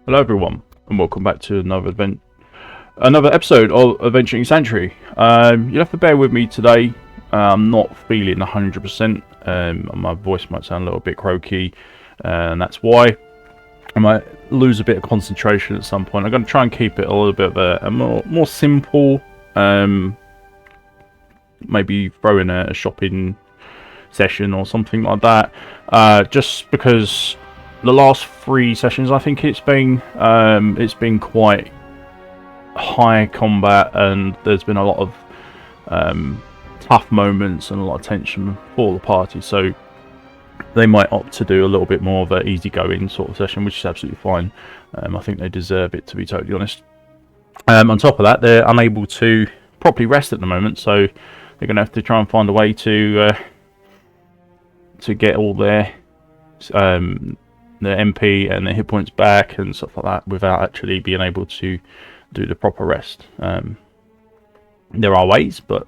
Hello everyone, and welcome back to another episode of Adventuring Sanctuary. You'll have to bear with me today. I'm not feeling 100%. My voice might sound a little bit croaky, and that's why. I might lose a bit of concentration at some point. I'm going to try and keep it a little bit of a more simple. Maybe throw in a shopping session or something like that. Just because the last 3 sessions, I think it's been quite high combat, and there's been a lot of tough moments and a lot of tension for the party. So they might opt to do a little bit more of an easygoing sort of session, which is absolutely fine. I think they deserve it, to be totally honest. On top of that, they're unable to properly rest at the moment, so they're going to have to try and find a way to get all their MP and their hit points back and stuff like that without actually being able to do the proper rest. There are ways, but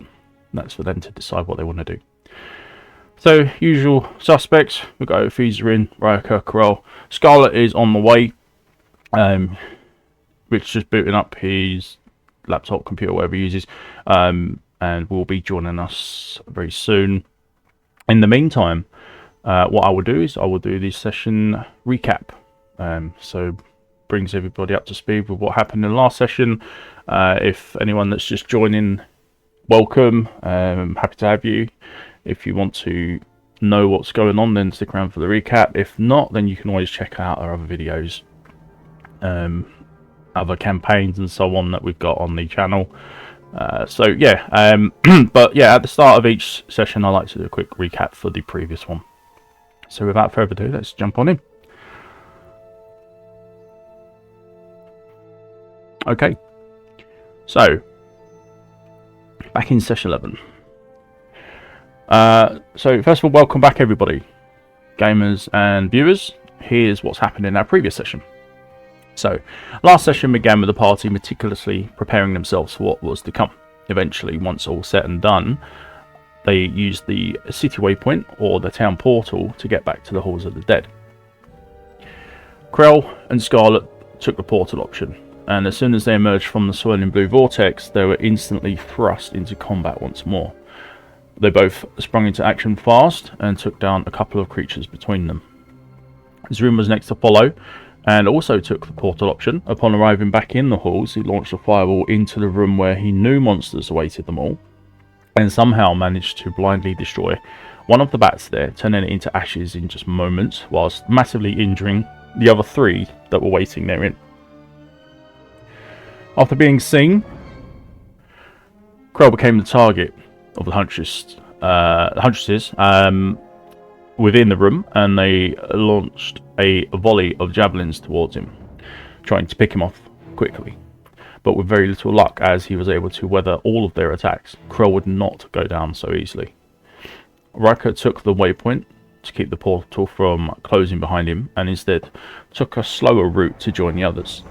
that's for them to decide what they want to do. So, usual suspects. We've got Ophi's in, Ryaka, Corel. Scarlet is on the way. Rich just booting up his laptop, computer, whatever he uses, and will be joining us very soon. In the meantime, what I will do is I will do this session recap. So brings everybody up to speed with what happened in the last session. If anyone that's just joining, welcome. Happy to have you. If you want to know what's going on, then stick around for the recap. If not, then you can always check out our other videos, other campaigns and so on that we've got on the channel. So yeah, but yeah, at the start of each session I like to do a quick recap for the previous one. So without further ado, let's jump on in. Okay, so back in session 11. So first of all, welcome back everybody, gamers and viewers. Here's what's happened in our previous session. So last session began with the party meticulously preparing themselves for what was to come. Eventually, once all said and done, they used the city waypoint or the town portal to get back to the halls of the dead. Krell and Scarlet took the portal option, and as soon as they emerged from the swirling blue vortex, they were instantly thrust into combat once more. They both sprung into action fast and took down a couple of creatures between them. Zrin was next to follow and also took the portal option. Upon arriving back in the halls, he launched a fireball into the room where he knew monsters awaited them all, and somehow managed to blindly destroy one of the bats there, turning it into ashes in just moments, whilst massively injuring the other 3 that were waiting therein. After being seen, Krell became the target of the huntresses within the room, and they launched a volley of javelins towards him, trying to pick him off quickly, but with very little luck, as he was able to weather all of their attacks. Krell would not go down so easily. Riker took the waypoint to keep the portal from closing behind him, and instead took a slower route to join the others.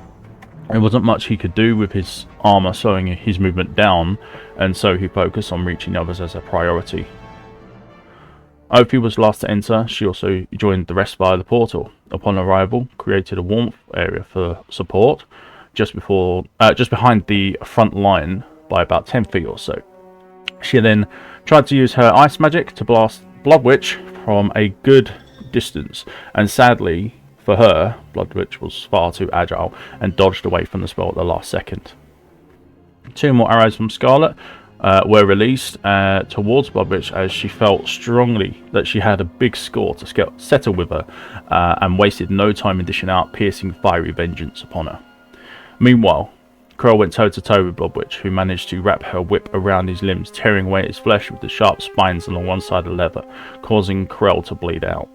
There wasn't much he could do with his armor slowing his movement down, and so he focused on reaching the others as a priority. Ophi was last to enter. She also joined the rest via the portal. Upon arrival, created a warmth area for support just behind the front line by about 10 feet or so. She then tried to use her ice magic to blast Blood Witch from a good distance, and sadly for her, Blood Witch was far too agile and dodged away from the spell at the last second. 2 more arrows from Scarlet were released towards Blood Witch, as she felt strongly that she had a big score to settle with her, and wasted no time in dishing out piercing fiery vengeance upon her. Meanwhile, Krell went toe to toe with Blood Witch, who managed to wrap her whip around his limbs, tearing away his flesh with the sharp spines along one side of the leather, causing Krell to bleed out.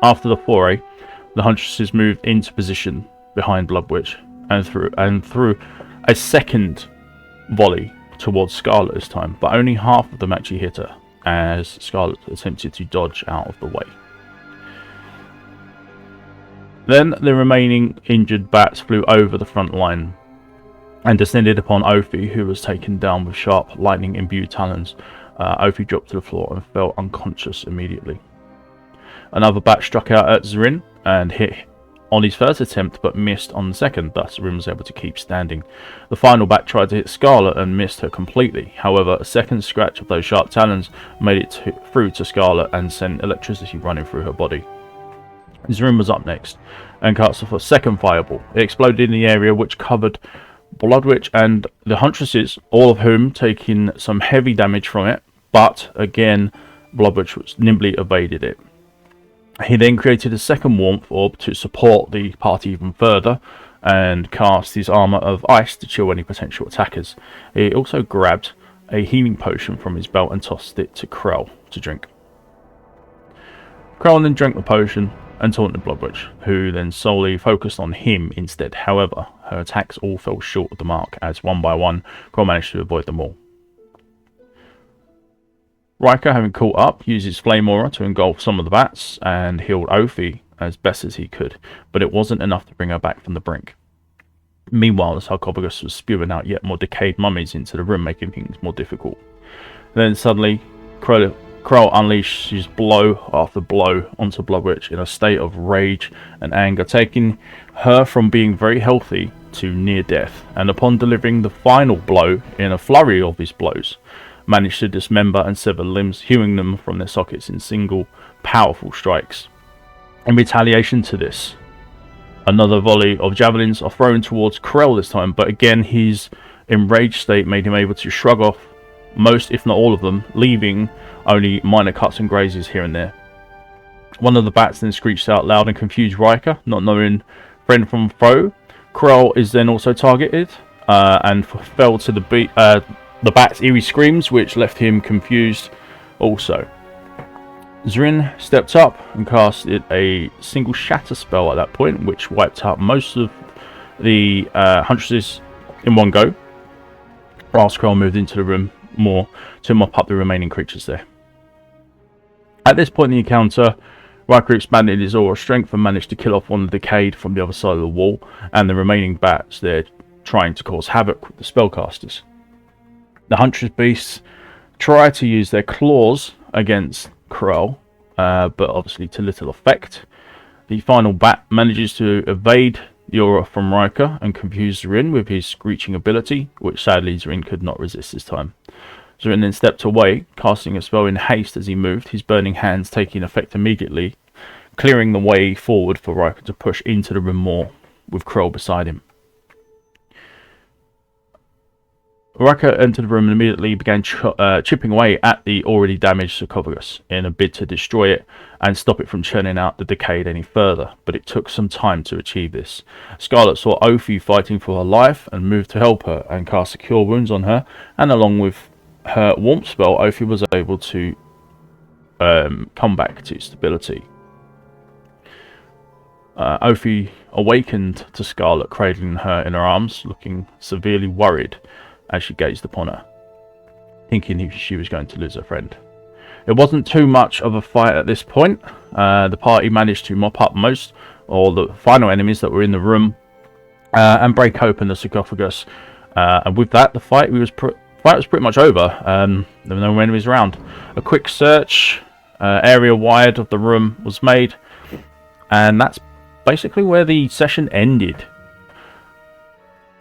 After the foray, the huntresses moved into position behind Blood Witch and threw a second volley towards Scarlet this time, but only half of them actually hit her, as Scarlet attempted to dodge out of the way. Then the remaining injured bats flew over the front line and descended upon Ophi, who was taken down with sharp lightning-imbued talons. Ophi dropped to the floor and fell unconscious immediately. Another bat struck out at Zrin and hit on his first attempt but missed on the second, thus Rin was able to keep standing. The final bat tried to hit Scarlet and missed her completely. However, a second scratch of those sharp talons made it through to Scarlet and sent electricity running through her body. Rin was up next and cast off a second fireball. It exploded in the area, which covered Bloodwitch and the Huntresses, all of whom taking some heavy damage from it, but again Bloodwitch nimbly evaded it. He then created a second warmth orb to support the party even further and cast his armor of ice to chill any potential attackers. He also grabbed a healing potion from his belt and tossed it to Krell to drink. Krell then drank the potion and taunted Bloodwitch, who then solely focused on him instead. However, her attacks all fell short of the mark, as one by one Krell managed to avoid them all. Riker, having caught up, used his flame aura to engulf some of the bats and healed Ophi as best as he could, but it wasn't enough to bring her back from the brink. Meanwhile, the sarcophagus was spewing out yet more decayed mummies into the room, making things more difficult. Then suddenly, Krell unleashed his blow after blow onto Bloodwitch in a state of rage and anger, taking her from being very healthy to near death, and upon delivering the final blow in a flurry of his blows, managed to dismember and sever limbs, hewing them from their sockets in single, powerful strikes. In retaliation to this, another volley of javelins are thrown towards Krell this time, but again his enraged state made him able to shrug off most, if not all of them, leaving only minor cuts and grazes here and there. One of the bats then screeched out loud and confused Riker, not knowing friend from foe. Krell is then also targeted and fell to the bat's eerie screams, which left him confused also. Rin stepped up and casted a single shatter spell at that point, which wiped out most of the Huntresses in one go, whilst Krell moved into the room more to mop up the remaining creatures there. At this point in the encounter, Riker expanded his aura strength and managed to kill off one of the decayed from the other side of the wall, and the remaining bats there trying to cause havoc with the spellcasters. The Huntress beasts try to use their claws against Krell, but obviously to little effect. The final bat manages to evade the aura from Riker and confuse Rin with his screeching ability, which sadly Rin could not resist this time. Rin then stepped away, casting a spell in haste as he moved, his burning hands taking effect immediately, clearing the way forward for Riker to push into the room more, with Krell beside him. Riker entered the room and immediately began chipping away at the already damaged sarcophagus in a bid to destroy it and stop it from churning out the decayed any further, but it took some time to achieve this. Scarlet saw Ophi fighting for her life and moved to help her and cast a Cure Wounds on her, and along with her warmth spell, Ophi was able to come back to stability. Ophi awakened to Scarlet, cradling her in her arms, looking severely worried as she gazed upon her, thinking she was going to lose her friend. It wasn't too much of a fight at this point. The party managed to mop up most, or the final enemies that were in the room, and break open the sarcophagus. And with that, the fight was pretty much over. There were no enemies around. A quick search, area wide of the room was made, and that's basically where the session ended.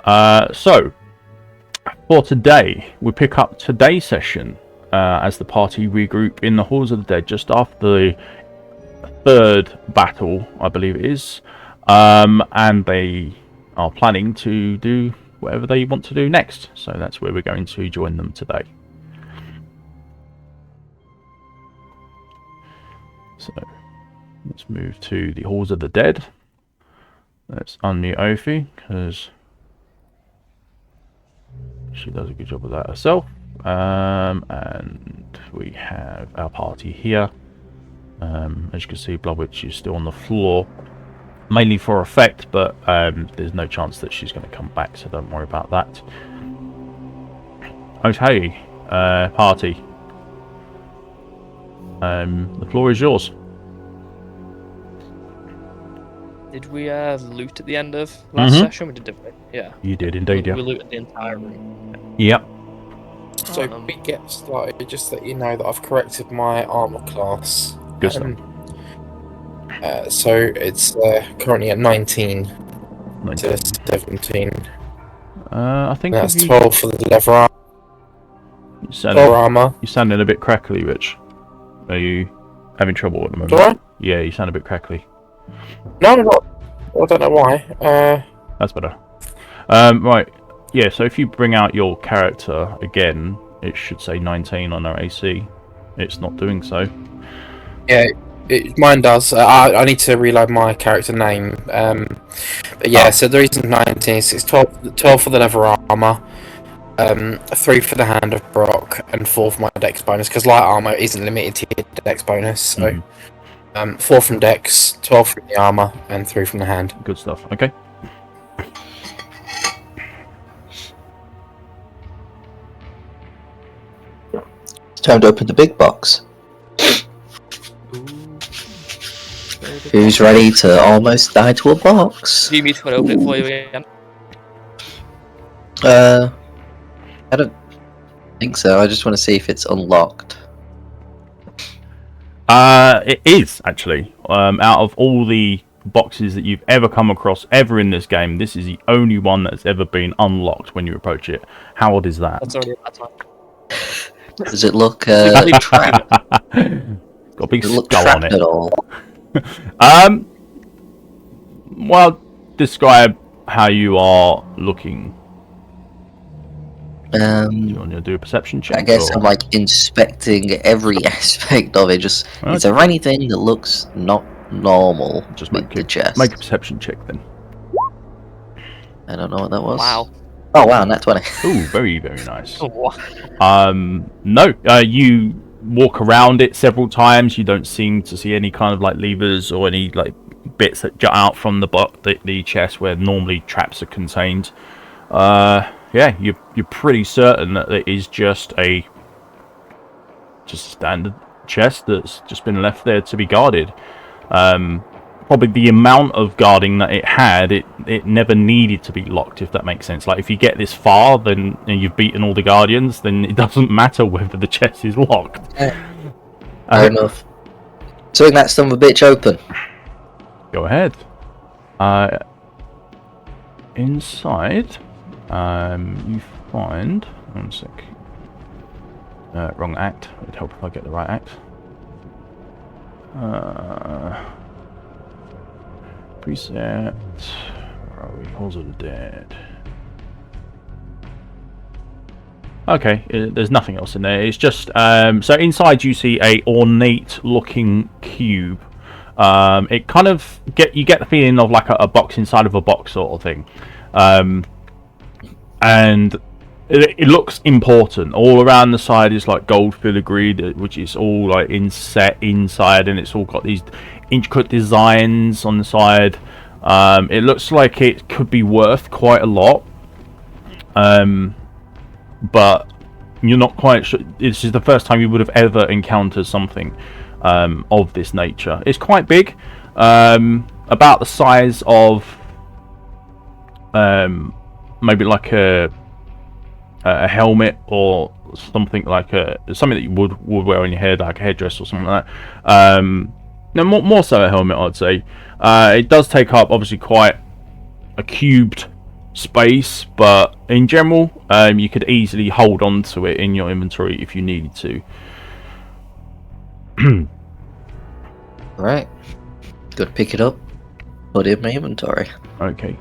So, for today, we pick up today's session as the party regroup in the Halls of the Dead just after the third battle, I believe it is, and they are planning to do whatever they want to do next. So that's where we're going to join them today. So let's move to the Halls of the Dead. Let's unmute Ophi, because she does a good job of that herself. And we have our party here. As you can see, Bloodwitch is still on the floor, mainly for effect, but there's no chance that she's going to come back, so don't worry about that. Okay, party. The floor is yours. Did we loot at the end of last session? We didn't we? Yeah. You did indeed, yeah. We looted the entire room. Yep. So we get started, just that you know that I've corrected my armor class. Good stuff. So it's currently at 19 19. to 17. I think That's if you 12 for the leather armor. you're sounding a bit crackly, Rich. Are you having trouble at the moment? Do I? Yeah, you sound a bit crackly. No, not. I don't know why. That's better. Right. Yeah, so if you bring out your character again, it should say 19 on our AC. It's not doing so. Yeah, mine does. I need to reload my character name. But yeah, so the reason 19 is it's 12 for the leather armor, 3 for the hand of Brock, and 4 for my dex bonus, because light armor isn't limited to your dex bonus. So 4 from dex, 12 from the armor, and 3 from the hand. Good stuff. Okay. It's time to open the big box. Who's ready to almost die to a box? Do you need me to open it for you again? I don't think so. I just want to see if it's unlocked. It is actually. Out of all the boxes that you've ever come across ever in this game, this is the only one that's ever been unlocked when you approach it. How odd is that? That's already at that time. Does it look Really trapped? Got a big Does it look skull on trapped it. at all? Well, describe how you are looking. Do you want to do a perception check? I guess or... I'm like inspecting every aspect of it. Just is there anything that looks not normal just with the chest? Make a perception check then. I don't know what that was. Wow. Oh wow, nat 20. Ooh, very, very nice. Oh, wow. No, you walk around it several times. You don't seem to see any kind of like levers or any like bits that jut out from the chest where normally traps are contained. Yeah, you're pretty certain that it is just a standard chest that's just been left there to be guarded. Probably the amount of guarding that it had, it never needed to be locked, if that makes sense. Like, if you get this far, then and you've beaten all the guardians, then it doesn't matter whether the chest is locked. Fair enough. Swing that son of a bitch open. Go ahead. Inside, you find... One sec. Wrong act. It'd help if I get the right act. Preset. Where are we? Halls of the Dead. Okay, there's nothing else in there. It's just so inside you see a ornate-looking cube. It kind of you get the feeling of like a box inside of a box sort of thing, and it looks important. All around the side is like gold filigree, which is all like inset inside, and it's all got these intricate designs on the side. It looks like it could be worth quite a lot, but you're not quite sure. This is the first time you would have ever encountered something of this nature. It's quite big, about the size of maybe like a helmet or something, like something that you would wear on your head, like a headdress or something like that. No, more so a helmet, I'd say. It does take up obviously quite a cubed space, but in general, you could easily hold on to it in your inventory if you needed to. Right. Gotta pick it up, put it in my inventory. Okay.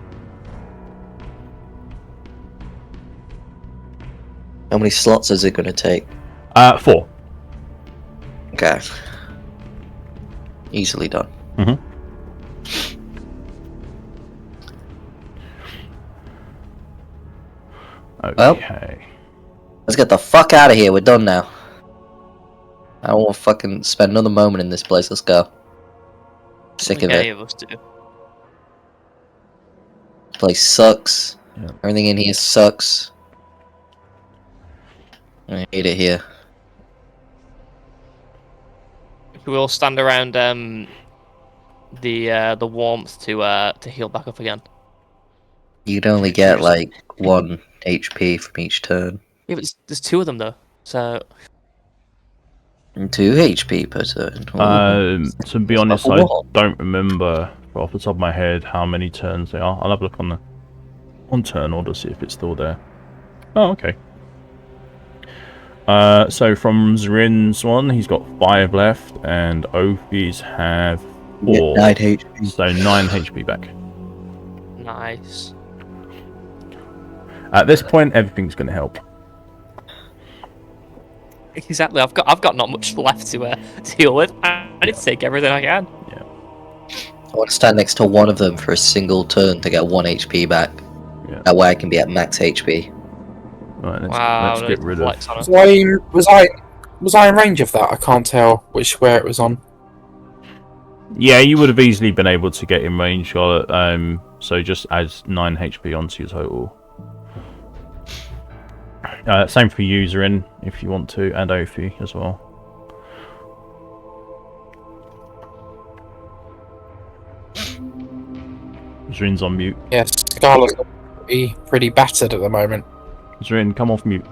How many slots is it gonna take? 4. Okay. Easily done. Mm-hmm. Okay. Well, let's get the fuck out of here. We're done now. I don't want to fucking spend another moment in this place. Let's go. Sick of Any it. of us do. This place sucks. Yeah. Everything in here sucks. I hate it here. We all stand around the warmth to heal back up again. You'd only get like 1 HP from each turn. Yeah, but there's 2 of them though, so 2 HP per turn. To be honest, like I a wall. don't remember off the top of my head how many turns they are. I'll have a look on turn order, see if it's still there. Oh, okay. So from Zrin's one, he's got 5 left, and Ophi's have 4. 9 HP. So 9 HP back. Nice. At this point, everything's going to help. Exactly. I've got not much left to deal with. I need to take everything I can. Yeah. I want to stand next to one of them for a single turn to get 1 HP back. Yeah. That way I can be at max HP. Right, Wow. let's get rid of. Was I in range of that? I can't tell which square it was on. Yeah, you would have easily been able to get in range, Charlotte. So just add 9 HP onto your total. Same for Userin, if you want to, and Ophi as well. Zrin's on mute. Yes, Scarlet's pretty battered at the moment. Zrin, come off mute.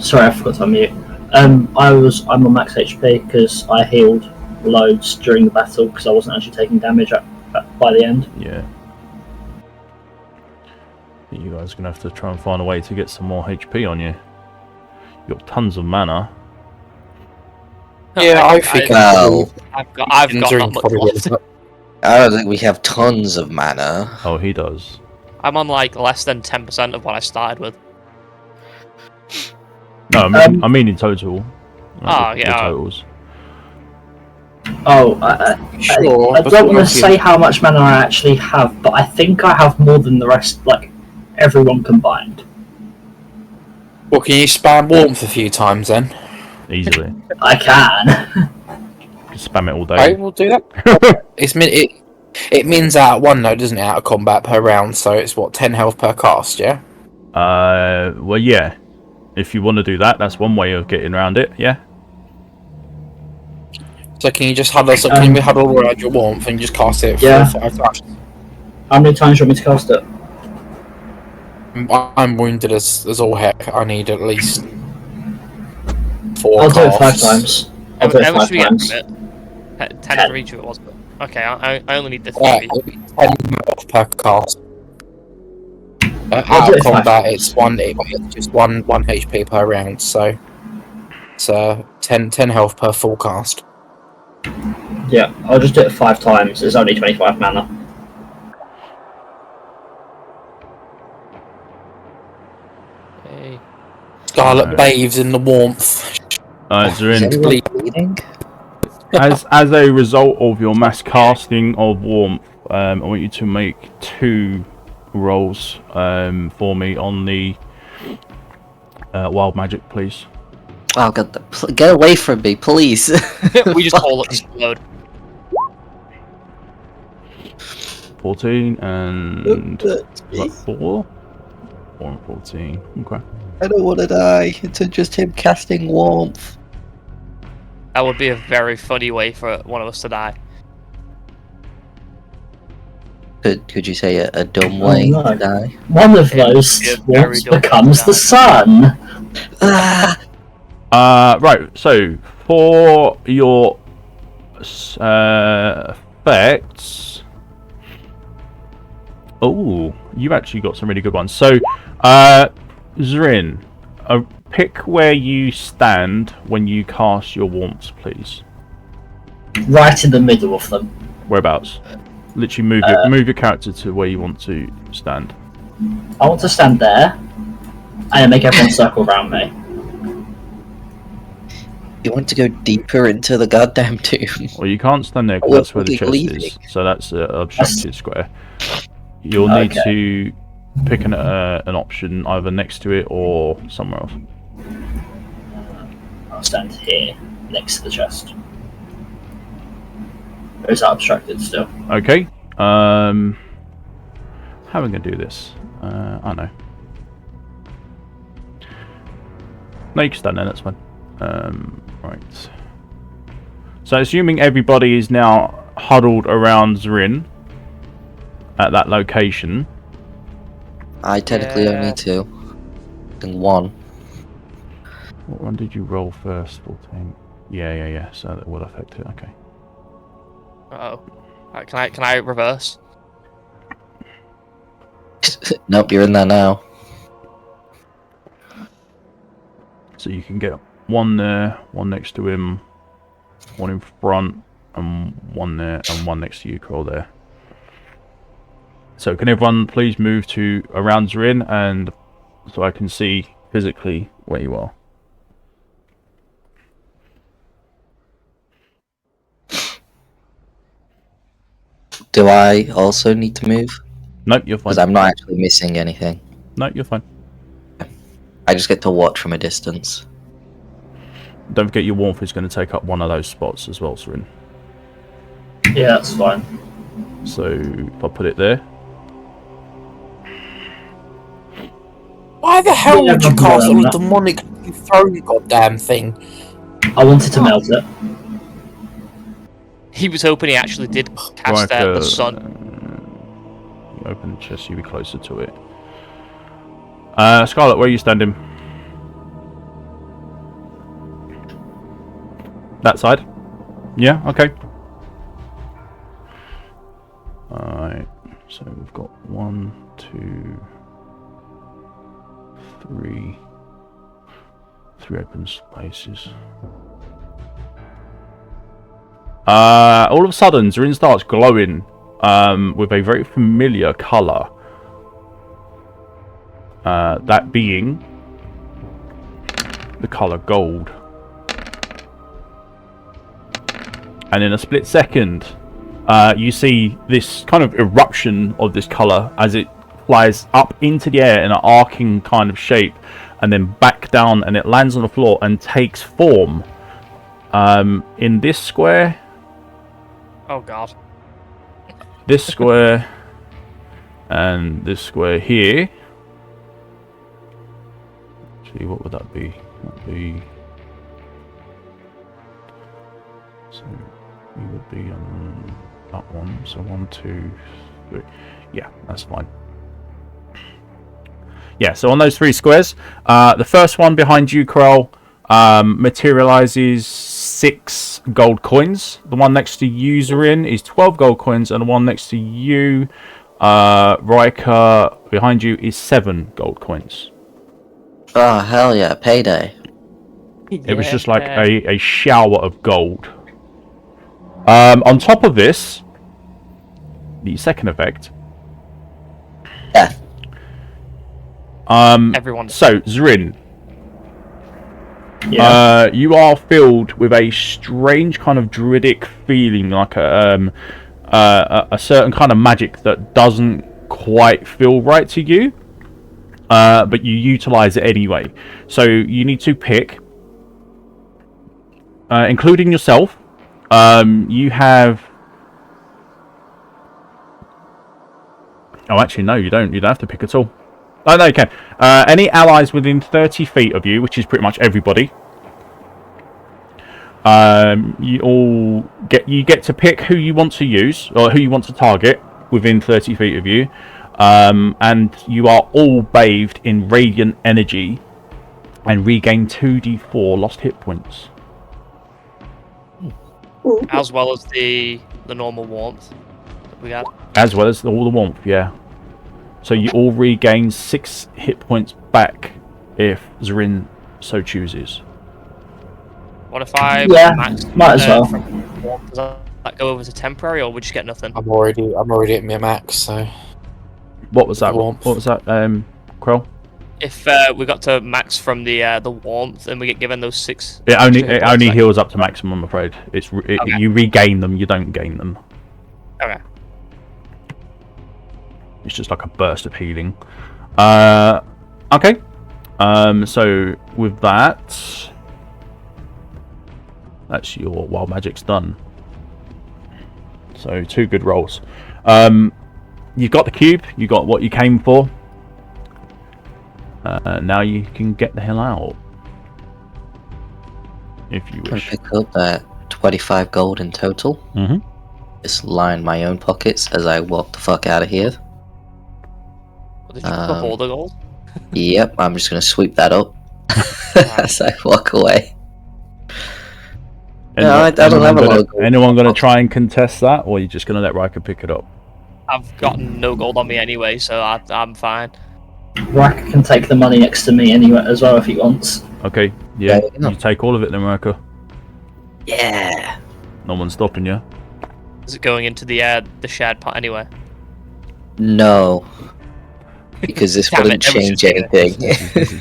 Sorry, I forgot to unmute. I'm on max HP because I healed loads during the battle because I wasn't actually taking damage by the end. Yeah. You guys are going to have to try and find a way to get some more HP on you. You've got tons of mana. Yeah, I think I've got not much left. I don't think we have tons of mana. Oh, he does. I'm on like less than 10% of what I started with. No, I mean in total. Like the totals. Oh, Sure, I don't want to say how much mana I actually have, but I think I have more than the rest, like everyone combined. Well, can you spam warmth a few times then? Easily. I can. You can spam it all Okay, day. we'll do that. It means out 1 though, doesn't it? Out of combat per round, so it's what, 10 health per cast, yeah? Well, yeah. If you want to do that, that's one way of getting around it, yeah? So can you just huddle? So can we huddle around your warmth and just cast it? Yeah. 4 or 5 times? How many times do you want me to cast it? I'm wounded as all heck. I need at least 4 I'll do it 5 casts. times. How I'll do it much 5 do we get times. from it? 10 for each of it was. Okay, I only need the 3. It'll be 10 health per cast. I'll Out do of it 5 combat, times. it's just one HP per round, so it's 10 health per full cast. Yeah, I'll just do it 5 times. It's only 25 mana. Hey. Scarlet bathes in the warmth. Zrin, Is anyone bleeding? as a result of your mass casting of warmth, I want you to make 2 rolls for me on the wild magic, please. Oh god, get away from me, please. We just all explode. 14 and is that 4? 4 and 14. Okay. I don't want to die. It's just him casting warmth. That would be a very funny way for one of us to die. Could you say a dumb way no. to die? One of Yeah, those yeah, very warmths dumb becomes guy. the sun. Right, so for your effects, oh, you've actually got some really good ones. So, Zrin, pick where you stand when you cast your warmths, please. Right in the middle of them. Whereabouts? Literally move your character to where you want to stand. I want to stand there, and then make everyone circle around me. You want to go deeper into the goddamn tomb? Well, you can't stand there because Well, that's where the we're chest leaving. is. So that's an obstructed square. You'll need to pick an option either next to it or somewhere else. I'll stand here, next to the chest. Or is that obstructed still? Okay. How am I going to do this? I know. No, you can stand there, that's fine. Right. So assuming everybody is now huddled around Zrin at that location. I technically only 2. And 1. What one did you roll first? 14. Yeah. So that will affect it. Okay. Uh-oh. Right, can I reverse? Nope, you're in there now. So you can get one there, one next to him, one in front, and one there, and one next to you, Kroll, there. So can everyone please move to around Zrin, and so I can see physically where you are. Do I also need to move? Nope, you're fine. Because I'm not actually missing anything. No, you're fine. I just get to watch from a distance. Don't forget your warmth is going to take up one of those spots as well, Zrin. Yeah, that's fine. So if I put it there. Why the hell Yeah, would you I'm cast doing a that. demonic throwing goddamn thing? I wanted to melt it. He was hoping he actually did cast the sun. You open the chest, you'll be closer to it. Scarlet, where are you standing? That side? Yeah, okay. Alright, so we've got 1, 2, 3 open spaces. All of a sudden, Zrin starts glowing with a very familiar colour. That being the colour gold. And in a split second, you see this kind of eruption of this colour as it flies up into the air in an arcing kind of shape, and then back down, and it lands on the floor and takes form in this square. Oh god. This square and this square here. Actually, what would that be? That'd be. So you would be on that one. So 1, 2, 3. Yeah, that's fine. Yeah, so on those 3 squares, the first one behind you, Krell, materializes 6 gold coins. The one next to you, Zorin, is 12 gold coins, and the one next to you, Riker, behind you, is 7 gold coins. Oh, hell yeah, payday. It was just like a shower of gold. On top of this, the second effect. Death. Everyone. So, Zrin, Yeah. you are filled with a strange kind of druidic feeling, like a certain kind of magic that doesn't quite feel right to you, but you utilize it anyway. So you need to pick, including yourself. You have. Oh, actually, no, you don't. You don't have to pick at all. Oh, no, you can. Any allies within 30 feet of you, which is pretty much everybody, you get to pick who you want to use, or who you want to target within 30 feet of you, and you are all bathed in radiant energy and regain 2d4 lost hit points. As well as the normal warmth that we had. As well as all the warmth, yeah. So you all regain 6 hit points back if Zrin so chooses. What if I max might as well. from warmth? Does that go over to temporary, or would you get nothing? I'm already at my max, so What was that? Warmth. What was that, Krell? If we got to max from the warmth, and we get given those 6. It only extra hit points back. heals up to maximum, I'm afraid. Okay. You regain them, you don't gain them. Okay. It's just like a burst of healing. Okay. So with that, that's your wild magic's done. So 2 good rolls. You've got the cube. You got what you came for. Now you can get the hell out, if you I'm wish. gonna pick up that 25 gold in total. Mm-hmm. Just line my own pockets as I walk the fuck out of here. Did you pick up all the gold? Yep, I'm just gonna sweep that up as I walk away. I don't have a lot of gold. Anyone gonna try and contest that, or are you just gonna let Riker pick it up? I've got no gold on me anyway, so I'm fine. Riker can take the money next to me anyway as well if he wants. Okay, yeah, There we go. you take all of it then, Riker. Yeah. No one's stopping you. Is it going into the shared pot anyway? No. Because this Damn wouldn't it, change everyone's anything. This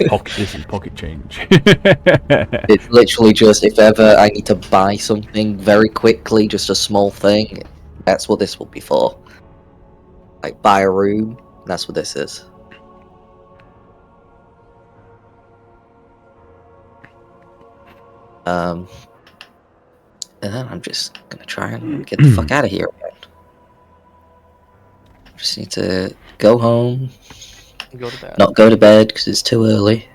is pocket change. It's literally just if ever I need to buy something very quickly, just a small thing, that's what this will be for. Like buy a room, that's what this is. And then I'm just gonna try and get the fuck out of here again. Just need to go home, Go to bed. not go to bed because it's too early.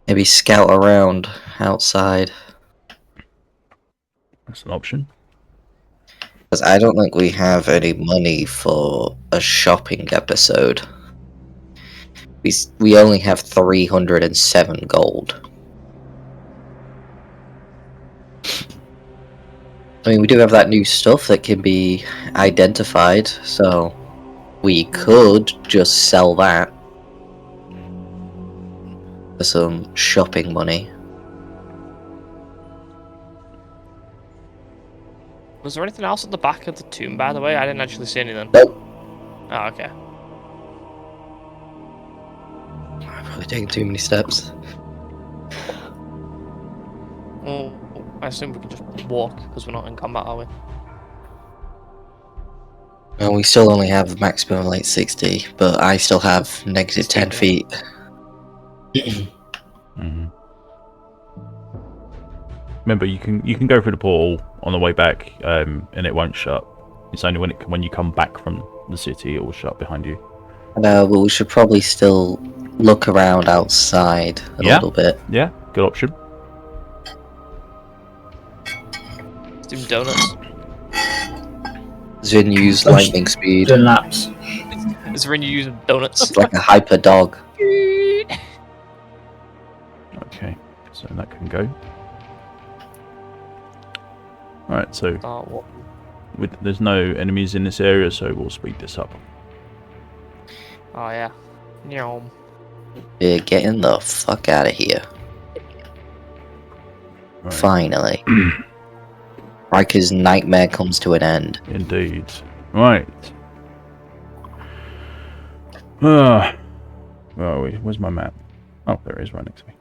Maybe scout around outside. That's an option. Because I don't think we have any money for a shopping episode. We only have 307 gold. I mean, we do have that new stuff that can be identified, so we could just sell that for some shopping money. Was there anything else at the back of the tomb, by the way? I didn't actually see anything. Nope. Oh, okay. I'm probably taking too many steps. Well, I assume we can just walk because we're not in combat, are we? Well, we still only have maximum late 60, but I still have negative 10 feet. Mm-hmm. Remember, you can go through the portal on the way back, and it won't shut. It's only when you come back from the city it will shut behind you. No, but we should probably still look around outside a little bit. Yeah, good option. Let's do donuts. Zin use Oh, lightning speed. Doing laps. Is there any use of donuts? It's like a hyper dog. Okay, so that can go. Alright, so Oh, what? there's no enemies in this area, so we'll speed this up. Oh yeah. Nyom. We're getting the fuck out of here. Right. Finally. Riker's nightmare comes to an end. Indeed. Right. Where are we? Where's my map? Oh, there it is, right next to me.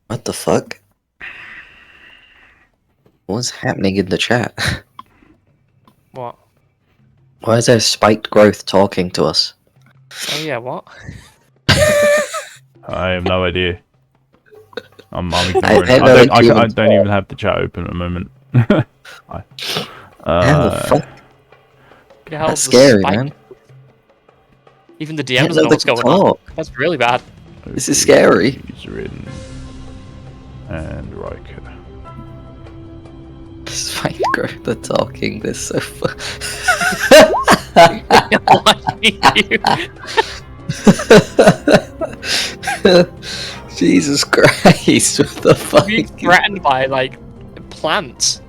What the fuck? What's happening in the chat? What? Why is there spiked growth talking to us? Oh yeah, what? I have no idea. I'm ignoring I it. have I no don't, idea I what's don't even have the chat open at the moment. How the fuck? The hell That's is the scary, spike? man. Even the DM Can't doesn't know they what's going talk. on. That's really bad. This is scary. User in and Riker. Spiked growth are talking. They're so fun. Jesus Christ! What the fuck? Being threatened by like plants.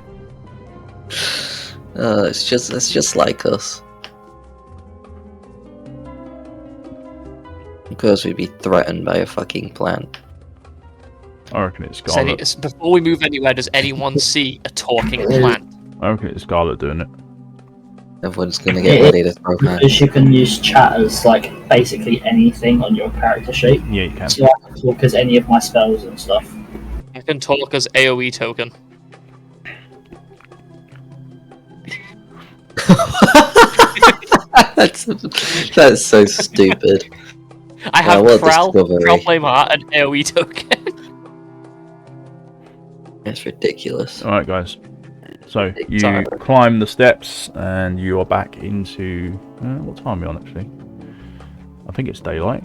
It's just like us. Of course, we'd be threatened by a fucking plant. I reckon it's Does Scarlet. before we move anywhere, does anyone see a talking plant? I reckon it's Scarlet doing it. Everyone's gonna get ready to throw hands. Because you can use chat as like basically anything on your character sheet. Yeah, you can. So I can talk as any of my spells and stuff. I can talk as AoE token. That's so stupid. I have what Krell, discovery. Krell Flame Heart, and AoE token. That's ridiculous. Alright, guys. So, you Sorry. climb the steps, and you are back into... what time are we on, actually? I think it's daylight.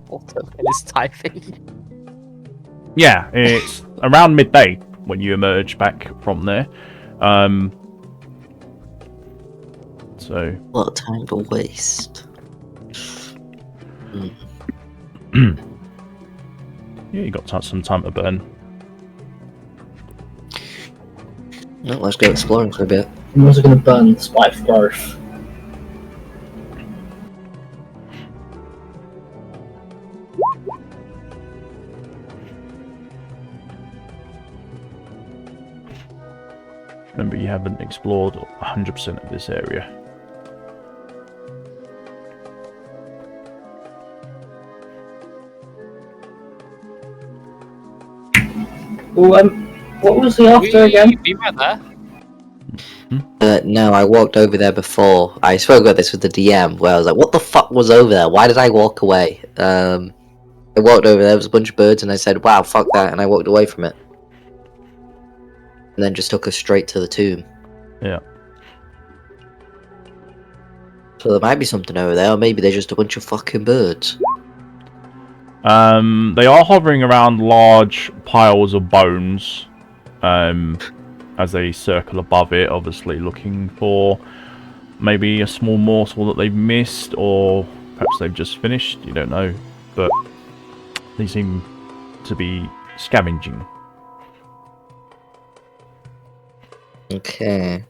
Token is typing. Yeah, it's around midday when you emerge back from there. So What a time to waste. yeah, you got some time to burn. No, let's go exploring for a bit. I'm also going to burn the spike for growth. Remember, you haven't explored 100% of this area. Well, what was he after again? We were there. No, I walked over there before. I spoke about this with the DM, where I was like, what the fuck was over there? Why did I walk away? I walked over there was a bunch of birds, and I said, wow, fuck that, and I walked away from it. And then just took us straight to the tomb. Yeah. So there might be something over there, or maybe they're just a bunch of fucking birds. They are hovering around large piles of bones, as they circle above it, obviously looking for maybe a small morsel that they've missed, or perhaps they've just finished. You don't know, but they seem to be scavenging. Okay.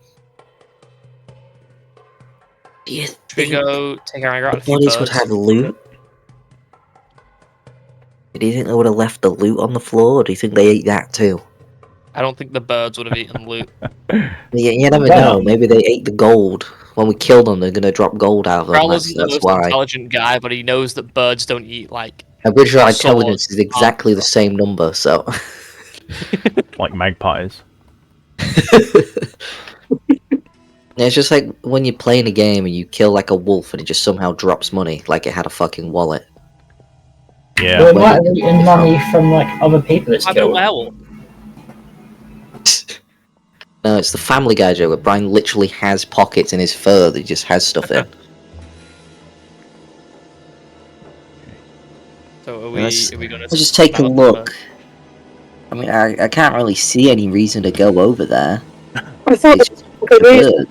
Do you Should we think go take our anger out the a few bodies would birds? have loot? Do you think they would have left the loot on the floor, or do you think they ate that too? I don't think the birds would have eaten loot. You never know. Maybe they ate the gold. When we kill them, they're gonna drop gold out of them. Growler's the That's most why. intelligent guy, but he knows that birds don't eat like. Original swords, intelligence is exactly the same number, so. Like magpies. It's just like when you're playing a game and you kill like a wolf and it just somehow drops money, like it had a fucking wallet. Yeah. Well, it might have eaten money from like other people it's I don't killed. know. No, it's the Family Guy joke where Brian literally has pockets in his fur that he just has stuff in. So are we going to? Let's just take a look. I mean, I can't really see any reason to go over there. I thought It's just a bird.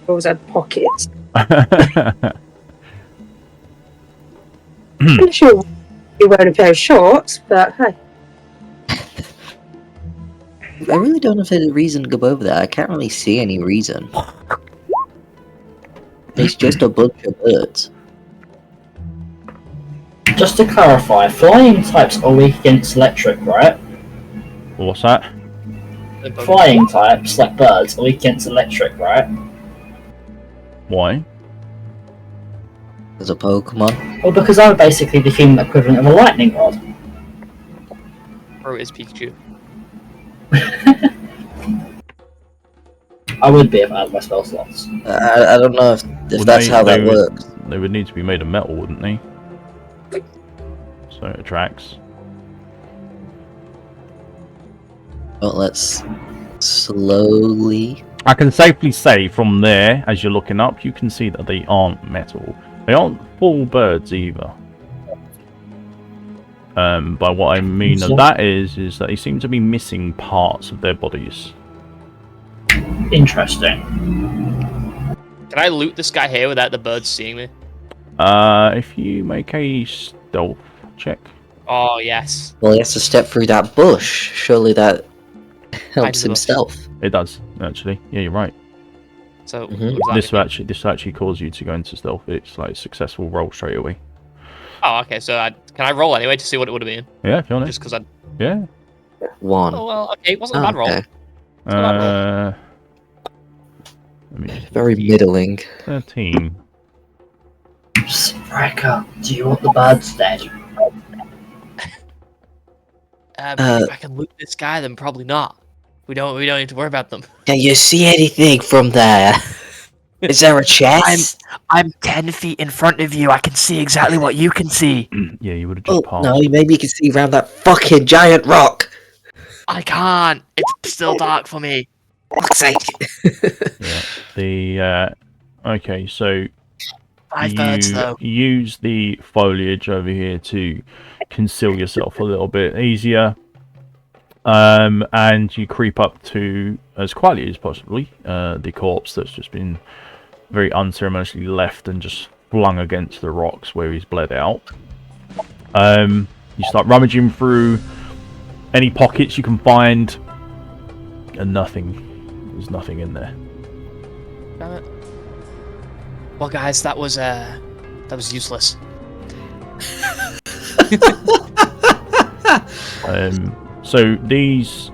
those had pockets. Yeah. I'm sure you're wearing a pair of shorts, but hey. I really don't know if there's a reason to go over there. I can't really see any reason. It's just a bunch of birds. Just to clarify, flying types are weak against electric, right? What's that? Flying types, like birds, are weak against electric, right? Why? There's a Pokemon. Well, because I'm basically the human equivalent of a lightning rod. Or is Pikachu? I would be if I had my spell slots. I don't know if Well, that's how that works. They would need to be made of metal, wouldn't they? So it tracks. But let's slowly. I can safely say from there, as you're looking up, you can see that they aren't metal. They aren't full birds either. By what I mean of that is that they seem to be missing parts of their bodies. Interesting. Can I loot this guy here without the birds seeing me? If you make a stealth check. Oh yes. Well, he has to step through that bush. Surely that helps the bush. himself. It does, actually. Yeah, you're right. So Mhm. what does that mean? This will actually cause you to go into stealth. It's like a successful roll straight away. Oh, okay. So can I roll anyway to see what it would have been? Yeah, if you want it. Just because I. Yeah. One. Oh well, okay. It wasn't a bad roll. Okay. Let me just Very middling. 13. Spraker, do you want the birds dead? If I can loot this guy, then probably not. We don't need to worry about them. Can you see anything from there? Is there a chest? I'm 10 feet in front of you. I can see exactly what you can see. Yeah, you would have just Oh, passed. no, maybe you can see around that fucking giant rock. I can't. It's still dark for me. Fuck's sake. Yeah. The okay, so 5 birds though. use the foliage over here to conceal yourself a little bit easier. And you creep up to as quietly as possibly the corpse that's just been very unceremoniously left and just flung against the rocks where he's bled out. You start rummaging through any pockets you can find, and nothing. There's nothing in there. Damn it. Well, guys, that was useless. So these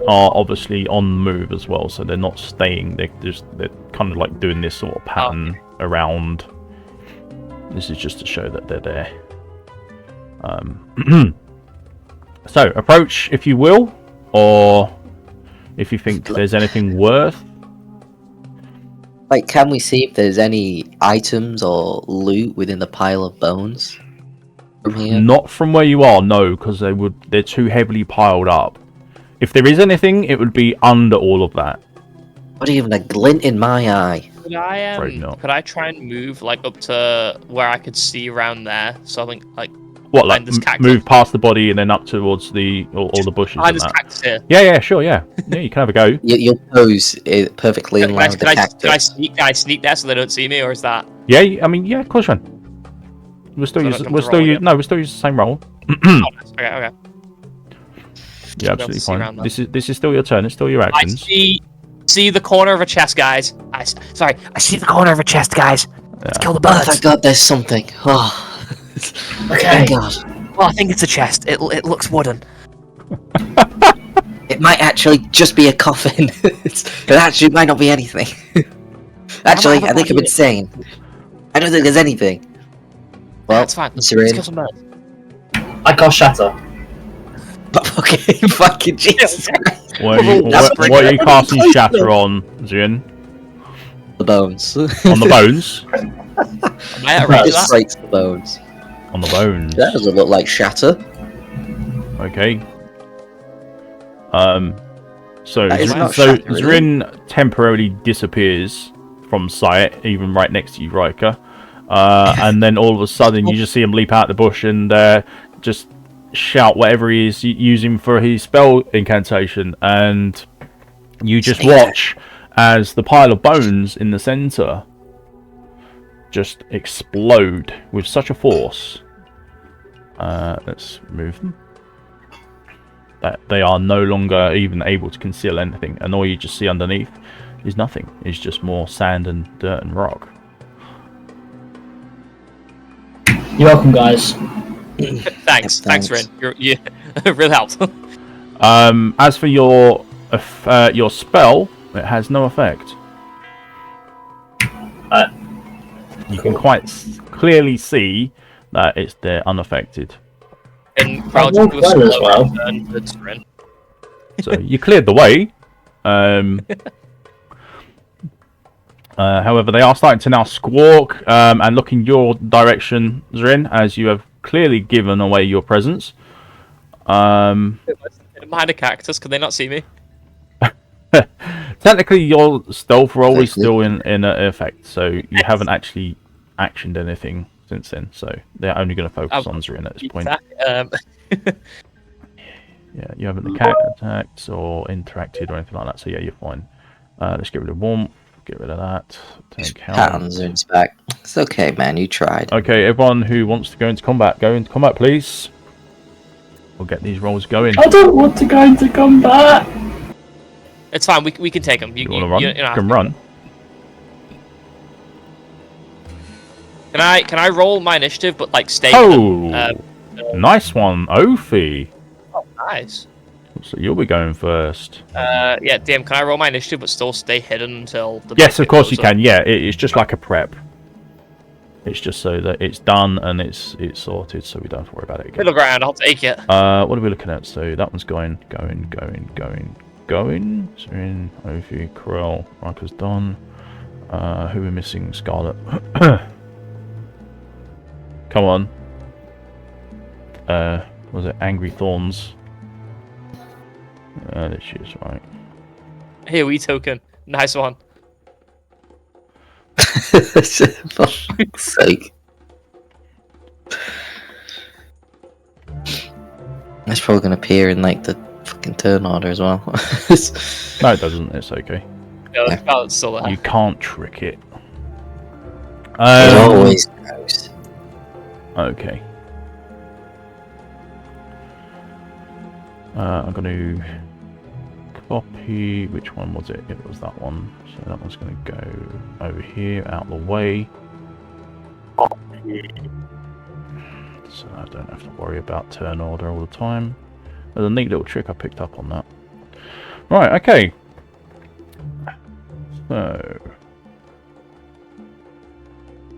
are obviously on the move as well, so they're not staying. They're kind of like doing this sort of pattern around. This is just to show that they're there. So approach if you will, or if you think there's anything worth. Like, can we see if there's any items or loot within the pile of bones from here? Not from where you are, no, because they're too heavily piled up. If there is anything, it would be under all of that. Not even a glint in my eye. Could I try and move like up to where I could see around there? So I think like What, like this cactus. move past the body and then up towards all the bushes Behind and this that? cactus here. Yeah, sure, yeah. Yeah, you can have a go. You'll pose it perfectly in line with the cactus. Can I sneak there so they don't see me, or is that? Yeah, I mean, yeah, of course you can. We'll still use the same roll. Okay. Yeah, absolutely fine. This is still your turn. It's still your actions. I see the corner of a chest, guys. I see the corner of a chest, guys. Let's kill the Oh, birds. thank God there's something. Oh. Okay. Thank God. Well, I think it's a chest. It looks wooden. It might actually just be a coffin. It actually might not be anything. Actually, I think I'm insane. I don't think there's anything. Well, that's fine. Let's Serene. kill some birds. I cast Shatter. Okay, fucking Jesus Christ. What are you casting Shatter on, Zin? The bones. On the bones? Am I at range of Just that? breaks the bones. On the bones. That doesn't look like Shatter. Okay. So That is not Shatter, is it? Zrin temporarily disappears from sight, even right next to you, Riker. And then all of a sudden, you just see him leap out the bush and just shout whatever he is using for his spell incantation, and you just watch as the pile of bones in the center just explode with such a force. Let's move them. That they are no longer even able to conceal anything, and all you just see underneath is nothing. It's just more sand and dirt and rock. You're welcome, guys. Thanks, Rin. You really helped. As for your spell, it has no effect. You can quite clearly see that they're unaffected. And I'll just do a well as slow well. turn towards Rin. So you cleared the way. However, they are starting to now squawk and look in your direction, Zrin, as you have clearly given away your presence. Behind a cactus, can they not see me? Technically, your stealth roll is still in effect, so you haven't actually actioned anything since then. So they're only going to focus on Zrin at this point. Yeah, you haven't attacked or interacted or anything like that. So yeah, you're fine. Let's get rid of warmth. Get rid of that. Take Pat on Zoom's back. It's okay, man. You tried. Okay, everyone who wants to go into combat, please. We'll get these rolls going. I don't want to go into combat. It's fine. We can take them. You want to run? You You can run. Can I roll my initiative, but like stay? Oh, nice one, Ophi. Oh, nice. So you'll be going first. Yeah, DM. Can I roll my initiative, but still stay hidden until the? Yes, of course you can. Yeah, it's just like a prep. It's just so that it's done and it's sorted, so we don't have to worry about it again. Middle ground. I'll take it. What are we looking at? So that one's going. So in Ophi, Corel, Riker's done. Who are we missing? Scarlet. Come on. Was it Angry Thorns? There she is, right. Here, we token. Nice one. For fuck's sake. That's probably gonna appear in like the fucking turn order as well. No, it doesn't. It's okay. Yeah, that's still there. You can't trick it. It always goes. Okay. I'm going to copy. Which one was it? It was that one. So that one's going to go over here, out the way. So I don't have to worry about turn order all the time. There's a neat little trick I picked up on that. Right, okay. So...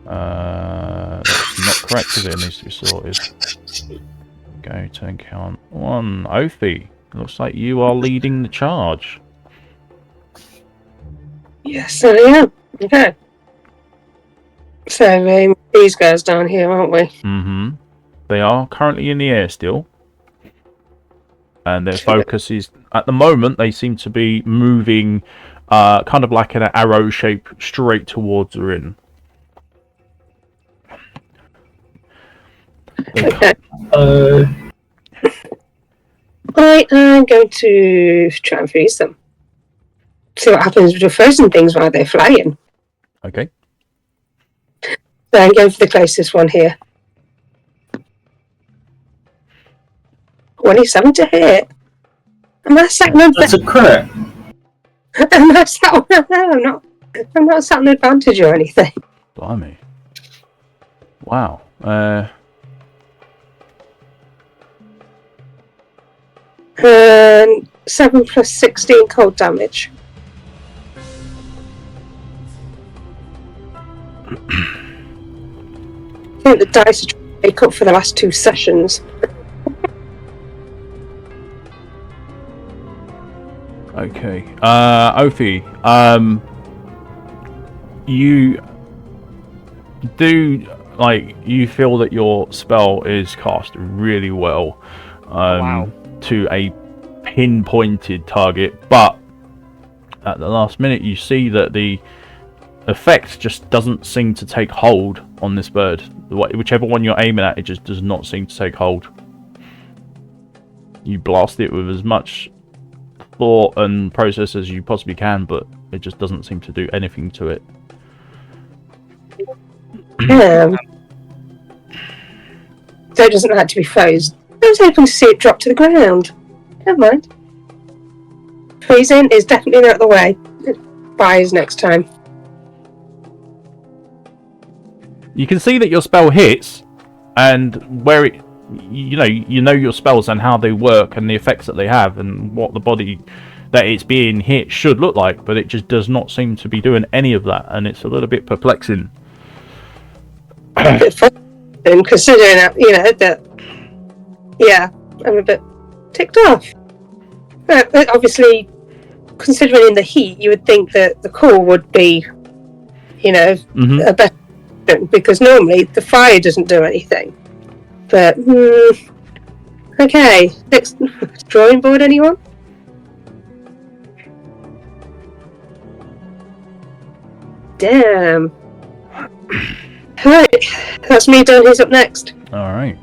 that's not correct, is it? It needs to be sorted. Go, turn count 1. Ophi, looks like you are leading the charge. Yes, I am. Okay. So, these guys down here, aren't we? Mm-hmm. They are currently in the air still. And their focus is, at the moment, they seem to be moving kind of like an arrow shape straight towards the inn. Okay. Uh, I am going to try and freeze them. See what happens with the frozen things while they're flying. Okay. So I'm going for the closest one here. 27 to hit. Am I sat on that's a crit. Am I sat on no, I'm not sat on advantage or anything. Blimey. Wow. 7 plus 16 cold damage. I think the dice are trying to make up for the last 2 sessions. Okay. Ophi, you do, like, you feel that your spell is cast really well Wow. to a pinpointed target, but at the last minute you see that the effect just doesn't seem to take hold on this bird. Whichever one you're aiming at, it just does not seem to take hold. You blast it with as much thought and process as you possibly can, but it just doesn't seem to do anything to it. So it doesn't have to be frozen. I was hoping to see it drop to the ground. Never mind. Freezing is definitely not the way. Buys next time. You can see that your spell hits, and where it, you know your spells and how they work and the effects that they have and what the body that it's being hit should look like, but it just does not seem to be doing any of that, and it's a little bit perplexing. A bit fun, considering that, that. Yeah, I'm a bit ticked off. But obviously, considering the heat, you would think that the core would be, a better option, because normally the fire doesn't do anything. But okay, next drawing board, anyone? Damn. Right, that's me done. Who's up next? Alright.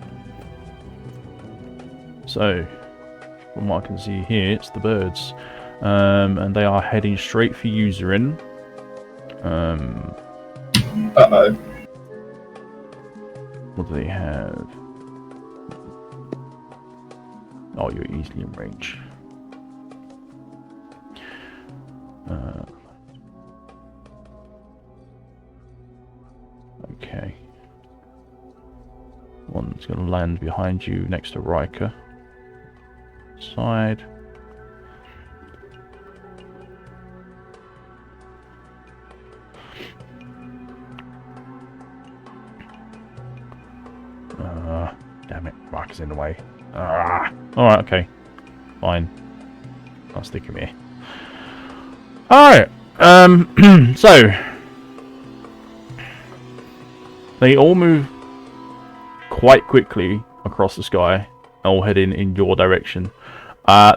So, from what I can see here, it's the birds. And they are heading straight for Userin. Uh-oh. What do they have? Oh, you're easily in range. Okay. One's going to land behind you next to Riker. Side. Damn it, Riker's in the way. Alright, okay. Fine. I'll stick him here. Alright, so they all move quite quickly across the sky, all heading in your direction.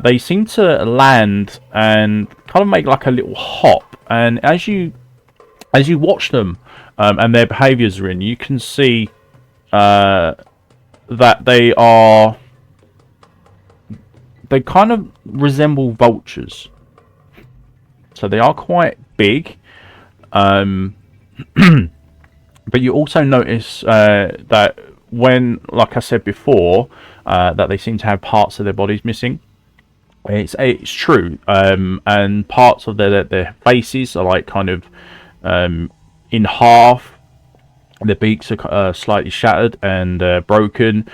They seem to land and kind of make like a little hop, and as you watch them and their behaviours are in, you can see that they kind of resemble vultures. So they are quite big. But you also notice that when, like I said before, that they seem to have parts of their bodies missing. It's true, and parts of their faces are like kind of in half. Their beaks are slightly shattered and broken.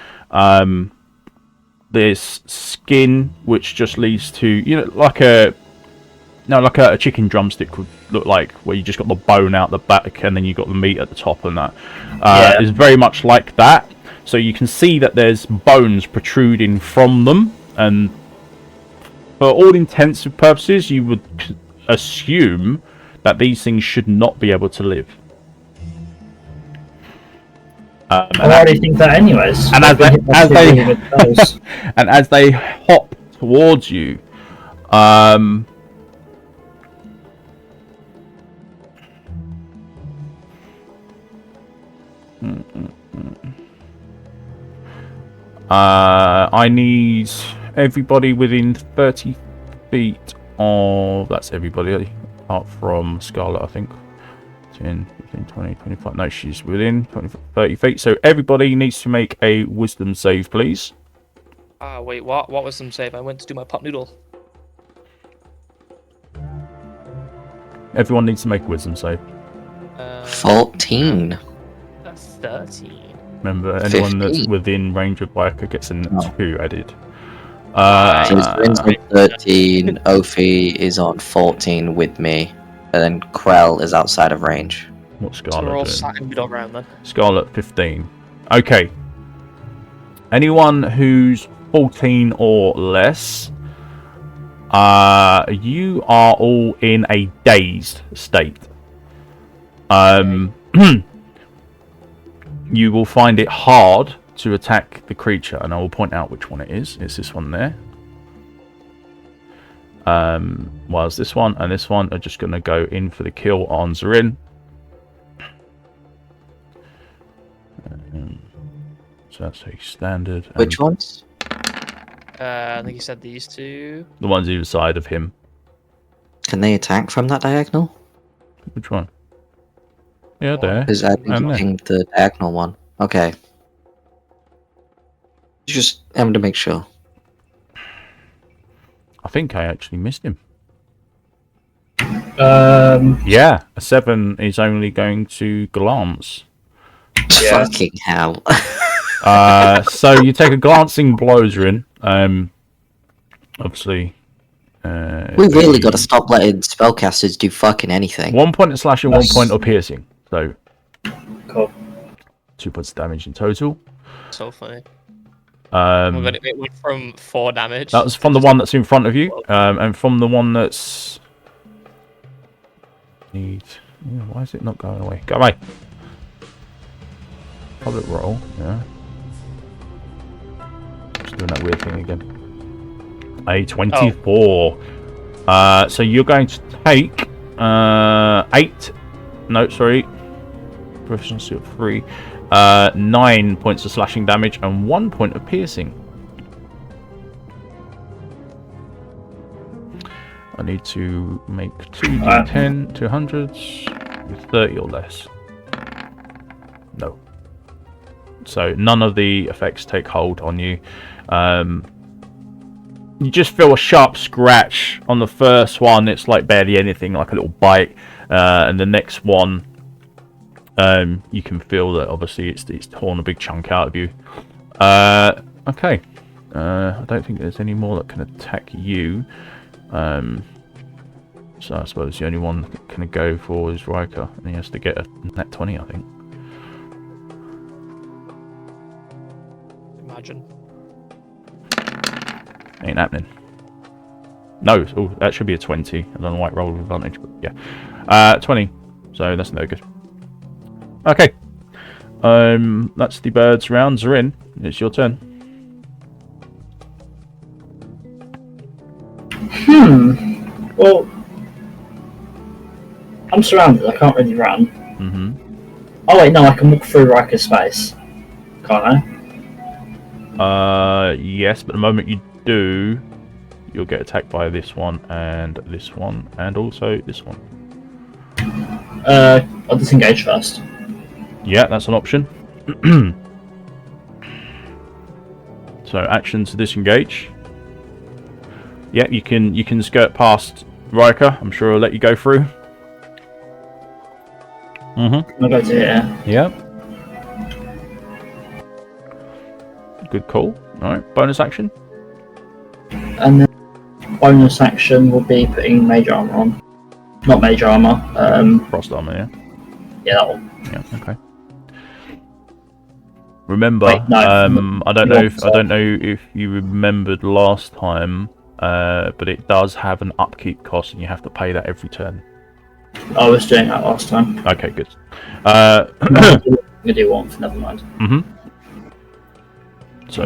There's skin which just leads to, like a chicken drumstick would look like, where you just got the bone out the back and then you got the meat at the top, and that is very much like that. So you can see that there's bones protruding from them, and for all intents and purposes, you would assume that these things should not be able to live. I already think that, anyways. And as they hop towards you, I need everybody within 30 feet of... That's everybody, apart from Scarlet, I think. 10, 15, 20, 25... No, she's within 30 feet. So everybody needs to make a wisdom save, please. Wait, what? What wisdom save? I went to do my pop noodle. Everyone needs to make a wisdom save. 14. That's 13. Remember, anyone 15. that's within range of Biker gets a 2 added. So Zin's on 13, Ophi is on 14 with me, and then Krell is outside of range. What's So Scarlet we're all doing? sat in middle ground then. Scarlet 15. Okay. Anyone who's 14 or less, you are all in a dazed state. You will find it hard to attack the creature, and I will point out which one it is. It's this one there. Whilst this one and this one are just going to go in for the kill on Zorin. So that's a standard. Which ones? I think you said these two. The ones either side of him. Can they attack from that diagonal? Which one? Yeah, there. Because I think And you there. pinged the diagonal one. Okay. Just having to make sure. I think I actually missed him. Um, Yeah, a 7 is only going to glance. Yeah. Fucking hell. So you take a glancing blow, Zorin. Obviously. We really got to stop letting spellcasters do fucking anything. 1 point of slashing, 1 point of piercing. So cool. 2 points of damage in total. So funny. It went from 4 damage. That was from the one that's in front of you, and from the one that's... Why is it not going away? Go away! Public roll, yeah. Just doing that weird thing again. A 24. So you're going to take 8... No, sorry. Proficiency of 3. 9 points of slashing damage and 1 point of piercing. I need to make 2d10 200s with 30 or less. No. So none of the effects take hold on you. You just feel a sharp scratch on the first one. It's like barely anything, like a little bite. And the next one, you can feel that obviously it's torn a big chunk out of you. Okay. I don't think there's any more that can attack you. So I suppose the only one that can go for is Riker, and he has to get a net 20, I think. Imagine. Ain't happening. No, oh, that should be a 20. I don't know why it rolled with advantage, but yeah. 20. So that's no good. Okay. That's the birds round. Zorin, it's your turn. Well, I'm surrounded. I can't really run. Mm-hmm. Oh wait, no, I can walk through Riker's space. Can't I? Yes, but the moment you do, you'll get attacked by this one, and also this one. I'll disengage first. Yeah, that's an option. So action to disengage. Yeah, you can skirt past Riker. I'm sure he'll let you go through. I'll go to here. Yeah. Good call. Alright, bonus action. And then bonus action will be putting major armor on. Not major armor. Frost armor, yeah. Yeah, that one. Yeah, okay. Remember, Wait, no, I don't know if you remembered last time, but it does have an upkeep cost, and you have to pay that every turn. I was doing that last time. Okay, good. I'm gonna do one. Never mind. So,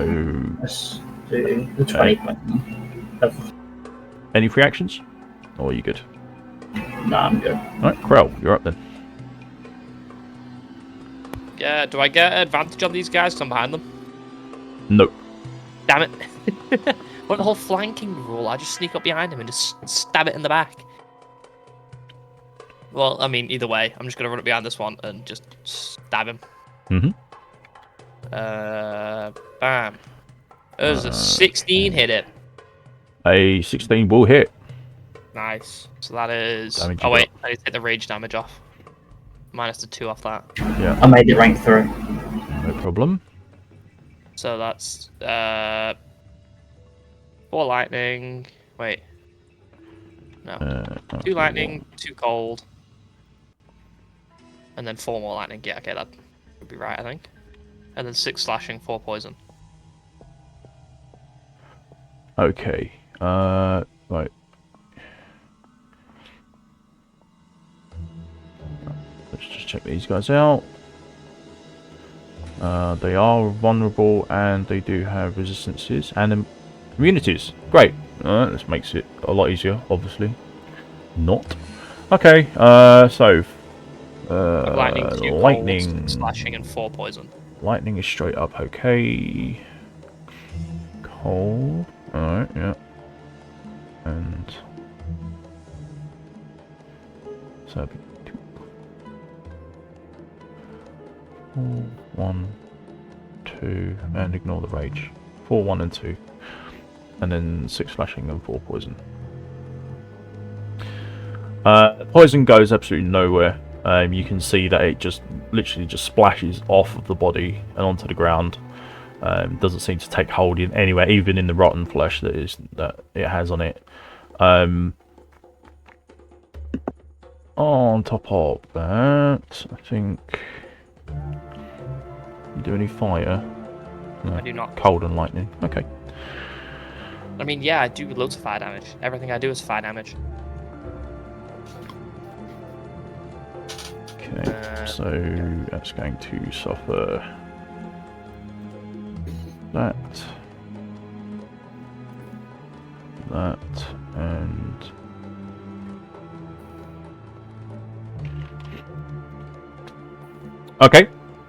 Let's do the 20 point. any free actions? Or are you good? No, I'm good. Alright, Krell, you're up then. Yeah, do I get advantage on these guys because I'm behind them? Nope. Damn it. What the whole flanking rule? I just sneak up behind him and just stab it in the back. Well, I mean, either way, I'm just going to run up behind this one and just stab him. Bam. There's a 16 hit it. A 16 will hit. Nice. So that is... Damage oh, you wait. I need to take the rage damage off. Minus the 2 off that. Yeah. I made it rank 3. No problem. So that's 4 lightning. Wait. No. 2 lightning, 2 cold. And then 4 more lightning. Yeah, okay, that would be right, I think. And then 6 slashing, 4 poison. Okay. Right. Let's just check these guys out. They are vulnerable and they do have resistances and immunities. Great. This makes it a lot easier, obviously. Not. Okay, so... lightning, 2 lightning. cold, slashing, and 4 poison. Lightning is straight up okay. Cold. Alright, yeah. And... so... 4, 1, 2, and ignore the rage. 4, 1, and 2. And then 6 flashing and 4 poison. Poison goes absolutely nowhere. You can see that it just literally just splashes off of the body and onto the ground. Doesn't seem to take hold in anywhere, even in the rotten flesh that it has on it. On top of that, I think... you do any fire? No. I do not. Cold and lightning. Okay. I mean, yeah, I do loads of fire damage. Everything I do is fire damage. Okay, so that's going to suffer that, and okay.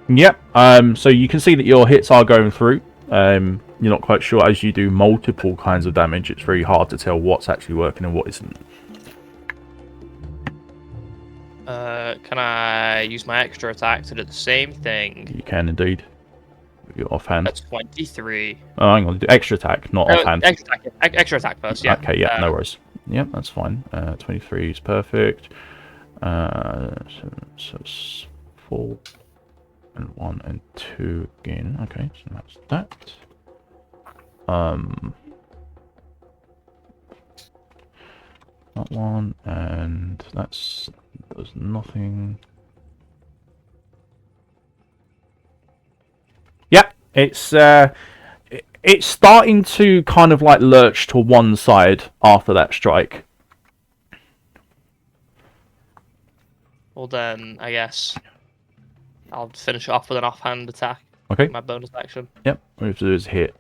Yep. So you can see that your hits are going through. You're not quite sure as you do multiple kinds of damage. It's very hard to tell what's actually working and what isn't. Can I use my extra attack to do the same thing? You can indeed. With your offhand. That's 23. Oh, hang on. Do extra attack, not offhand. Extra attack first, yeah. Okay, yeah, no worries. Yep, that's fine. 23 is perfect. So it's 4 and 1 and 2 again. Okay, so that's that. That one, and that's does nothing. Yeah, it's starting to kind of like lurch to one side after that strike. Well then, I guess I'll finish off with an offhand attack. Okay. My bonus action. Yep. All you have to do is hit.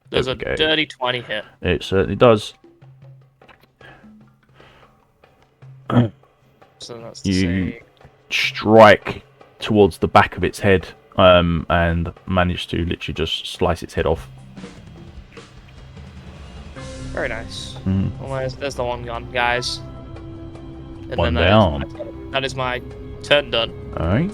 There's a dirty 20 hit. It certainly does. So that's the You same. strike towards the back of its head, and manage to literally just slice its head off. Very nice. Mm. Well, there's the one gone, guys. And One then down. that is my turn done. Alright.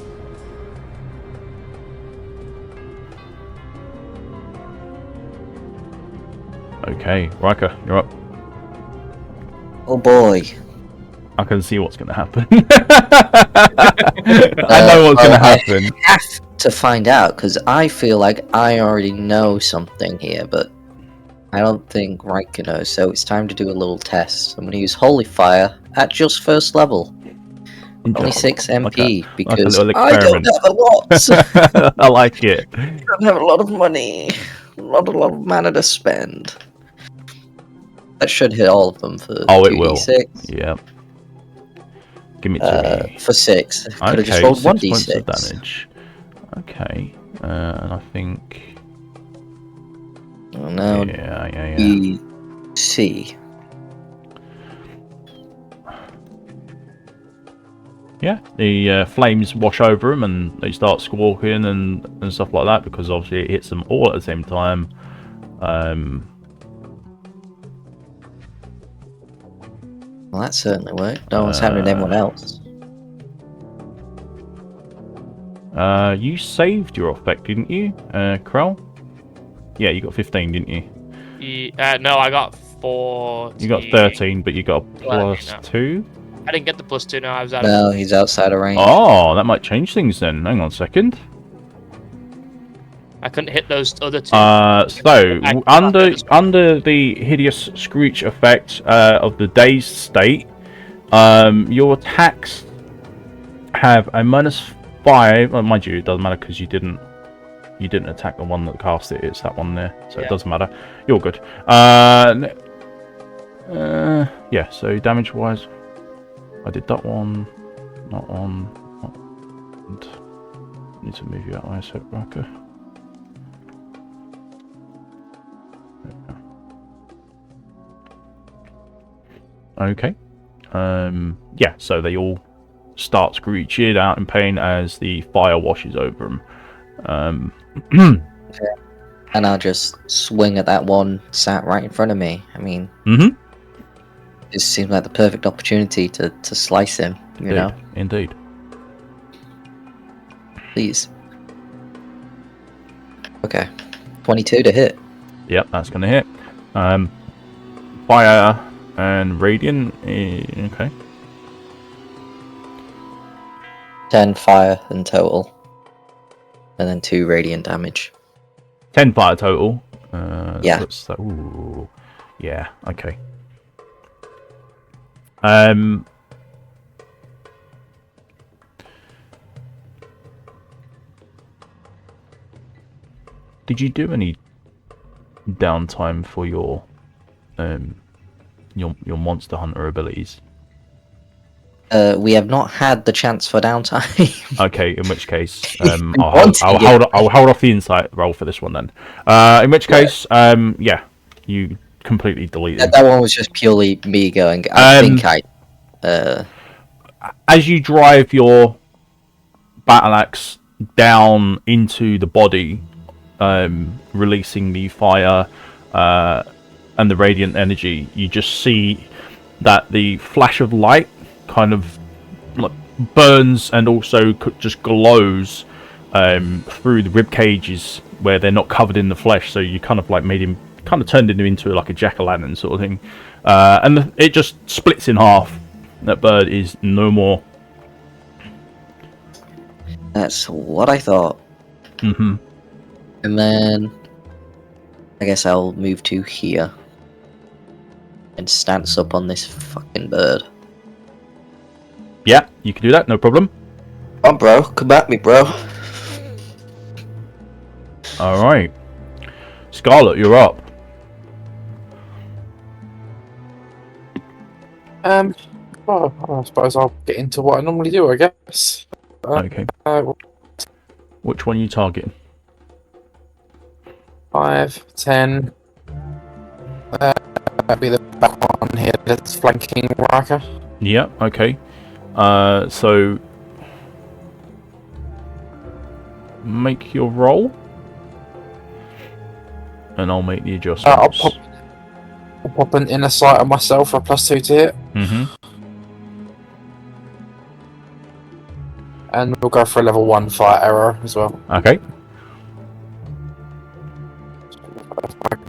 Okay, Riker, you're up. Oh boy. I can see what's going to happen. I know what's going to happen. I have to find out because I feel like I already know something here, but I don't think Riker knows. So it's time to do a little test. I'm going to use Holy Fire at just first level. Only 6 MP because little I don't experiment. have a lot. I like it. I don't have a lot of money. Not a lot of mana to spend. That should hit all of them for It will. 2d6. Yeah. Give me 2. For 6. Could have just Okay, rolled 6 points of 1d6. damage. Okay, and I think. Oh no. Yeah. C. Yeah, the flames wash over them and they start squawking and stuff like that because obviously it hits them all at the same time. Well, that certainly worked. No one's happening to anyone else. You saved your effect, didn't you, Krell? Yeah, you got 15, didn't you? No, I got 14. You got 13, but you got a plus no. 2. I didn't get the +2. No, I was out. No, he's outside of range. Oh, that might change things then. Hang on a second. I couldn't hit those other 2. So under the hideous screech effect of the dazed state, your attacks have a -5. Well, mind you, it doesn't matter because you didn't attack the one that cast it. It's that one there, so it doesn't matter. You're good. Yeah. So damage wise, I did that one. Not on. And need to move you out of my set, Riker. Okay. Yeah, so they all start screeching out in pain as the fire washes over them. And I'll just swing at that one sat right in front of me. I mean, it seems like the perfect opportunity to slice him, you know? Indeed. Please. Okay. 22 to hit. Yep, that's going to hit. Fire and radiant. Okay. 10 fire in total. And then 2 radiant damage. 10 fire total. Yeah. Ooh. Yeah, okay. Did you do any downtime for your monster hunter abilities? We have not had the chance for downtime. Okay, in which case, I'll hold off the insight roll for this one then. In which case, yeah, you completely delete it. That one was just purely me going, I think as you drive your battle axe down into the body, releasing the fire and the radiant energy, you just see that the flash of light kind of like burns and also just glows through the rib cages where they're not covered in the flesh, so you kind of like made him kind of turned him into like a jack-o'-lantern sort of thing, and it just splits in half. That bird is no more. That's what I thought. Mm-hmm. And then I guess I'll move to here and stance up on this fucking bird. Yeah, you can do that, no problem. Come on, bro. Come at me, bro. Alright. Scarlet, you're up. Well, I suppose I'll get into what I normally do, I guess. Okay. Which one are you targeting? 5, 10. That'd be the back one here that's flanking Riker. Yeah, okay. So make your roll, and I'll make the adjustments. I'll pop an inner sight on myself for a +2 to hit. And we'll go for a level 1 fire error as well. Okay.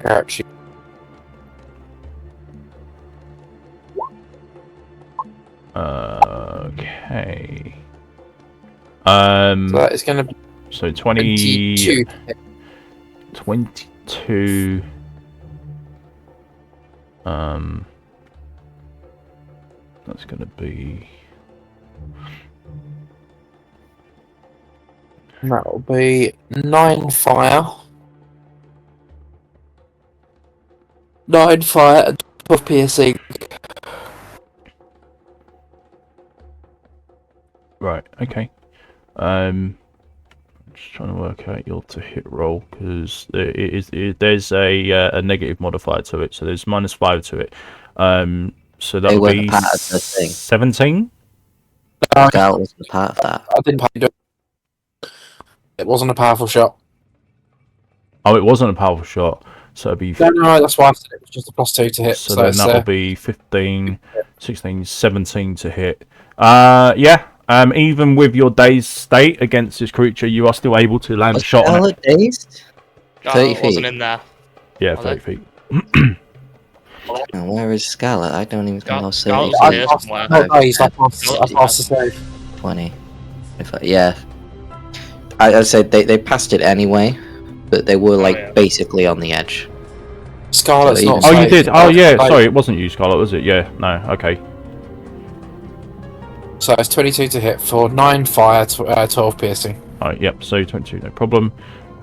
Actually, Okay. So that is going to be So 22. 22. That's going to be. And that will be 9 fire. 9 fire and 12 piercing. Right. Okay. Just trying to work out your to hit roll because there's a negative modifier to it, so there's -5 to it. So that They would weren't be part of the thing. 17. Scarlet wasn't a part of that. I didn't do it. It wasn't a powerful shot. Oh, it wasn't a powerful shot, so it'd be. No, that's why I said it was just a +2 to hit. So So then it's, that'll be 15, 16, 17 to hit. Yeah. Even with your dazed state against this creature, you are still able to land a Was shot on it. Scarlet dazed? Oh, 30 it wasn't feet. in there. Yeah, Was 30 it? feet. Now, where is Scarlet? I don't even think I was Scarlet's 30 here feet. somewhere. no, he's I passed the save. 20. Yeah. I said they passed it anyway, but they were like yeah. basically on the edge. Scarlet's So not even- Oh, you safe. did? Oh, yeah. Like, Sorry, it wasn't you, Scarlet, was it? Yeah. No. Okay. So it's 22 to hit for 9 fire, 12 piercing. Alright, yep, so 22, no problem.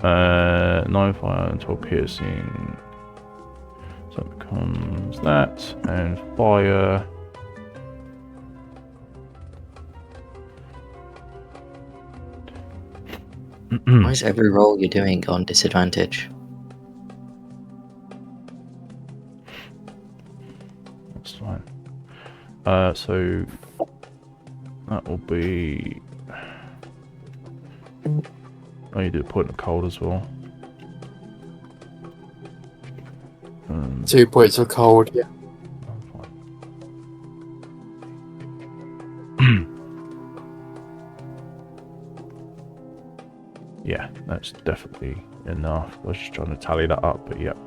9 fire and 12 piercing. So it becomes that, and fire. Why is every roll you're doing on disadvantage? That's fine. So that will be. Oh, you do a point of cold as well. 2 points of cold. Yeah. Yeah, that's definitely enough. I was just trying to tally that up, but yep,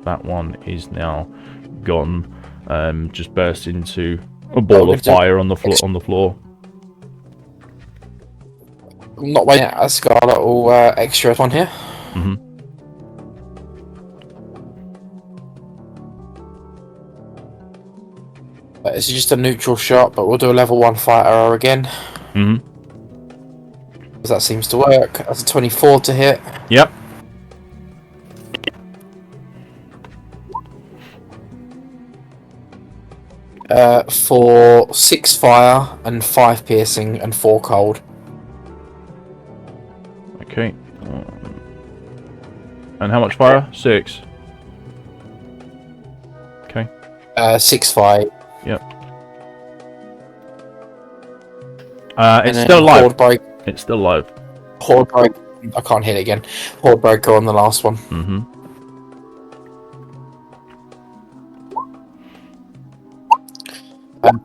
that one is now gone. Just burst into a ball of fire on the floor. I'm not waiting at a Scarlet or extra one here. Mm-hmm. This is just a neutral shot, but we'll do a level 1 fire arrow again. Mm-hmm. That seems to work. That's a 24 to hit. Yep. For 6 fire and 5 piercing and 4 cold. Okay. And how much fire? 6. Okay. 6 fire. Yep. And It's then still alive. Horde break. It's still alive. Horde break. I can't hit it again. Horde breaker on the last one. Mm-hmm.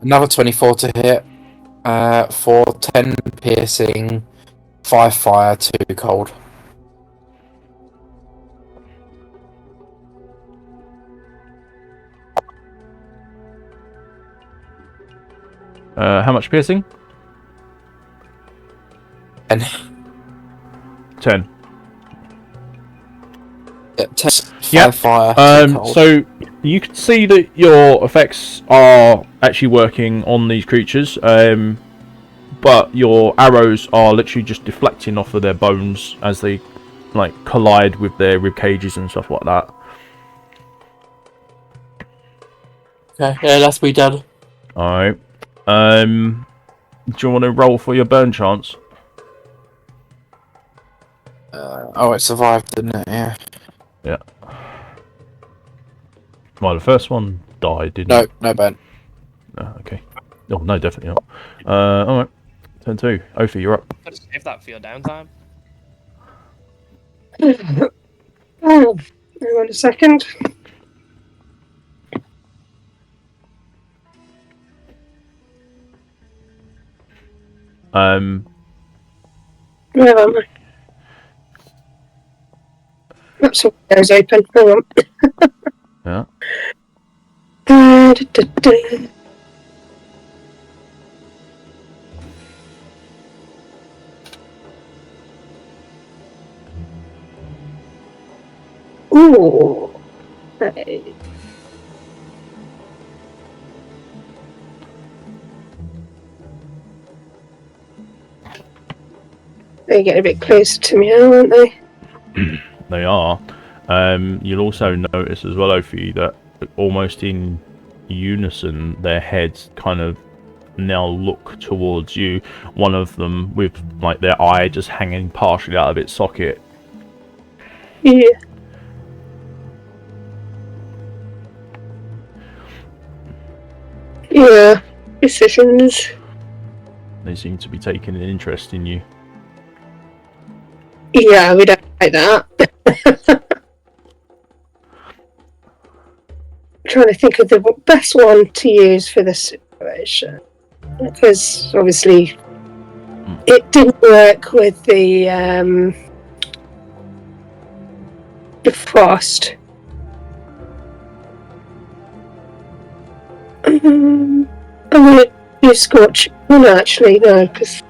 Another 24 to hit. For 10 piercing, 5 fire, 2 cold. How much piercing? And 10. 10, 5 Yep. fire, 2 cold. So you can see that your effects are actually working on these creatures, but your arrows are literally just deflecting off of their bones as they like collide with their rib cages and stuff like that. Okay, yeah, that's me done. Alright. Do you want to roll for your burn chance? Oh, it survived, didn't it? Yeah. Yeah. Well, the first one died, didn't No, it? no burn. No, okay. Oh, no, definitely not. Alright. Turn 2. Ophi, you're up. Could have saved that for your downtime. Oh, hang on a second. Where am I? That's all windows open. Hang on. Yeah. Ooh. They're getting a bit closer to me now, aren't they? They are. You'll also notice as well, Ophi, that almost in unison, their heads kind of now look towards you. One of them with like their eye just hanging partially out of its socket. Yeah. Yeah. Decisions. They seem to be taking an interest in you. Yeah, we don't like that. Trying to think of the best one to use for this situation, because obviously it didn't work with the frost. I'm gonna do scorch. Oh no, actually no, because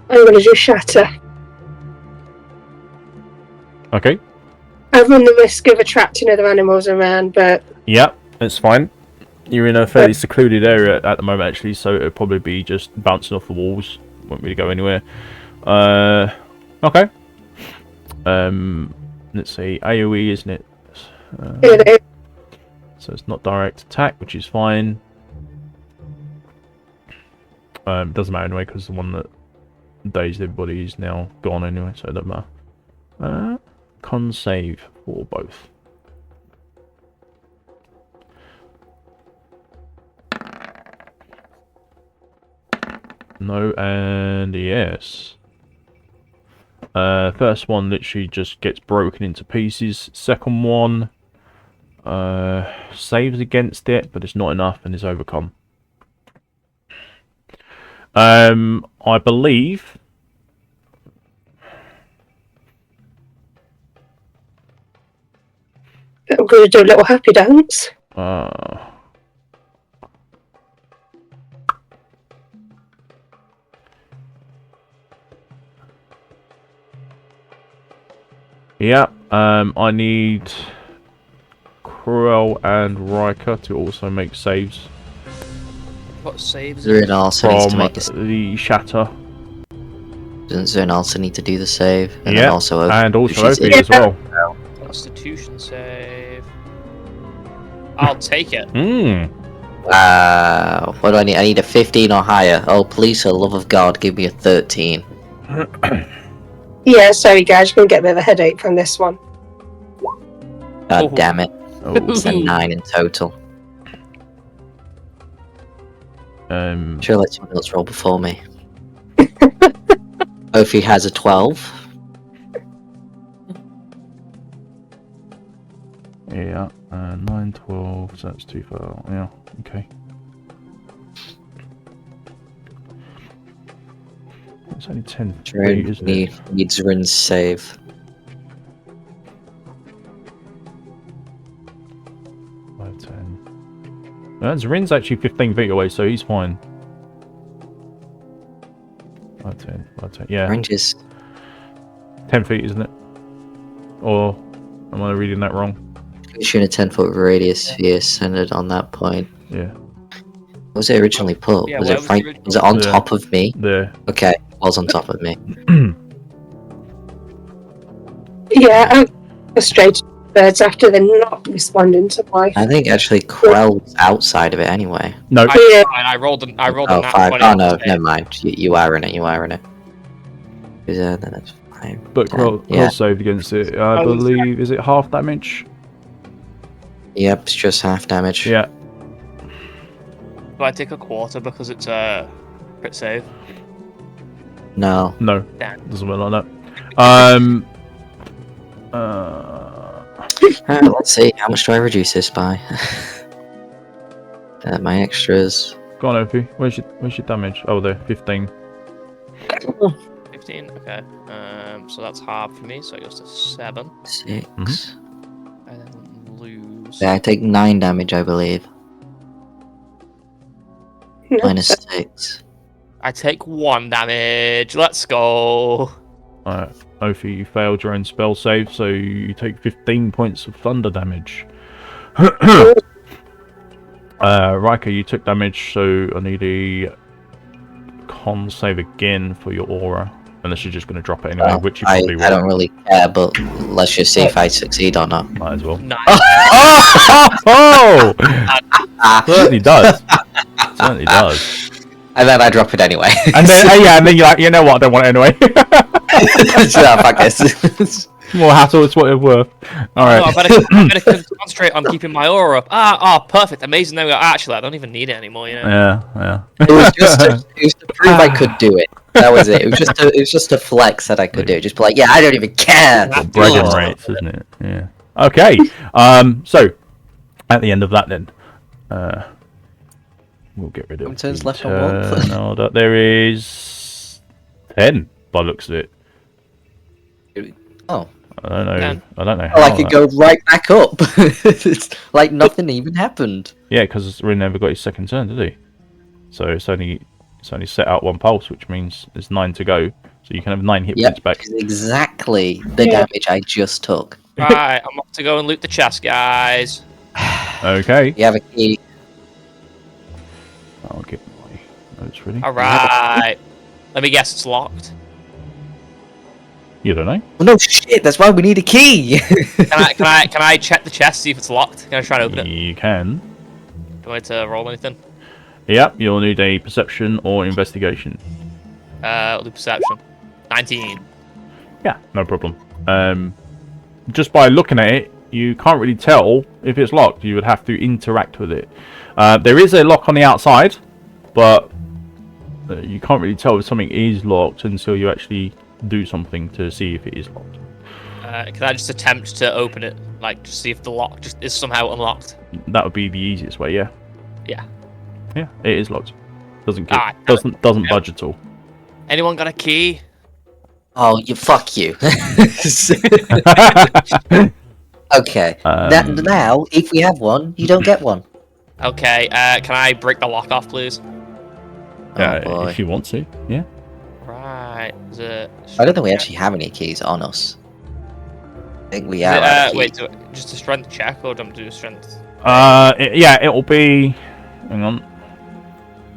I'm gonna do shatter. Okay. I run the risk of attracting other animals around, but Yeah, that's fine. You're in a fairly secluded area at the moment, actually, so it'll probably be just bouncing off the walls. Won't really go anywhere. Okay. Let's see. AoE, isn't it? So it's not direct attack, which is fine. Doesn't matter anyway, because the one that dazed everybody is now gone anyway, so it doesn't matter. Con save for both. No and yes. First one literally just gets broken into pieces. Second one saves against it, but it's not enough and is overcome. I believe I'm going to do a little happy dance. Yeah, I need Krell and Riker to also make saves What saves? Zrin also needs to from make a the shatter. Doesn't Zrin also need to do the save? And Yeah, then also and also she's Ophi in- as well. Constitution save. I'll take it. Wow. What do I need? I need a 15 or higher. Oh, please, for the love of God, give me a 13. Yeah, sorry guys, you're going to get a bit of a headache from this one. God Oh. damn it. Oh. It's a 9 in total. Sure, let someone else roll before me. Ophi has a 12. Yeah, 9, 12, so that's too far. Yeah, okay. It's only 10 feet, Zrin isn't it? needs Zrin's save. 5, 10. Zrin's actually 15 feet away, so he's fine. 5, 10, 5, 10. Yeah, Ranges. 10 feet, isn't it? Or am I reading that wrong? Shoot a 10-foot radius sphere centered on that point. Yeah. What was it originally put? Yeah, was where it was right? the original- Was it on Yeah. top of me? There. Okay, it was on top of me. Yeah, I'm frustrated with birds after they're not responding to my... I think actually Krell was outside of it anyway. No. I rolled a Oh, nat 5. 20 Oh on no, the save. never mind. You are in it. You are in it. Then that's fine. But Krell yeah. saved against it. I believe, is it half damage? Yep, it's just half damage. Yeah. Do I take a quarter because it's a crit save? No. No. Damn. Doesn't work like that. Let's see. How much do I reduce this by? My extras. Go on, Ophi. Where's your damage? Oh, there. 15. 15? Okay. So that's half for me, so it goes to 7. 6. I then lose. Yeah, I take 9 damage, I believe. -6. I take 1 damage. Let's go. Alright, Ophi, you failed your own spell save, so you take 15 points of thunder damage. Riker, you took damage, so I need a con save again for your aura. Unless you're just going to drop it anyway, which you probably will. I don't really care, but let's just see if I succeed or not. Might as well. Nice. Oh! Certainly does. Certainly does. And then I drop it anyway. And then, and then you're like, you know what? I don't want it anyway. I guess. More hassle, it's what it's worth. Alright. No, I better concentrate on keeping my aura up. Perfect. Amazing. No, actually, I don't even need it anymore, you know? Yeah. It was to prove I could do it. That was it. It was just a flex that I could do. Just be like, yeah, I don't even care. Bragging rights, isn't it? Yeah. Okay. So at the end of that, then we'll get rid of. Turns left on order. There is 10 by the looks of it. Oh. I don't know. Yeah. I don't know. Well, I could go right back up. It's like nothing even happened. Yeah, because Rin never got his second turn, did he? So it's only set out 1 pulse, which means there's 9 to go. So you can have 9 hit points back. Which is exactly the damage I just took. Right, I'm off to go and loot the chest, guys. Okay. You have a key. I'll get my notes ready. Alright. Let me guess, it's locked. You don't know? Well, no shit. That's why we need a key. Can I check the chest, see if it's locked? Can I try and open it? You can. Do I need to roll anything? Yep, you'll need a perception or investigation. I'll do perception. 19. Yeah, no problem. Just by looking at it, you can't really tell if it's locked. You would have to interact with it. There is a lock on the outside, but you can't really tell if something is locked until you actually do something to see if it is locked. Can I just attempt to open it? Like, just see if the lock just is somehow unlocked? That would be the easiest way, yeah. Yeah. Yeah, it is locked. Doesn't budge at all. Anyone got a key? Oh, fuck you. Okay. Now, if we have one, you don't get one. Okay, can I break the lock off, please? Oh, if you want to, yeah. Right. Is it... I don't think we actually have any keys on us. I think we are. Wait, just a strength check, or do I do a strength? It'll be... Hang on.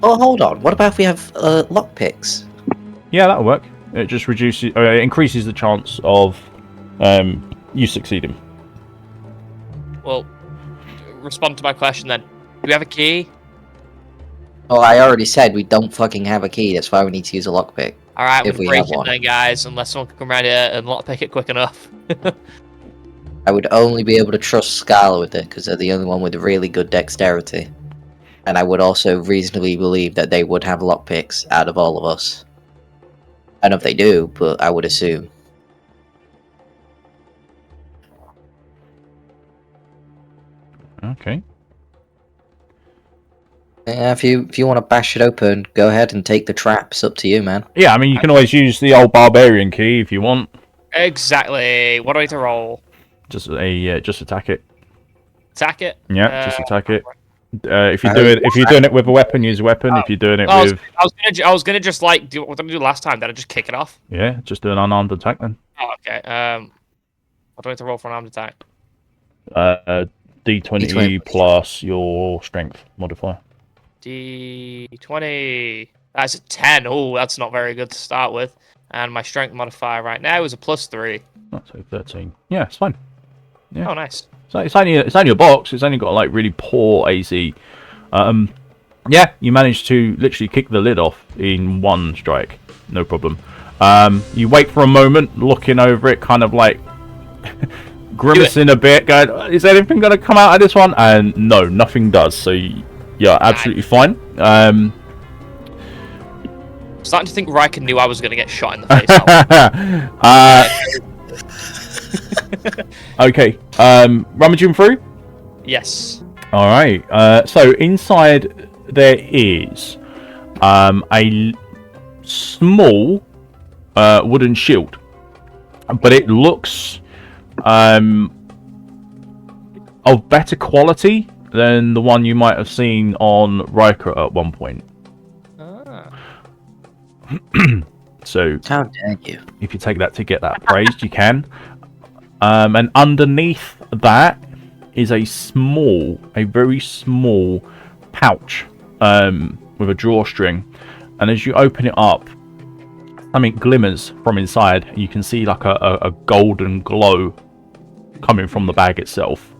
Oh, hold on. What about if we have lockpicks? Yeah, that'll work. It just reduces... it increases the chance of you succeeding. Well, respond to my question then. Do we have a key? Oh, I already said we don't fucking have a key. That's why we need to use a lockpick. Alright, If we'll we break have it one. then, guys, unless someone can come around here and lockpick it quick enough. I would only be able to trust Scala with it, because they're the only one with really good dexterity. And I would also reasonably believe that they would have lockpicks out of all of us. I don't know if they do, but I would assume. Okay. Yeah, if you want to bash it open, go ahead and take the traps. Up to you, man. Yeah, I mean, you can always use the old barbarian key if you want. Exactly. What do I need to roll? Just attack it. Attack it? Yeah, just attack it. If you're doing it with a weapon, use a weapon. If you're doing it with... I was gonna just like do what did I do last time? Did I just kick it off? Yeah, just do an unarmed attack then. Oh, okay. What do I need to roll for an armed attack? D20 plus your strength modifier. D20. That's a 10. Oh, that's not very good to start with. And my strength modifier right now is a +3. That's so 13. Yeah, it's fine. Yeah. Oh, nice. So it's only a box. It's only got like really poor AC. Yeah, you managed to literally kick the lid off in one strike. No problem. You wait for a moment, looking over it, kind of like grimacing a bit, going, is anything going to come out of this one? And no, nothing does. So you're absolutely fine. I'm starting to think Riker knew I was going to get shot in the face. Okay. Rummaging through? Yes. Alright. So inside there is a small wooden shield. But it looks of better quality than the one you might have seen on Riker at one point. Ah. So How dare you? if you take that to get that appraised, you can. And underneath that is a very small pouch with a drawstring. And as you open it up, something glimmers from inside. You can see like a golden glow coming from the bag itself.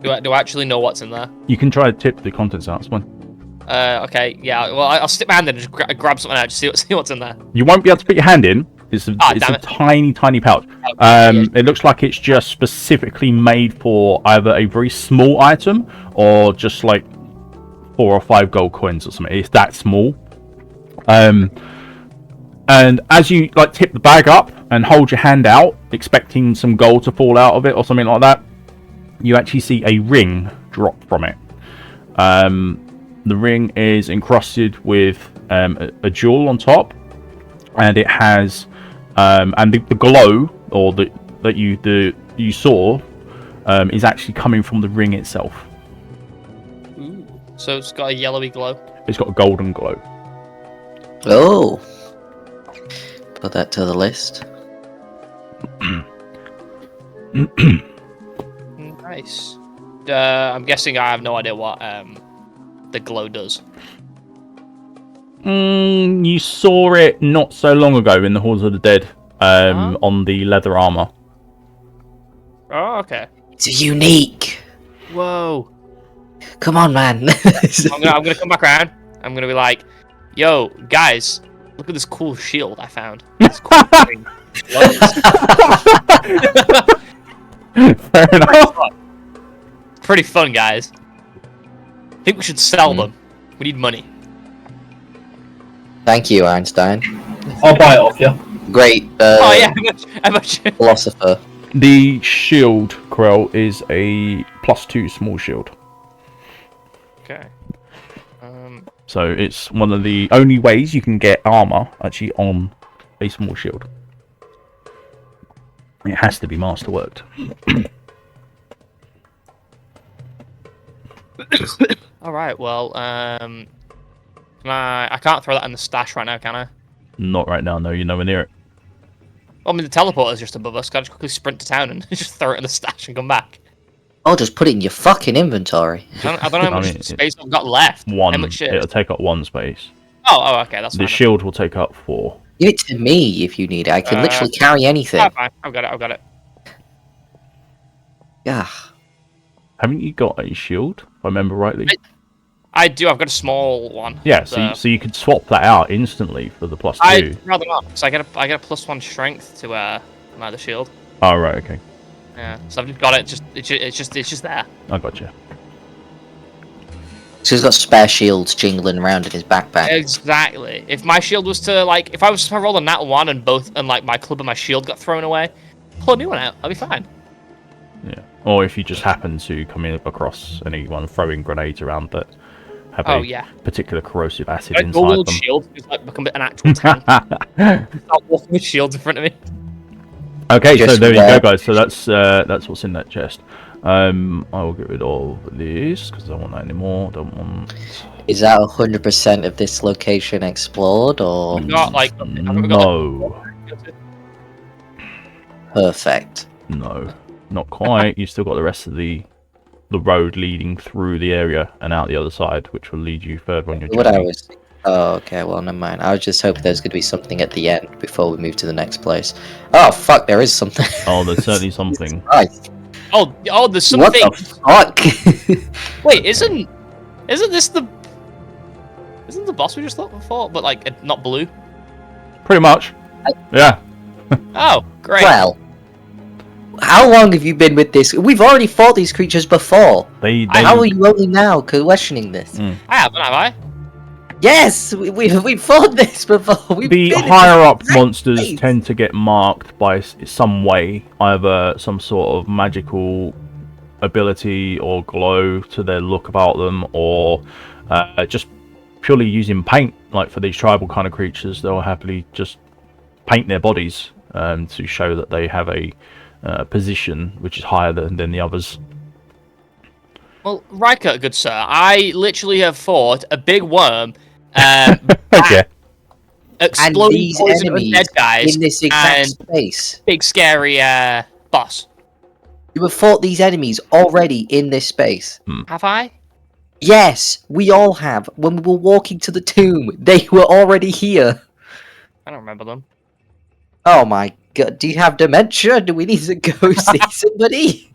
Do I actually know what's in there? You can try to tip the contents out. It's fine. Okay, yeah. Well, I'll stick my hand in and just grab something out, just see what's in there. You won't be able to put your hand in. It's a damn it. tiny pouch. It looks like it's just specifically made for either a very small item or just like 4 or 5 gold coins or something. It's that small. And as you like tip the bag up and hold your hand out, expecting some gold to fall out of it or something like that, you actually see a ring drop from it. The ring is encrusted with a jewel on top, and it has and the glow or that you saw is actually coming from the ring itself. Ooh. So it's got a yellowy glow. It's got a golden glow. Oh. Put that to the list. Nice. I'm guessing I have no idea what the glow does. You saw it not so long ago in the Halls of the Dead on the leather armor. Oh, okay. It's unique. Whoa. Come on, man. I'm gonna come back around. I'm gonna be like, yo, guys, look at this cool shield I found. This cool thing. Fair enough. Pretty fun, guys. I think we should sell them. We need money. Thank you, Einstein. I'll buy it off you. Great. Oh yeah, how much? Philosopher. The shield, Krell, is a +2 small shield. Okay. So it's one of the only ways you can get armor actually on a small shield. It has to be masterworked. All right. Well, can I can't throw that in the stash right now, can I? Not right now. No, you're nowhere near it. Well, I mean, the teleporter's just above us. Can I just quickly sprint to town and just throw it in the stash and come back? Oh, just put it in your fucking inventory. I don't know how much space I've got left. How One. much shit? It'll take up 1 space. Oh, okay, that's fine. The shield will take up 4. Give it to me if you need it. I can literally carry anything. Oh, fine. I've got it. Yeah. Haven't you got a shield, if I remember rightly? I do. I've got a small one. Yeah, so you could swap that out instantly for the +2. I'd rather not, because I get a +1 strength to my other shield. Oh, right, okay. Yeah, so I've just got it. It's just there. I gotcha. So he's got spare shields jingling around in his backpack. Exactly. If my shield was to if I was to roll a nat 1 and like my club and my shield got thrown away, pull a new one out. I'll be fine. Yeah. Or if you just happen to come in across anyone throwing grenades around that have a particular corrosive acid inside them. Shield just like become an actual tank. Start walking with shields in front of me. Okay, Just so there you go, guys. So that's what's in that chest. I will get rid of this because I don't want that anymore. Don't want. Is that 100% of this location explored, or Not like no, perfect? no, not quite. You've still got the rest of the road leading through the area and out the other side, which will lead you further on your journey. What I was. Oh, okay. Well, never mind. I was just hoping there's going to be something at the end before we move to the next place. Oh, fuck! There is something. Oh, there's certainly something. Right. Oh, there's What something. the fuck? Wait, isn't this the boss we just thought before, but like not blue? Pretty much. Yeah. Oh, great. Well, how long have you been with this? We've already fought these creatures before. How are you only now questioning this? I haven't, have I? Yes, we've fought this before. The higher up monsters tend to get marked by some way, either some sort of magical ability or glow to their look about them, or just purely using paint. Like for these tribal kind of creatures, they'll happily just paint their bodies to show that they have a position which is higher than the others. Well, Riker, good sir, I literally have fought a big worm Okay. And Exploding these poison enemies undead guys in this exact and space. big scary boss. You have fought these enemies already in this space. Have I? Yes, we all have. When we were walking to the tomb, they were already here. I don't remember them. Oh my god, do you have dementia? Do we need to go see somebody?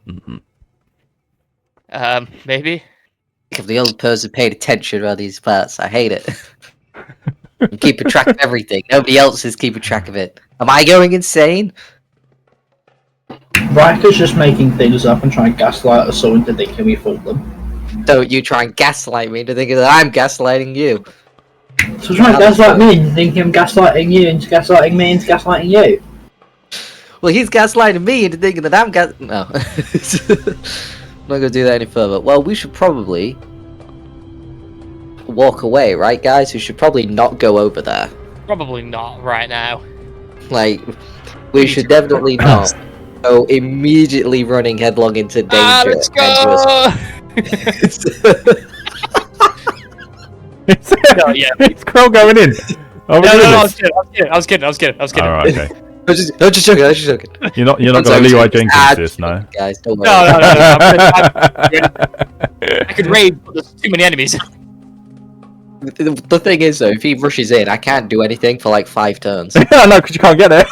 Maybe. I'm the only person paying attention around these parts. I hate it. I'm keeping track of everything. Nobody else is keeping track of it. Am I going insane? Riker's just making things up and trying to gaslight us all into thinking we fooled them. Don't you try and gaslight me into thinking that I'm gaslighting you. So trying to gaslight me into thinking I'm gaslighting you into gaslighting me into gaslighting you. Well, he's gaslighting me into thinking that I'm No. I'm not going to do that any further. Well, we should probably walk away, right, guys? We should probably not go over there. Probably not right now. Like, we should definitely not go immediately running headlong into danger. Let's go! No, yeah. It's Crow going in. Oh, No, I was kidding. Alright, okay. I was just joking. You're not gonna Leroy Jenkins this, no? Guys, don't worry. No. I could raid, but there's too many enemies. The thing is, though, if he rushes in, I can't do anything for like 5 turns. I know, because you can't get there.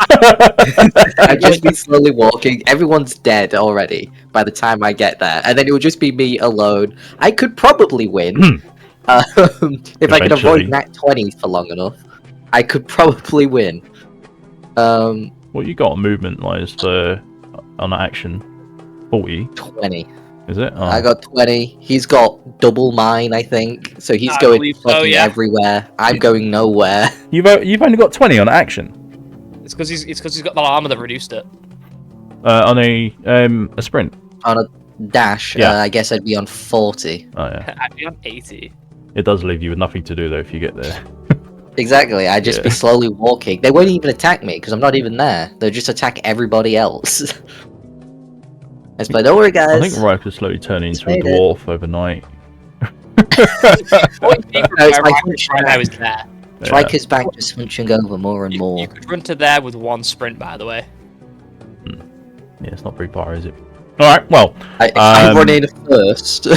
I'd just be slowly walking. Everyone's dead already by the time I get there, and then it would just be me alone. I could probably win if I could avoid nat 20s for long enough. I could probably win. What you got on movement wise for on action? 40. 20. Is it? Oh. I got 20. He's got double mine, I think. So he's I going believe so, fucking yeah. everywhere. I'm going nowhere. You've only got 20 on action. It's because he's got the armor that reduced it. On a sprint. On a dash, Yeah. I guess I'd be on 40. Oh yeah. I'd be on 80. It does leave you with nothing to do though if you get there. Exactly, I'd just be Yeah. slowly walking. They won't even attack me because I'm not even there. They'll just attack everybody else. But don't worry, guys. I think Riker's slowly turning into a made it. dwarf overnight. I was there. Yeah. Riker's back just hunching over more and more. You could run to there with one sprint, by the way. Yeah, it's not very far, is it? Alright, well. I run in first.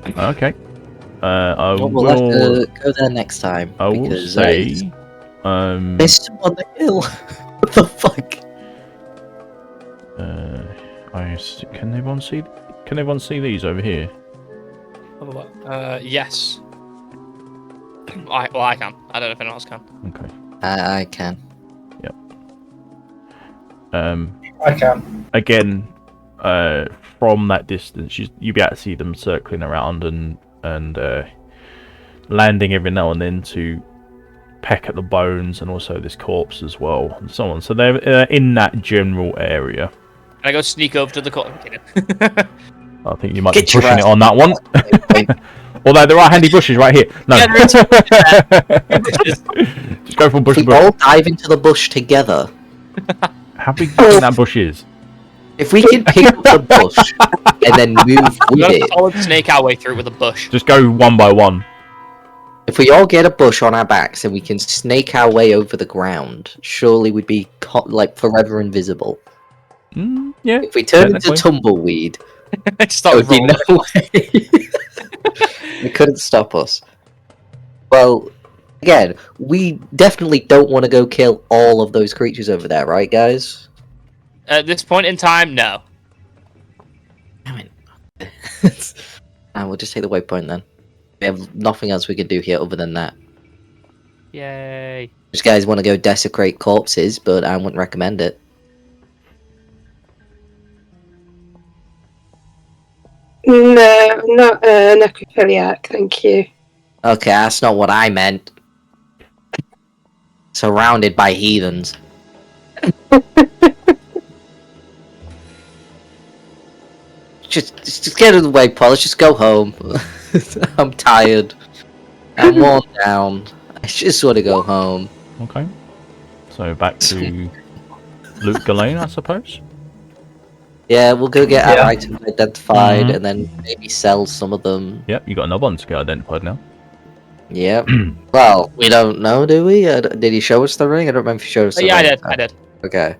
Okay. I We'll have will. to go there next time. I will because, say. there's someone on the hill. What the fuck? Can everyone see? Can everyone see these over here? Yes. I can. I don't know if anyone else can. Okay. I can. I can. Again, from that distance, you'll be able to see them circling around and landing every now and then to peck at the bones and also this corpse as well and so on. So they're in that general area. Can I go sneak over to the corner? I'm kidding. I think you might Get be your pushing ass it on that one. Although there are handy bushes right here. No. Yeah, there is. Just go from bush We to bush. all dive into the bush together. How big do you think that bush is? If we can pick up the bush and then move We're with gonna it, solid snake our way through it with a bush. Just go one by one. if we all get a bush on our backs and we can snake our way over the ground, surely we'd be like forever invisible. Yeah. If we turn into technically. tumbleweed, Just there start would be rolling. no way. They couldn't stop us. Well, again, we definitely don't want to go kill all of those creatures over there, right, guys? At this point in time, no. Damn it. We'll just take the waypoint then. We have nothing else we can do here other than that. Yay. These guys want to go desecrate corpses, but I wouldn't recommend it. No, not a necrophiliac, thank you. Okay, that's not what I meant. Surrounded by heathens. Just get out of the way, Paul. Let's just go home. I'm tired. I'm worn down. I just want to go home. Okay. So back to Luke Ghislaine, I suppose. Yeah, we'll go get our Yeah. items identified Mhm. and then maybe sell some of them. Yep, you got another one to get identified now. Yep. Well, we don't know, do we? Did he show us the ring? I don't remember if he showed us the Yeah, ring. I did. Okay.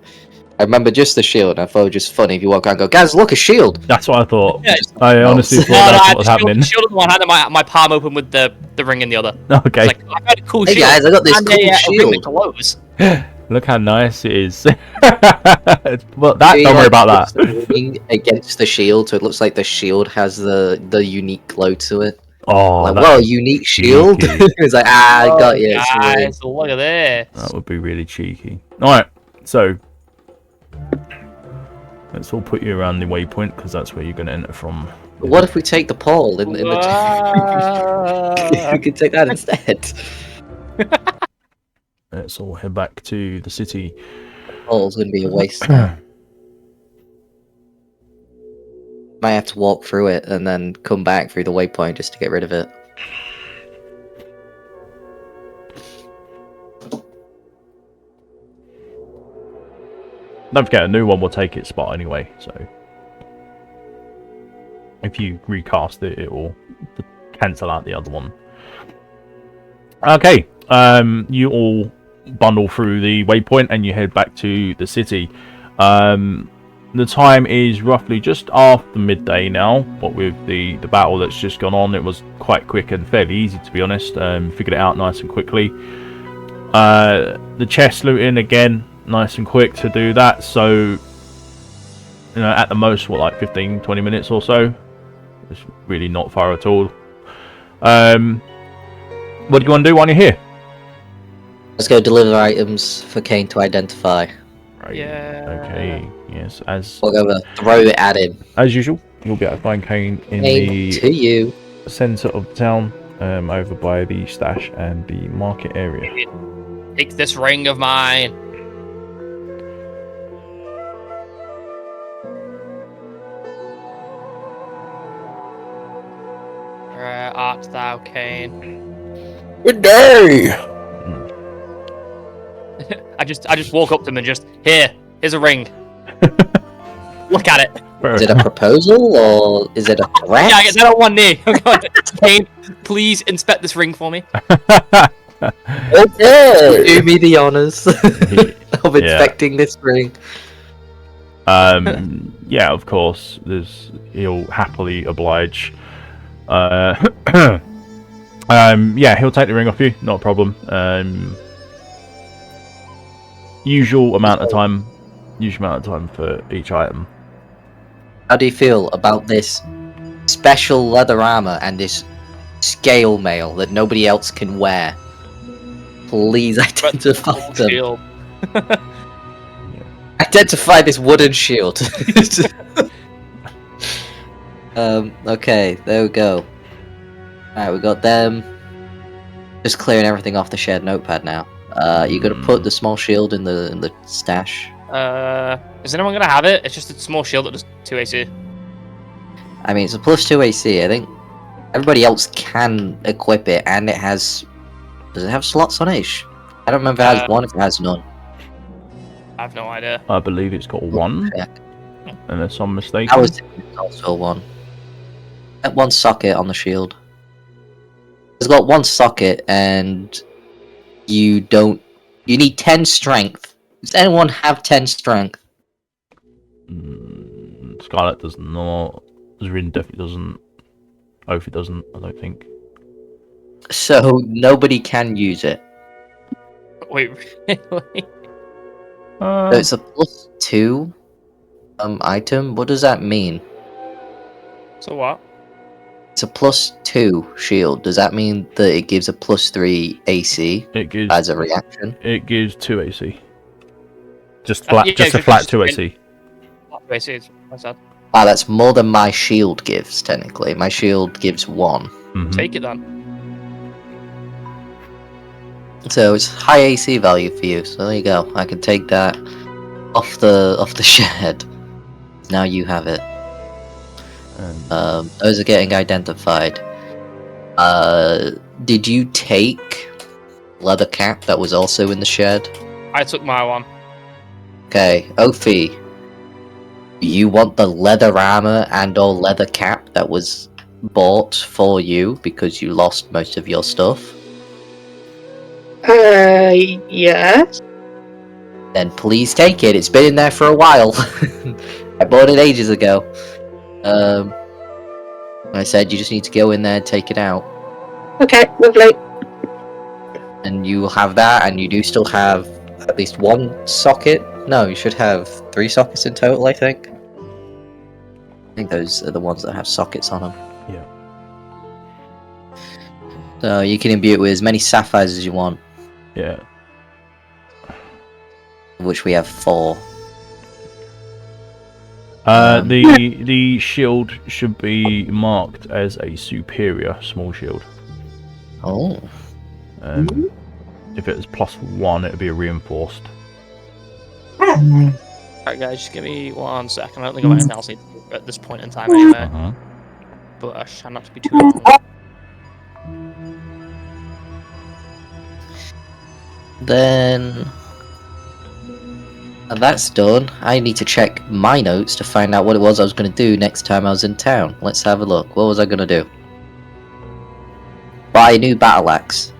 I remember just the shield. I thought it was just funny if you walk around and go, guys, look, a shield! That's what I thought. Yeah. I honestly No, thought that's I what was happening. Shield in one hand and my palm open with the ring in the other. Okay. It's like, I got a cool Hey shield. guys, I got this and cool a ring that shield. glows. Look how nice it is. Well, don't worry about Puts that. the ring against the shield, so it looks like the shield has the unique glow to it. Oh, Like, that, whoa, unique shield. cheeky. It's like, I got you. It's a ring. Guys, look at this. that would be really cheeky. Alright, so let's all put you around the waypoint because that's where you're going to enter from. But what if we take the pole in the Wow. we could take that instead. Let's all head back to the city. Pole's gonna be a waste. Might have to walk through it and then come back through the waypoint just to get rid of it. Don't forget, a new one will take its spot anyway, so if you recast it, it will cancel out the other one. Okay, you all bundle through the waypoint and you head back to the city. The time is roughly just after midday now, but with the battle that's just gone on, it was quite quick and fairly easy, to be honest. Figured it out nice and quickly. The chest looting, again, nice and quick to do that, so you know, at the most, what, like 15-20 minutes or so. It's really not far at all. What do you want to do while you're here? Let's go deliver items for Kane to identify. Right. Yeah. Okay. Yes. We'll go throw it at him. As usual, you'll be able to find Kane in Kane to the you. centre of town, over by the stash and the market area. Take this ring of mine. Where art thou, Kane? Good day! I just walk up to him and just, here's a ring. Look at it. Is it a proposal or is it a threat? Yeah, I get that on one knee. I'm going, Kane, please inspect this ring for me. Okay! Do me the honours of inspecting this ring. Yeah, of course. He'll happily oblige. Yeah, he'll take the ring off you, not a problem. Usual amount of time for each item. How do you feel about this special leather armor and this scale mail that nobody else can wear? Please identify them. Shield. Identify this wooden shield. Okay, there we go. Alright, we got them. Just clearing everything off the shared notepad now. You're gonna put the small shield in the stash. Is anyone gonna have it? It's just a small shield that does 2 AC. I mean, it's a +2 AC. I think everybody else can equip it, and it has. Does it have slots on it? I don't remember if it has one. If it has none. I have no idea. I believe it's got one, Yeah. unless I'm mistaken. I was thinking it's also one. At one socket on the shield. It's got one socket, and you don't. You need 10 strength. Does anyone have 10 strength? Scarlet does not. Zrin definitely doesn't. Ophi doesn't, I don't think. So nobody can use it. Wait, really? So it's a +2 item. What does that mean? So what? It's a +2 shield. Does that mean that it gives a +3 AC it gives as a reaction? 2 AC. Just flat, yeah, just a flat 2 AC. AC is what's that? Ah, that's more than my shield gives, technically. My shield gives 1. Mhm. Take it then. So it's high AC value for you. So there you go. I can take that off the shed. Now you have it. Those are getting identified. Did you take leather cap that was also in the shed? I took my one. Okay, Ophi, you want the leather armor and or leather cap that was bought for you because you lost most of your stuff? Yes. Then please take it. It's been in there for a while. I bought it ages ago. I said you just need to go in there and take it out. Okay, lovely. And you will have that, and you do still have at least one socket. No, you should have 3 sockets in total, I think. I think those are the ones that have sockets on them. Yeah. So you can imbue it with as many sapphires as you want, Yeah. of which we have 4. The shield should be marked as a superior small shield. Oh. If it was +1, it would be a reinforced. Alright, guys, just give me 1 second. I don't think I've anything else I need to do at this point in time anyway. But I try not to be too long. Then... And that's done. I need to check my notes to find out what it was I was going to do next time I was in town. Let's have a look. What was I going to do? Buy a new battle axe.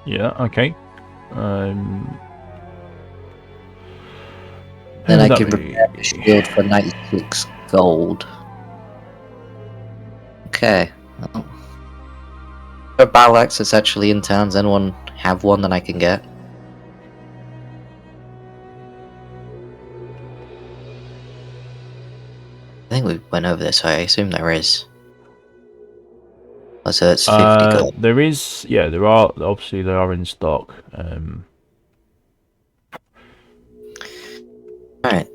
Yeah, okay. Then I that'd can be- prepare a shield for 96 gold. Okay. Well, a battle axe that's actually in town. Does anyone have one that I can get? I think we went over this, so I assume there is. Oh, so it's 50 gold. There is, yeah, there are, obviously they are in stock. Alright,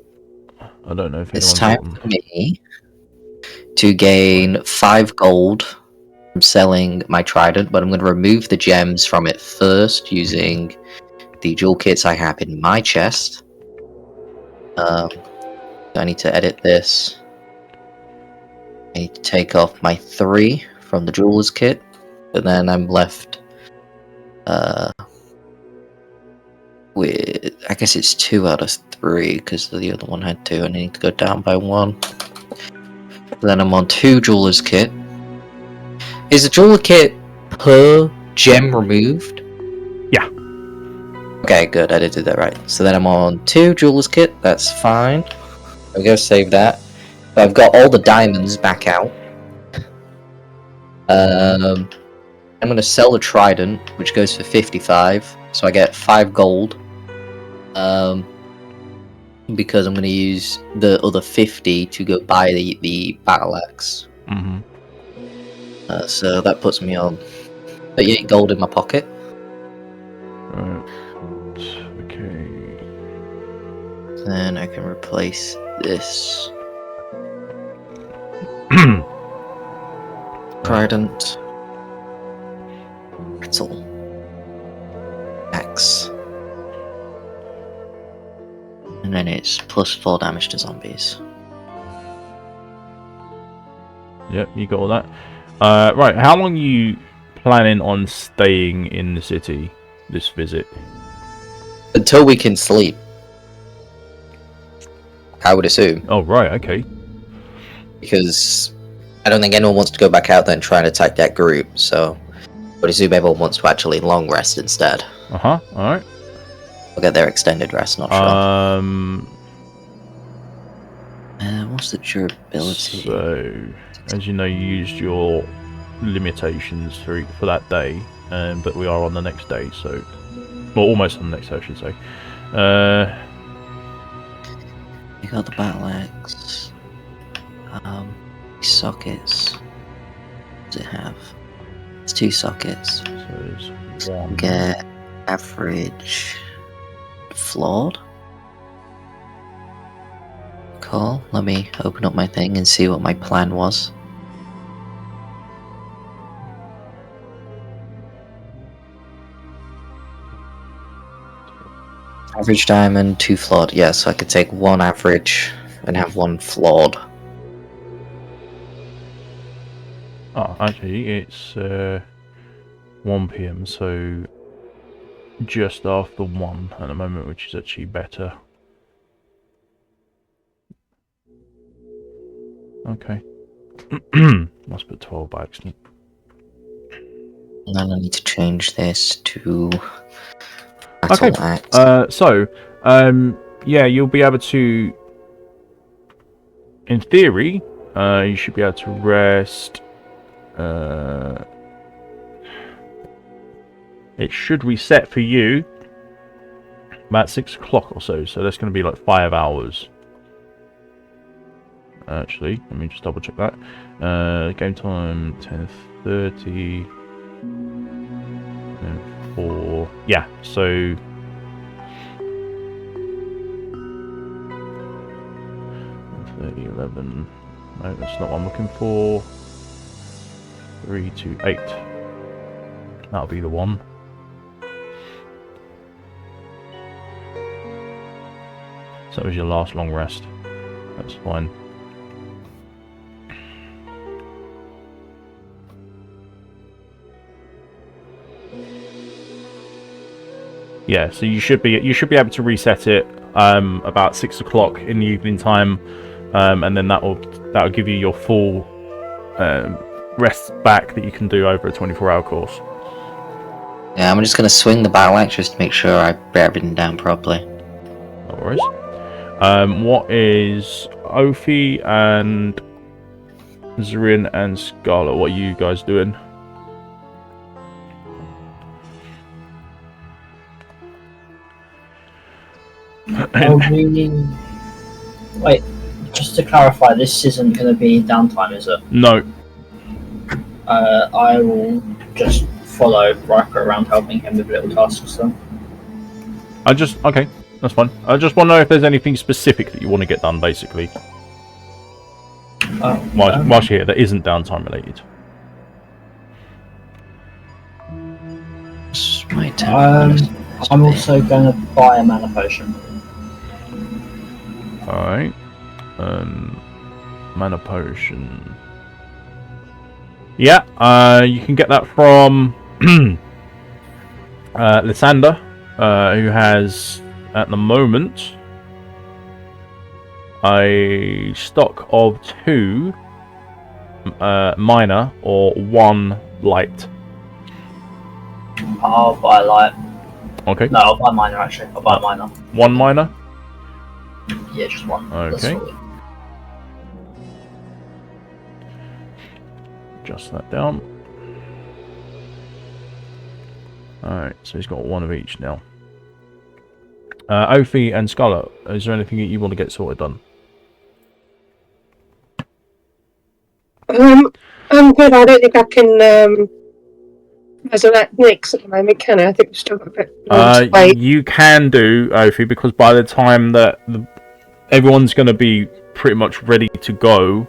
I don't know if it's anyone's time got them. for me to gain 5 gold from selling my trident, but I'm going to remove the gems from it first using the jewel kits I have in my chest. I need to edit this. I need to take off my 3 from the jeweler's kit, and then I'm left with, I guess it's 2 out of 3 because the other one had 2 and I need to go down by 1. Then I'm on 2 jeweler's kit. Is the jeweler kit per gem removed? Yeah. Okay, good, I did do that right. So then I'm on 2 jeweler's kit, that's fine. I'm gonna save that. I've got all the diamonds back out. I'm gonna sell the trident, which goes for 55, so I get 5 gold. Because I'm gonna use the other 50 to go buy the battle axe. So that puts me on 38 gold in my pocket. Right. Okay. Then I can replace this trident, metal, axe, and then it's +4 damage to zombies. Yep, you got all that. Right, how long are you planning on staying in the city this visit? Until we can sleep, I would assume, Oh, right, okay. because I don't think anyone wants to go back out there and try and attack that group, so I would assume everyone wants to actually long rest instead. Alright. We'll get their extended rest, not sure. What's the durability? So, as you know, you used your limitations for that day, but we are on the next day, so... Well, almost on the next day, I should say. You got the battle axe. Sockets. What does it have? It's 2 sockets. So there's 1. Get average flawed. Cool. Let me open up my thing and see what my plan was. Average diamond, 2 flawed. Yeah, so I could take 1 average and have 1 flawed. Oh, actually, it's 1 PM, so just after 1 at the moment, which is actually better. Okay. Must put 12 by accident. And then I need to change this to Okay. battle axe. Yeah, you'll be able to. In theory, you should be able to rest. It should reset for you about 6 o'clock or so. So that's going to be like 5 hours. Actually, let me just double check that. Game time 10:30. 4. Yeah, so. 30, 11. No, that's not what I'm looking for. 3, 2, 8. That'll be the one. So that was your last long rest. That's fine. Yeah, so you should be able to reset it about 6 o'clock in the evening time, and then that'll give you your full rest back that you can do over a 24-hour course. Yeah, I'm just gonna swing the battle axe just to make sure I bear everything down properly. No worries. What is Ophi and Zrin and Scarlet? What are you guys doing? Wait, just to clarify, this isn't going to be downtime, is it? No. I will just follow Riker around helping him with little tasks then. Okay, that's fine. I just want to know if there's anything specific that you want to get done, basically. Whilst you're here, that isn't downtime related. My turn. I'm also going to buy a mana potion. Alright. Mana potion. Yeah, you can get that from Lysander, who has, at the moment, a stock of 2 minor or 1 light. I'll buy light. Okay. No, I'll buy minor actually. I'll buy minor. 1 minor? Yeah, just 1. Okay. Adjust that down. Alright, so he's got 1 of each now. Ophi and Scarlet, is there anything that you want to get sorted done? I'm good. I don't think I can resurrect Nyx at the moment, can I? I think we've still got a bit to wait. You can do, Ophi, because by the time that everyone's going to be pretty much ready to go,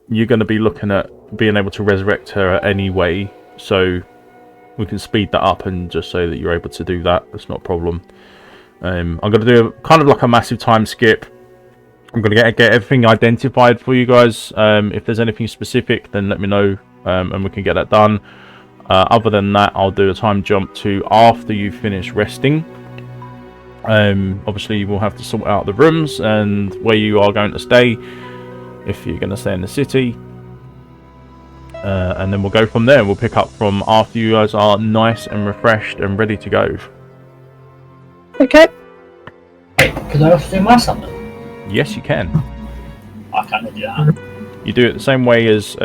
you're going to be looking at being able to resurrect her anyway, so we can speed that up and just say that you're able to do that. That's not a problem. I'm going to do kind of like a massive time skip. I'm going to get everything identified for you guys. If there's anything specific, then let me know, and we can get that done. Other than that, I'll do a time jump to after you finish resting. Obviously, you will have to sort out the rooms and where you are going to stay, if you're going to stay in the city. And then we'll go from there. We'll pick up from after you guys are nice and refreshed and ready to go. Okay. Could I also do my summon? Yes, you can. I can't do that. You do it the same way as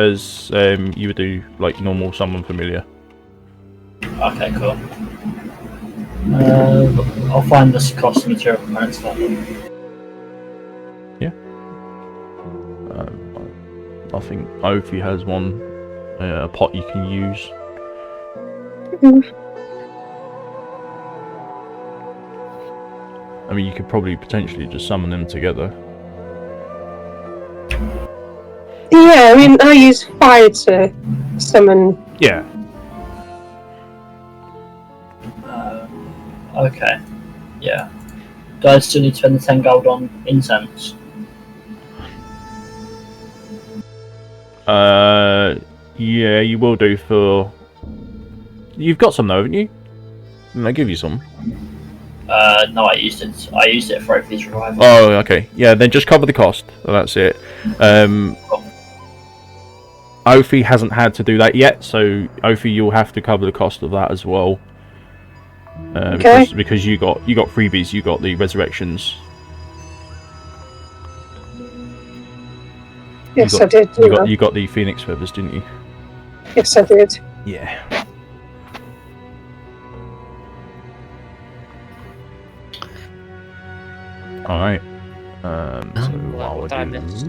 you would do like normal summon familiar. Okay, cool. I'll find this cost material components for them. Yeah. I think Ophi has one, a pot you can use. I mean, you could probably potentially just summon them together. Yeah, I mean, I use fire to summon. Yeah. Okay. Yeah. Do I still need to spend the 10 gold on incense? Yeah, you will do for... You've got some though, haven't you? Didn't they give you some? No, I used it. I used it for Ophi's revival. Oh, okay. Yeah, then just cover the cost. That's it. Ophi hasn't had to do that yet, so Ophi, you'll have to cover the cost of that as well. Okay. Because you got freebies, you got the resurrections. Yes, got, I did. You got the Phoenix feathers, didn't you? Yes, I did. Yeah. All right. So while what did I miss?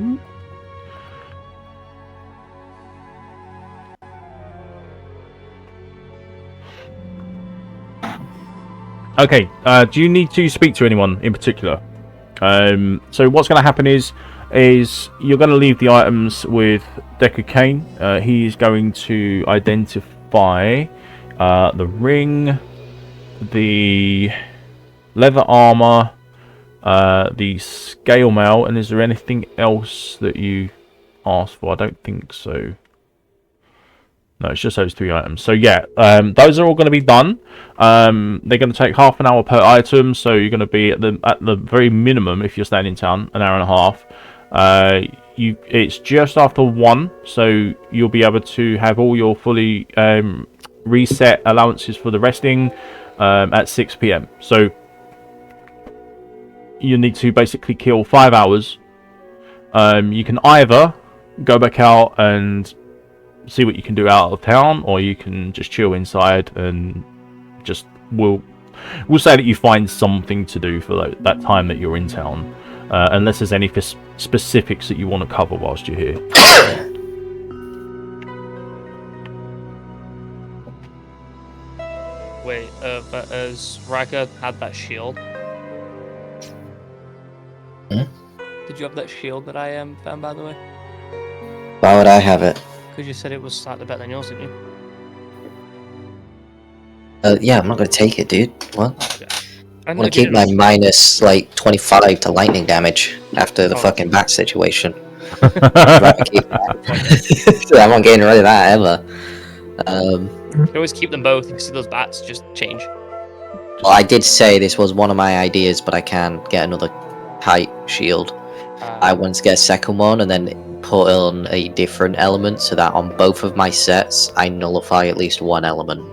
Okay. Do you need to speak to anyone in particular? So what's going to happen is you're going to leave the items with Deckard Cain. He's going to identify the ring, the leather armor, the scale mail, and is there anything else that you asked for? I don't think so. No, it's just those 3 items. So yeah, those are all going to be done. They're going to take half an hour per item, so you're going to be at the very minimum, if you're staying in town, an hour and a half. It's just after 1, so you'll be able to have all your fully reset allowances for the resting at 6 PM. So you need to basically kill 5 hours. You can either go back out and see what you can do out of town, or you can just chill inside and just we'll say that you find something to do for that time that you're in town, unless there's any specifics that you want to cover whilst you're here. Wait, but has Raka had that shield? Hmm? Did you have that shield that I found, by the way? Why would I have it? Because you said it was slightly better than yours, didn't you? Yeah, I'm not gonna take it, dude. What? Oh, okay. I want to keep my minus like 25 to lightning damage after the Oh. fucking bat situation. I'd rather keep that. I'm not getting rid of that ever. You can always keep them both. You see those bats just change. Well, I did say this was one of my ideas, but I can get another height shield. I want to get a second one and then put on a different element so that on both of my sets I nullify at least one element.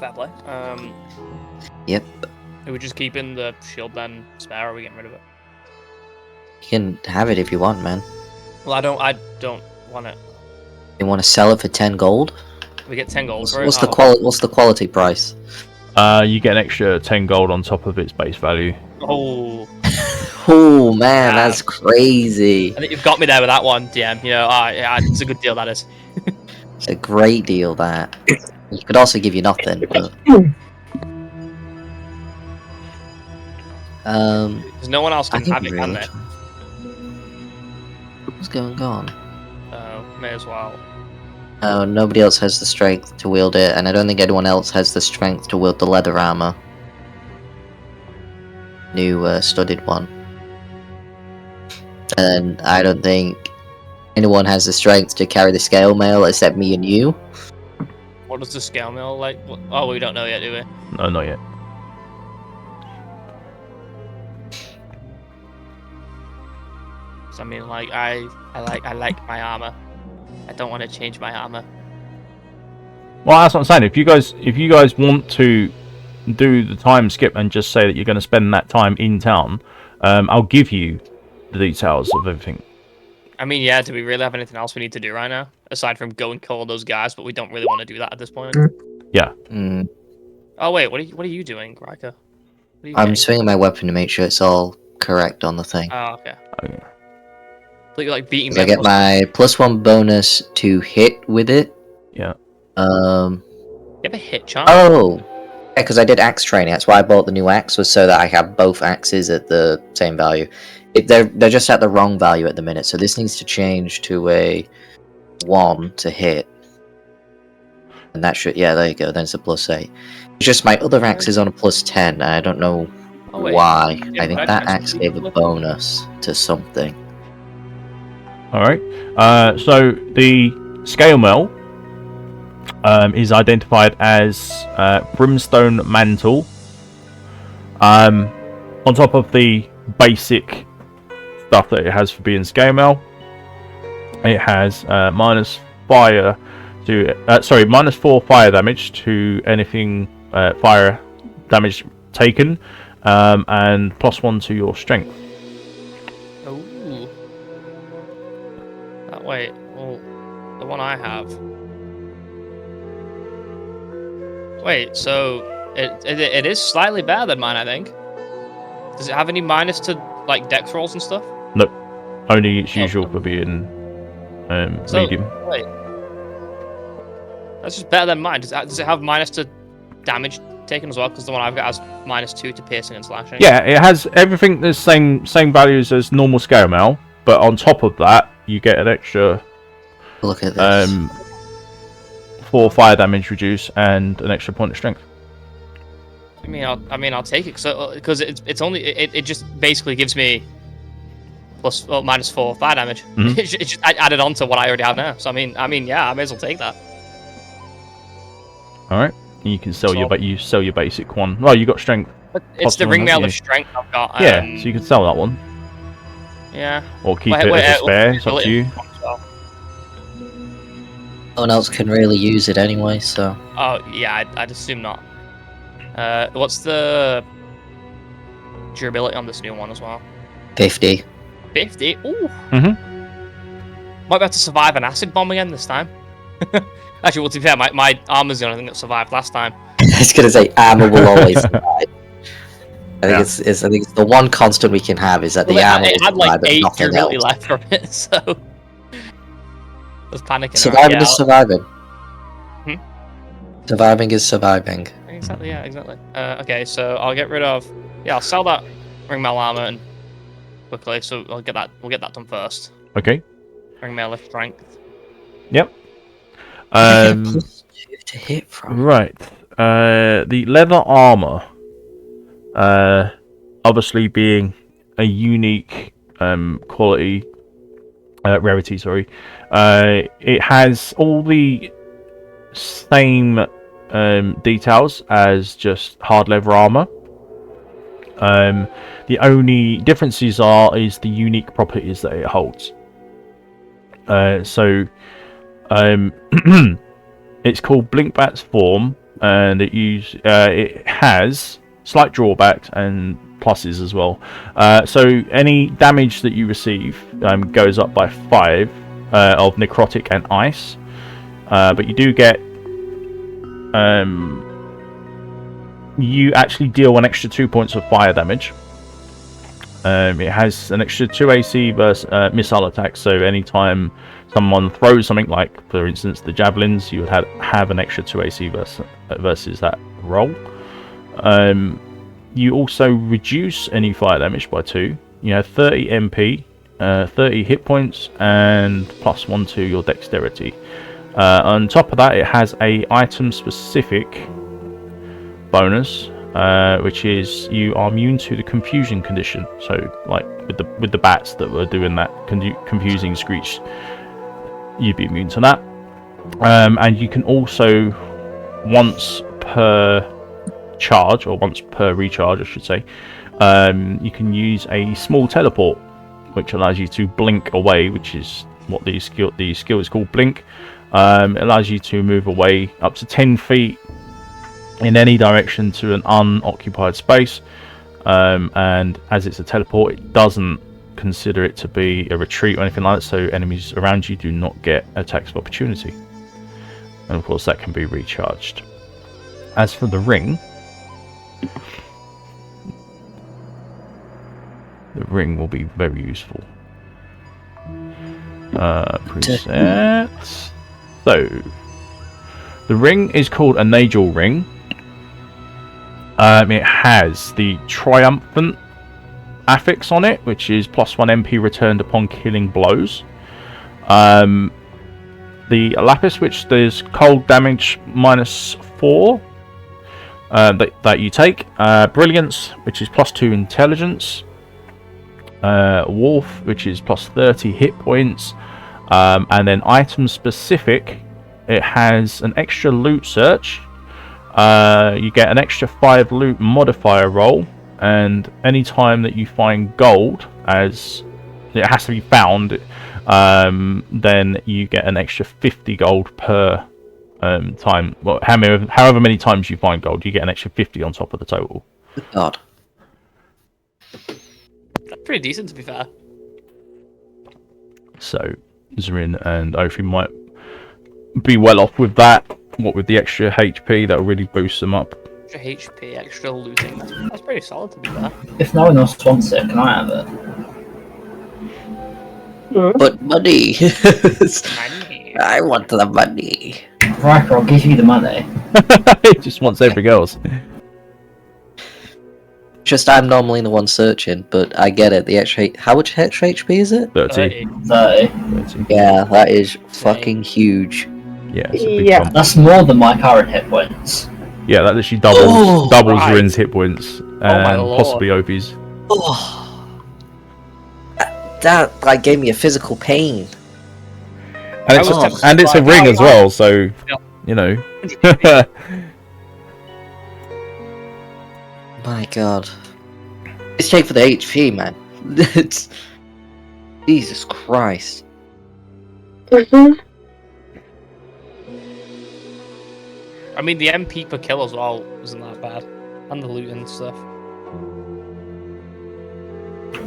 Fair play. Yep. Are we just keeping the shield then spare, or are we getting rid of it? You can have it if you want, man. Well, I don't want it. You want to sell it for 10 gold? We get 10 gold What's, for it. what's the quality? What's the quality price? You get an extra 10 gold on top of its base value. Oh, Oh man, that's crazy. I think you've got me there with that one, DM. You know, yeah, it's a good deal, that is. It's a great deal. That you could also give you nothing, but There's no one else I can think have it, can there? What's going on? May as well. Oh, nobody else has the strength to wield it, and I don't think anyone else has the strength to wield the leather armor. New studded one. And I don't think anyone has the strength to carry the scale mail except me and you. What does the scale mill like? Oh, we don't know yet, do we? No, not yet. So, I mean, like, I like my armor. I don't want to change my armor. Well, that's what I'm saying. If you guys want to do the time skip and just say that you're going to spend that time in town, I'll give you the details of everything. I mean, yeah, do we really have anything else we need to do right now? Aside from go and kill those guys, but we don't really want to do that at this point. Yeah. Oh, wait, what are you doing, Riker? I'm swinging my weapon to make sure it's all correct on the thing. Oh, okay. Okay. So you're like beating me. I get my +1 bonus to hit with it. Yeah. You have a hit chance? Oh! Yeah, because I did axe training. That's why I bought the new axe, was so that I have both axes at the same value. They're just at the wrong value at the minute, so this needs to change to a 1 to hit. And that should, yeah, there you go, then it's a +8. It's just my other axe is on a +10, and I don't know why. Yeah, I think that axe gave a bonus to something. Alright. So the scale mill is identified as Brimstone Mantle. On top of the basic stuff that it has for being scale mail, it has minus 4 fire damage to anything fire damage taken, and +1 to your strength. Ooh. Wait, well, the one I have. Wait, so it is slightly better than mine, I think. Does it have any minus to like dex rolls and stuff? No, only its usual for being medium. Wait, that's just better than mine. Does it have minus to damage taken as well? Because the one I've got has -2 to piercing and slashing. Yeah, it has everything the same values as normal scale mail, but on top of that, you get an extra. Look at this. 4 fire damage reduce and an extra point of strength. I mean, I'll take it because it's only it just basically gives me -4 fire damage. Mhm. It's just added on to what I already have now. So I mean, yeah, I may as well take that. All right, and you can sell So- you sell your basic one. Well, you got strength. But it's the Possible, ring mail haven't of you? strength I've got. Yeah, so you can sell that one Yeah. or keep it as a spare. It's up to you. No one else can really use it anyway, so. Oh yeah, I'd assume not. What's the durability on this new one as well? 50. 50. Ooh. Mhm. Might be able to survive an acid bomb again this time. Actually, well, to be fair, my armor's the only thing that survived last time. I was gonna say armor will always survive. I think Yeah. it's I think it's the one constant we can have is that the Well, armor it will had like survive, but 8 nothing durability else. left from it, so I was panicking. Surviving is surviving. Hmm? Surviving is surviving. Exactly. Yeah. Exactly. Okay, so I'll get rid of. Yeah, I'll sell that ringmail armor and quickly. So I'll get that. We'll get that done first. Okay. Ringmail of strength. Yep. +2 to hit from. Right. The leather armor, obviously being a unique quality, rarity. Sorry. It has all the same details as just hard leather armor. The only differences is the unique properties that it holds. It's called Blinkbat's form, and it has slight drawbacks and pluses as well. So any damage that you receive goes up by 5 of necrotic and ice, but you do get you actually deal an extra 2 points of fire damage. It has an extra 2 AC versus missile attacks, so anytime someone throws something like, for instance, the javelins, you would have an extra 2 AC versus that roll. You also reduce any fire damage by 2. You have 30 MP, 30 hit points, and +1 to your dexterity. On top of that, it has a item-specific bonus, which is you are immune to the confusion condition. So, like with the bats that were doing that confusing screech, you'd be immune to that. And you can also, once per charge, or once per recharge, I should say, you can use a small teleport, which allows you to blink away, which is what the skill is called, blink. It allows you to move away up to 10 feet in any direction to an unoccupied space, and as it's a teleport, it doesn't consider it to be a retreat or anything like that, so enemies around you do not get attacks of opportunity, and of course that can be recharged. As for the ring will be very useful. Presets. So the ring is called a Nagel ring. It has the triumphant affix on it, which is +1 MP returned upon killing blows. The lapis, which there's cold damage -4 that you take. Brilliance, which is +2 intelligence. Wolf, which is +30 hit points. And then item specific it has an extra loot search. You get an extra 5 loot modifier roll, and any time that you find gold, as it has to be found, then you get an extra 50 gold per time. Well, however many times you find gold, you get an extra 50 on top of the total. Good God. That's pretty decent, to be fair. So Zrin and Ophi might be well off with that. What with the extra HP, that'll really boost them up. Extra HP, extra looting. That's pretty solid, to be fair. If no one else wants it, can I have it? But money. Money. I want the money. Riker, I'll give you the money. He just wants everything else. Just I'm normally the one searching, but I get it. The extra how much extra HP is it? 30. 30. 30. Yeah, that is fucking huge. Yeah, it's a big Yeah. bump. That's more than my current hit points. Yeah, that literally doubles right. Zrin's hit points my and lord. possibly Ophi's. Oh, that like gave me a physical pain. And it's, I was and it's a ring as well, so you know. My God, it's take for the HP, man. It's Jesus Christ. Mhm. I mean, the MP per kill as well isn't that bad. And the loot and stuff.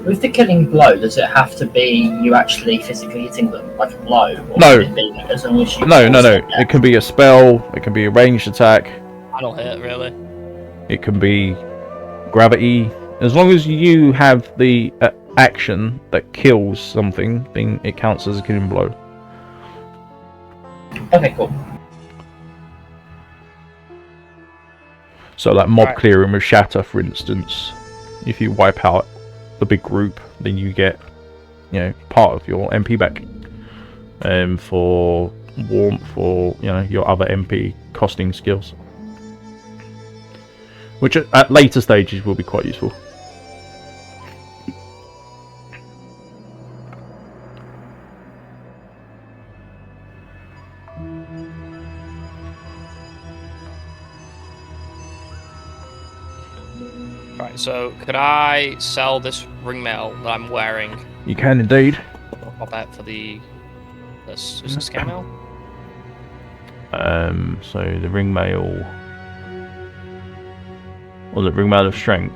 With the killing blow, does it have to be you actually physically hitting them, like a blow? Or No. can it be as long as you No. Yeah. It can be a spell. It can be a ranged attack. Final hit, really. It can be gravity. As long as you have the action that kills something, then it counts as a killing blow. Okay, cool. So, like mob Right. clearing with Shatter, for instance, if you wipe out the big group, then you get, part of your MP back. For warmth or your other MP costing skills, which at later stages will be quite useful. Right, so could I sell this ring mail that I'm wearing? You can indeed. I'll bet for this is a scam mail? So the ring mail, or the ring mail of strength.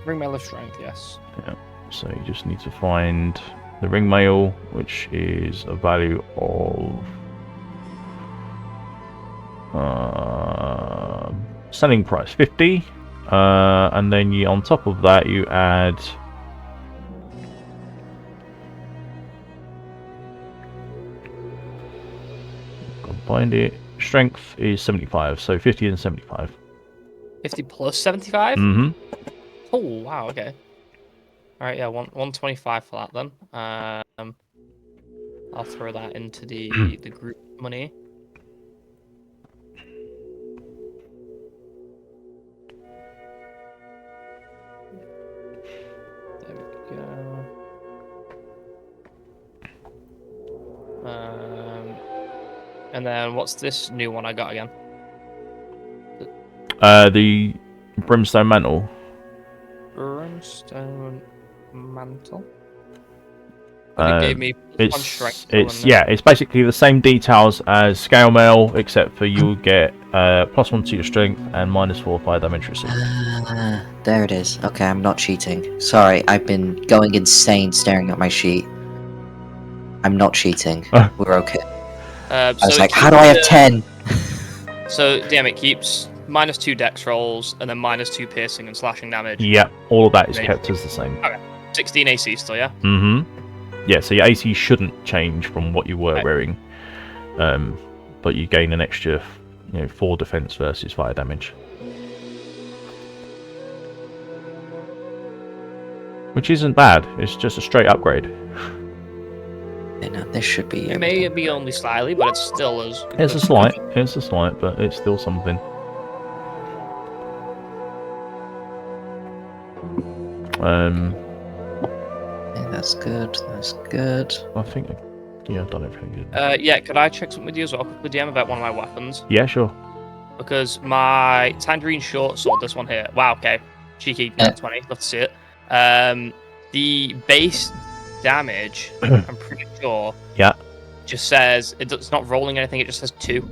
Ring mail of strength, yes. So you just need to find the ring mail, which is a value of selling price 50, and then you on top of that you add find it. Strength is 75, so 50 and 75. 50 plus 75? Mm-hmm. Oh, wow, okay. Alright, yeah, 125 for that then. I'll throw that into the group money. There we go. And then what's this new one I got again? The brimstone mantle. Brimstone mantle. It gave me plus one strength. It's basically the same details as scale mail, except for you'll get +1 to your strength and -4 fire damage received. There it is. Okay, I'm not cheating. Sorry, I've been going insane staring at my sheet. I'm not cheating. We're okay. I was like, how do I have 10? So, damn, it keeps -2 dex rolls and then -2 piercing and slashing damage. Yeah, all of that is Amazing. kept as the same. 16 AC still, yeah? Mm-hmm. Yeah, so your AC shouldn't change from what you were Right. wearing, but you gain an extra, 4 defense versus fire damage, which isn't bad. It's just a straight upgrade. This should be. It may be only slightly, but it's still as. It's a slight, but it's still something. Yeah, that's good. That's good. I think Yeah, I've done everything. Yeah, could I check something with you as well, quickly, DM, about one of my weapons? Yeah, sure. Because my tangerine short sword, this one here. Wow, okay. Cheeky, nat 20. Love to see it. The base damage, I'm pretty sure. Yeah. Just says it's not rolling anything. It just says 2. It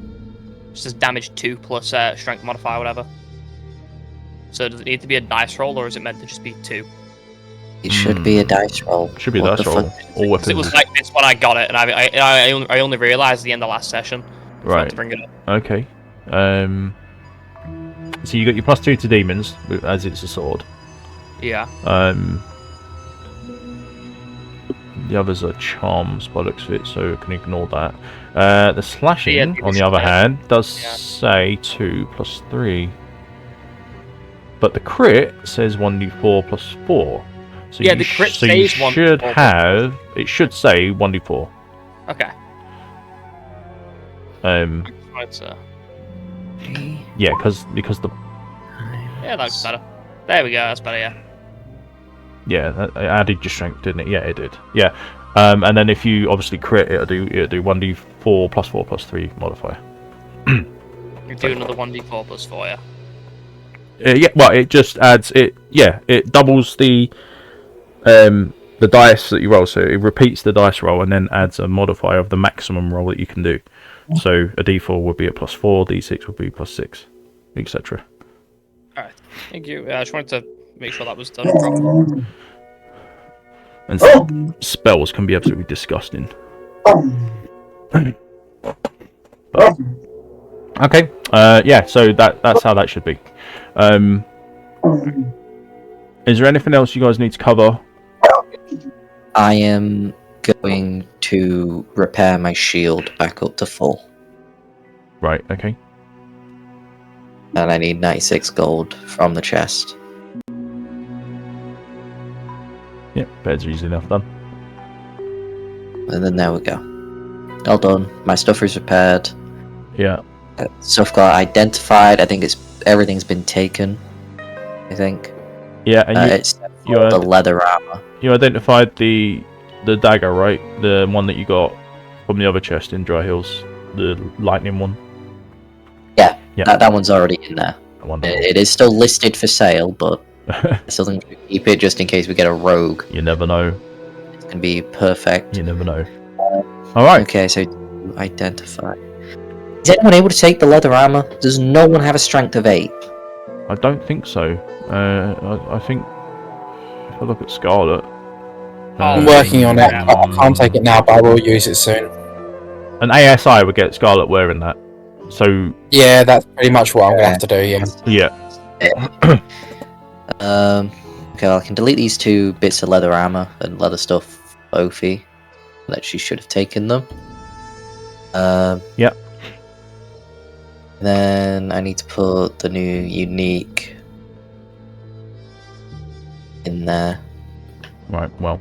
just says damage 2 plus strength modifier, whatever. So does it need to be a dice roll, or is it meant to just be 2? It should be a dice roll. Should be a What dice the roll. fuck? All weapons. It was like this when I got it, and I only realized at the end of last session. Right. To bring it up. Okay. So you got your +2 to demons as it's a sword. Yeah. The others are charms by the looks of it, so I can ignore that. The slashing, Yeah, on the other hand, does Yeah. say 2 + 3. But the crit says 1d4 + 4. So Yeah, you the crit so you says 1d4 should plus have... It should say 1d4. Okay. Right, Yeah, because the... yeah, that's better. There we go. That's better. Yeah. Yeah, that added your strength, didn't it? Yeah, it did. Yeah. And then if you obviously crit, it'll do 1d4 + 4 + 3 modifier. You do another 1d4 plus 4. Yeah. Yeah, well, it just adds it. Yeah, it doubles the dice that you roll, so it repeats the dice roll and then adds a modifier of the maximum roll that you can do. So a d4 would be a +4, d6 would be +6, etc. All right. Thank you. I just wanted to make sure that was done properly. And spells can be absolutely disgusting. But, okay. Yeah. So that's how that should be. Is there anything else you guys need to cover? I am going to repair my shield back up to full. Right. Okay. And I need 96 gold from the chest. Yeah. Beds are easy enough done. And then there we go. All done. My stuff is repaired. Yeah. Stuff got identified. I think everything's been taken. I think. Yeah. And Except for the leather armor. You identified the dagger, right? The one that you got from the other chest in Dry Hills, the lightning one. Yeah. Yeah. That one's already in there. Wonderful. It is still listed for sale, but I still think we keep it just in case we get a rogue. You never know. It's gonna be perfect. You never know. All right. Okay, so identify. Is anyone able to take the leather armor? Does no one have a strength of 8? I don't think so. I think if I look at Scarlet, I'm working on it. I can't take it now, but I will use it soon. an ASI would get Scarlet wearing that. So Yeah, that's pretty much what I'm going to have to do, yeah. yeah. Okay, well, I can delete these 2 bits of leather armor and leather stuff. Ophi, that she should have taken them. Yep. Then I need to put the new unique in there. Right. Well.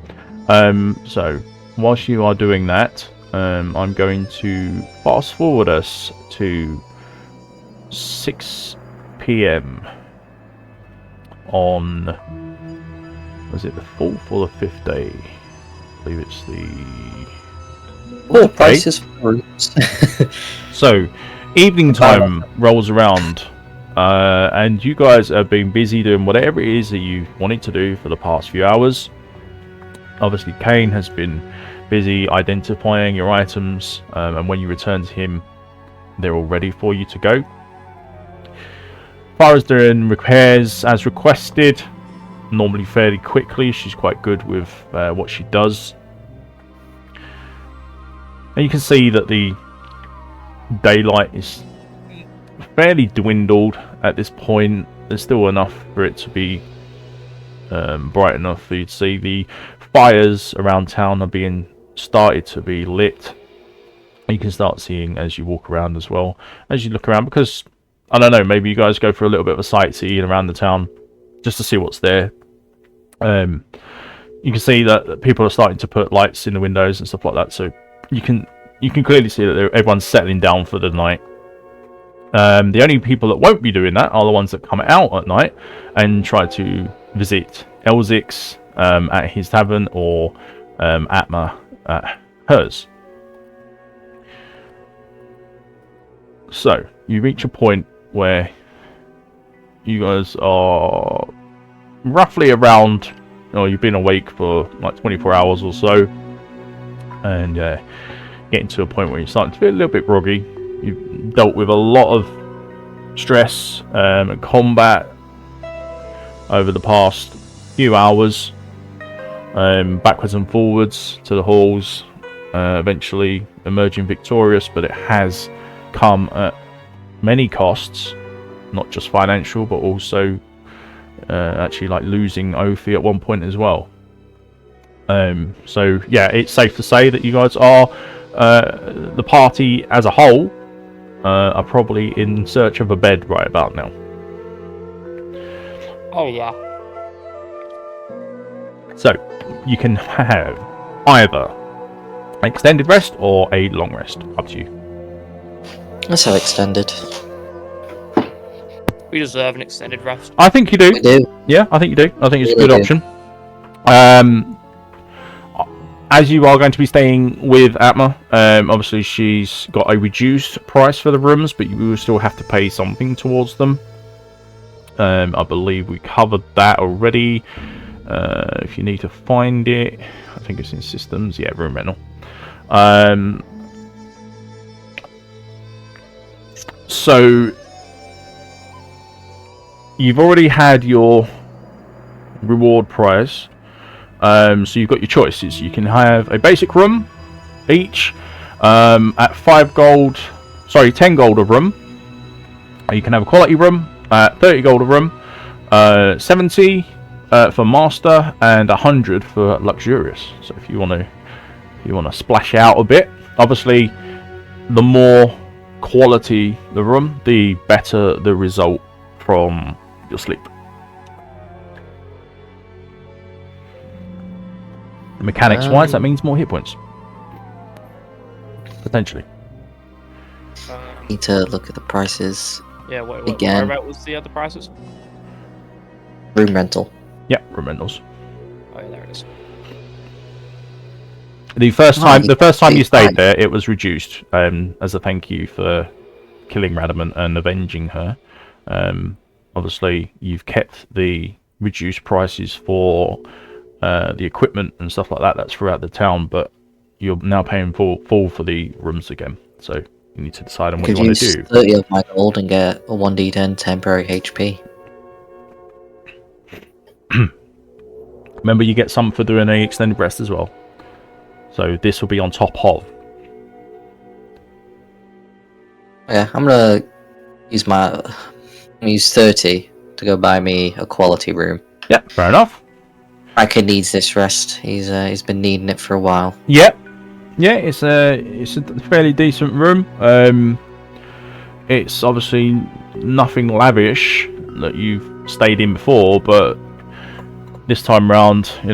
So whilst you are doing that, I'm going to fast forward us to 6 p.m. on, was it the 4th or the 5th day? I believe it's the Oh, prices for roots. So, evening time rolls around, and you guys have been busy doing whatever it is that you wanted to do for the past few hours. Obviously, Kane has been busy identifying your items, and when you return to him, they're all ready for you to go. Farah's doing repairs as requested, normally fairly quickly. She's quite good with what she does. And you can see that the daylight is fairly dwindled at this point. There's still enough for it to be bright enough for you to see. The fires around town are being started to be lit. You can start seeing as you walk around as well, as you look around, because I don't know, maybe you guys go for a little bit of a sightseeing around the town just to see what's there. You can see that people are starting to put lights in the windows and stuff like that, so you can clearly see that everyone's settling down for the night. The only people that won't be doing that are the ones that come out at night and try to visit Elzix at his tavern, or Atma at hers. So you reach a point where you guys are roughly around, you've been awake for like 24 hours or so, and getting to a point where you're starting to feel a little bit groggy. You've dealt with a lot of stress and combat over the past few hours, backwards and forwards to the halls, eventually emerging victorious, but it has come at many costs, not just financial, but also actually like losing Ophi at one point as well. So yeah, it's safe to say that you guys are, the party as a whole, are probably in search of a bed right about now. Oh yeah. So you can have either an extended rest or a long rest, up to you. Let's have extended. We deserve an extended rest. I think you do. We do. Yeah, I think you do. I think it's a We good do. option. As you are going to be staying with Atma, obviously she's got a reduced price for the rooms, but you will still have to pay something towards them. I believe we covered that already. If you need to find it, I think it's in systems. Yeah, room rental. So you've already had your reward prize. So you've got your choices. You can have a basic room each at 10 gold a room. You can have a quality room at 30 gold a room, 70 for master, and 100 for luxurious. So if you want to splash out a bit, obviously the more quality the room, the better the result from your sleep. Mechanics wise, that means more hit points. Potentially. Need to look at the prices. Yeah, what Again. was the other prices? Room rental. Yeah, room rentals. Oh yeah, there it is. The first time you stayed fine. there, it was reduced as a thank you for killing Radamant and avenging her. Obviously, you've kept the reduced prices for the equipment and stuff like that. That's throughout the town, but you're now paying full for the rooms again. So you need to decide on what you Could want to use do. 30 of my gold and get a 1d10 temporary HP. Remember, you get some for doing a extended rest as well. So this will be on top of. Yeah, I'm gonna use 30 to go buy me a quality room. Yeah, fair enough. Racker needs this rest. He's been needing it for a while. Yeah, it's a fairly decent room. It's obviously nothing lavish that you've stayed in before, but this time round, you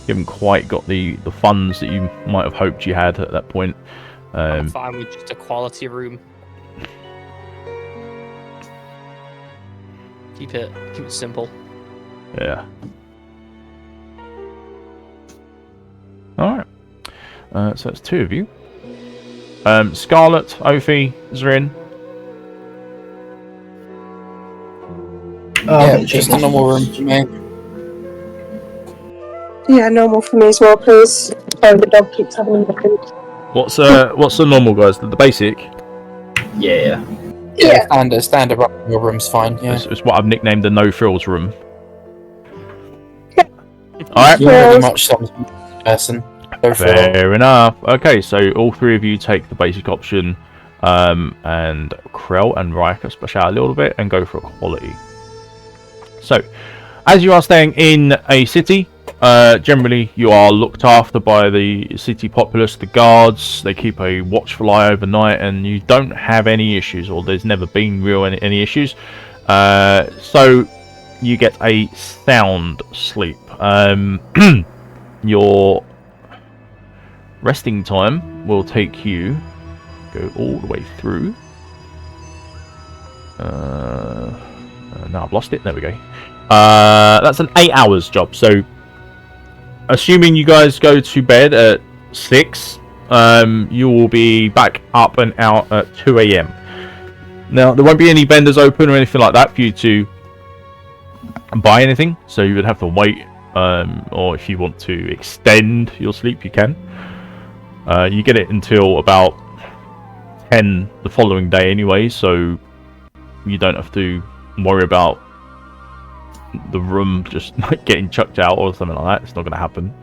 haven't quite got the funds that you might have hoped you had at that point. I'm fine with just a quality room. Keep it simple. Yeah. Alright. So that's two of you. Scarlet, Ophi, Zrin. Yeah, just a normal room for me. Yeah, normal for me as well, please. The dog keeps having a look. What's the normal, guys? The basic? Yeah. Yeah, standard your room's fine. Yeah. It's what I've nicknamed the no frills room. Alright. You're pretty much some person. Go for it. Fair enough. Okay, so all three of you take the basic option, and Krell and Riker splash out a little bit and go for a quality. So, as you are staying in a city, generally you are looked after by the city populace, the guards. They keep a watchful eye overnight, and you don't have any issues, or there's never been any issues. So you get a sound sleep. Your resting time will take you go all the way through. Now I've lost it. There we go. That's an 8 hours job. So, assuming you guys go to bed at 6, you will be back up and out at 2 a.m. Now, there won't be any vendors open or anything like that for you to buy anything, so you would have to wait, or if you want to extend your sleep, you can. You get it until about 10 the following day anyway, so you don't have to worry about the room just like getting chucked out or something like that. It's not going to happen.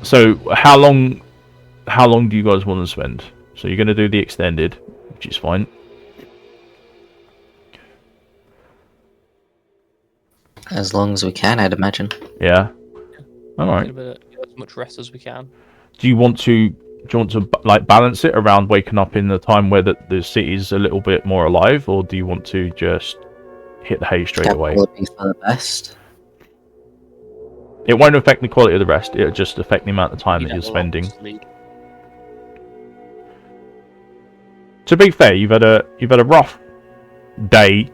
So how long do you guys want to spend? So you're going to do the extended, which is fine. As long as we can, I'd imagine. Yeah. All right. Get as much rest as we can. Do you want to like balance it around waking up in the time where the city's a little bit more alive, or do you want to just hit the hay straight away? That would be for the best. It won't affect the quality of the rest. It'll just affect the amount of time that you're spending. To be fair, you've had a rough day.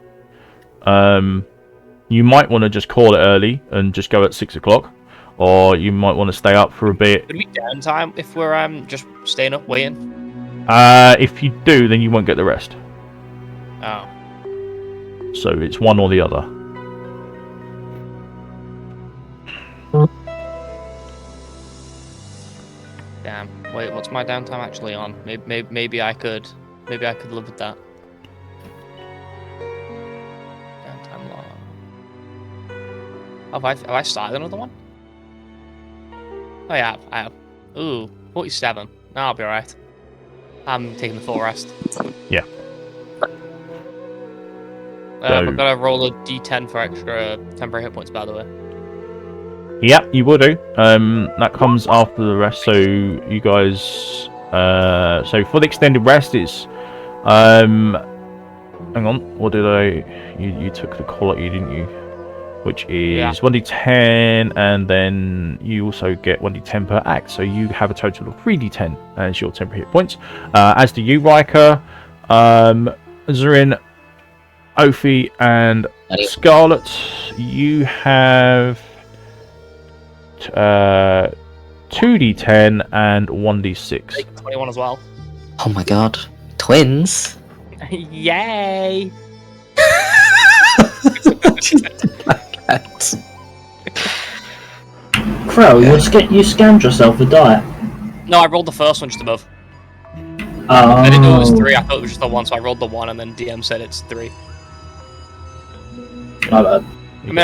You might want to just call it early and just go at 6 o'clock, or you might want to stay up for a bit. Would we downtime if we're just staying up waiting? If you do, then you won't get the rest. Oh. So it's one or the other. Damn. Wait, what's my downtime actually on? Maybe I could live with that. Downtime log. Have I started another one? Oh yeah, I have. Ooh, 47. No, I'll be alright. I'm taking the full rest. Yeah. I've got to roll a d10 for extra temporary hit points, by the way. Yeah, you will do. That comes after the rest. So you guys, so for the extended rest, it's hang on. What did I? You took the quality, didn't you? Which is 1d10, and then you also get 1d10 per act. So you have a total of 3d10 as your temporary hit points. As do you, Riker, Zurin, Ophi, and Scarlet. You have 2d10 and 1d6. Take 21 as well. Oh my god. Twins? Yay! Crow, you scammed yourself with diet. No, I rolled the first one just above. Oh. I didn't know it was 3, I thought it was just the 1, so I rolled the 1 and then DM said it's 3. My bad. I mean,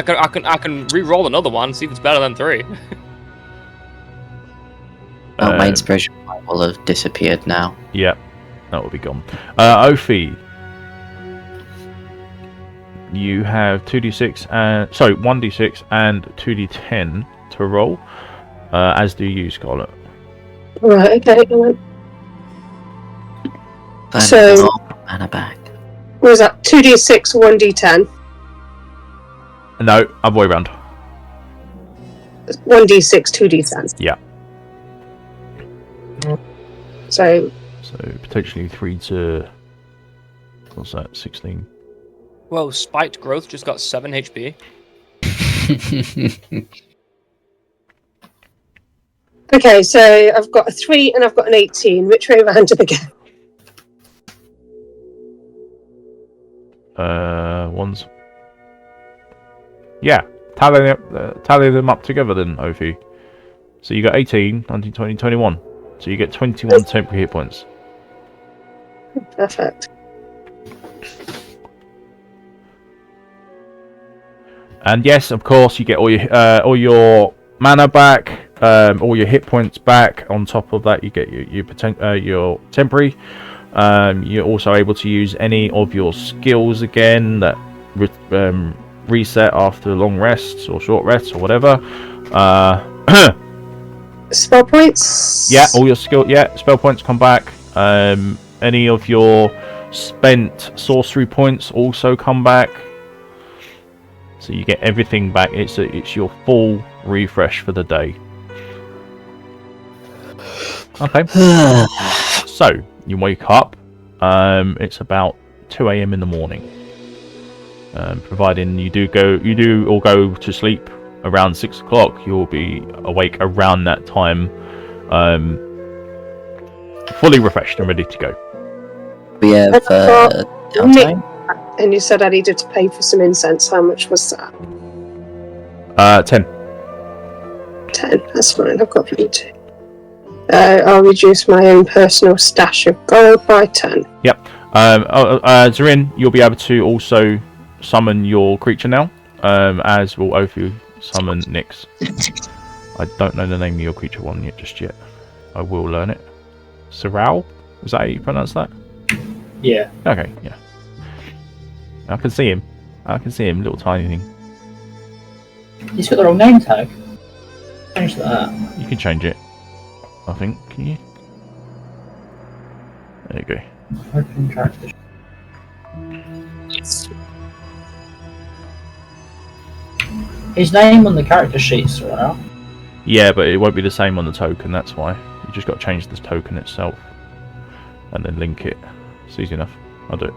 I can re-roll another one, see if it's better than 3. Well, my inspiration point will have disappeared now. Yeah, that will be gone. Ophi, you have 2d6 and 1d6 and 2d10 to roll. As do you, Scarlet. Right, okay. Then So- mana back. What was that? 2d6, 1d10. No, other way around. 1d6, 2d10. Yeah. So, So potentially 3 to... What's that? 16. Whoa, spiked growth just got 7 HP. okay, so I've got a 3 and I've got an 18. Which way around do they go? Ones. Yeah, tally them up together then, Ophi. So you got 18, 19, 20, 21. So you get 21 temporary hit points. Perfect. And yes, of course, you get all your mana back, all your hit points back. On top of that, you get your temporary. You're also able to use any of your skills again that reset after long rests or short rests or whatever. Spell points? Yeah, all your spell points come back. Any of your spent sorcery points also come back. So you get everything back. It's your full refresh for the day. Okay. So you wake up. It's about 2 a.m. in the morning. Providing you do all go to sleep around 6 o'clock, you'll be awake around that time, fully refreshed and ready to go. We have downtime. And you said I needed to pay for some incense. How much was that? 10. 10. That's fine. I've got money too. I'll reduce my own personal stash of gold by 10. Yep. Zorin, you'll be able to also summon your creature now, as will Ophi summon Nyx. I don't know the name of your creature one just yet. I will learn it. Sorrel? Is that how you pronounce that? Yeah. Okay, yeah. I can see him. Little tiny thing. He's got the wrong name tag. Change that. You can change it, I think. Can you? There you go. Open character. His name on the character sheets, right? Yeah, but it won't be the same on the token, that's why. You just got to change the token itself. And then link it. It's easy enough. I'll do it.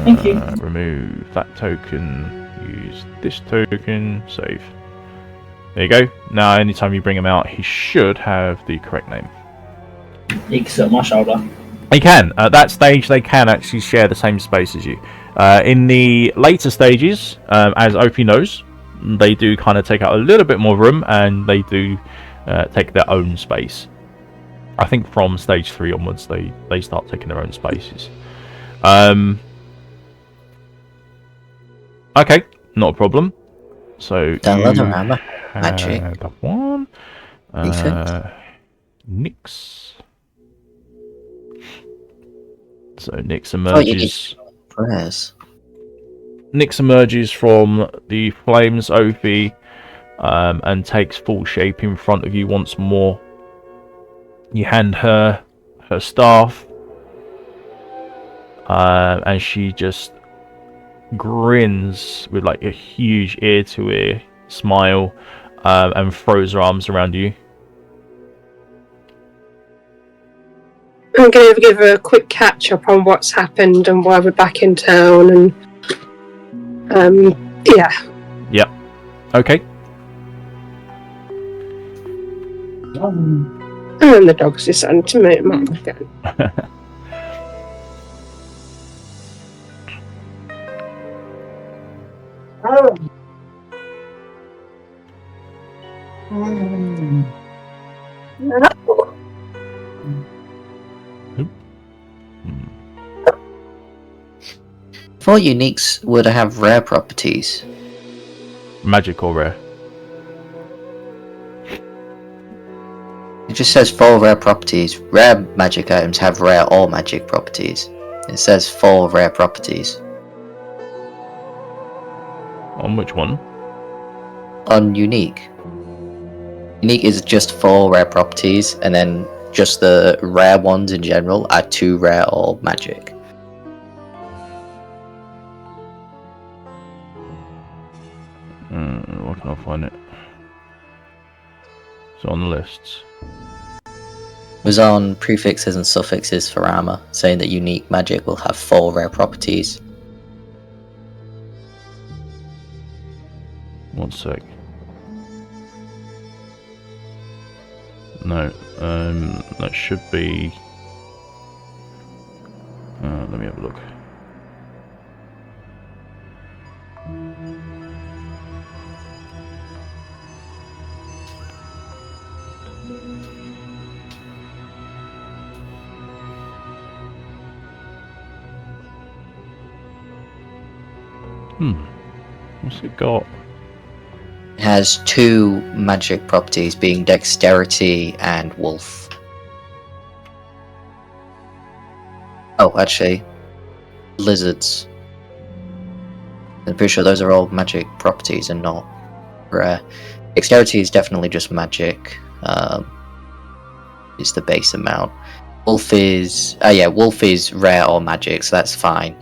Thank you. Remove that token. Use this token. Save. There you go. Now, anytime you bring him out, he should have the correct name. He can sit on my shoulder. He can. At that stage, they can actually share the same space as you. In the later stages, as Ophi knows, they do kind of take out a little bit more room, and they do take their own space. I think from stage 3 onwards, they start taking their own spaces. Okay, not a problem. So Armor. Magic. that one. Decent. Nyx. So Nyx emerges. Prayers. Nyx emerges from the flames, Ophi, and takes full shape in front of you once more. You hand her staff, and she just grins with like a huge ear-to-ear smile, and throws her arms around you. I'm going to give her a quick catch up on what's happened and why we're back in town, and yeah. Yep. Okay. And the dog's decided to make mine again. Thought uniques would have rare properties. Magic or rare? It just says 4 rare properties. Rare magic items have rare or magic properties. It says 4 rare properties. On which one? On unique. Unique is just 4 rare properties, and then just the rare ones in general are 2 rare or magic. Where can I find it? It's on the lists. It was on prefixes and suffixes for armor, saying that unique magic will have 4 rare properties. One sec. No, that should be. Let me have a look. What's it got? It has 2 magic properties, being dexterity and wolf. Oh, actually, lizards. I'm pretty sure those are all magic properties and not rare. Dexterity is definitely just magic. It's the base amount. Wolf is wolf is rare or magic, so that's fine.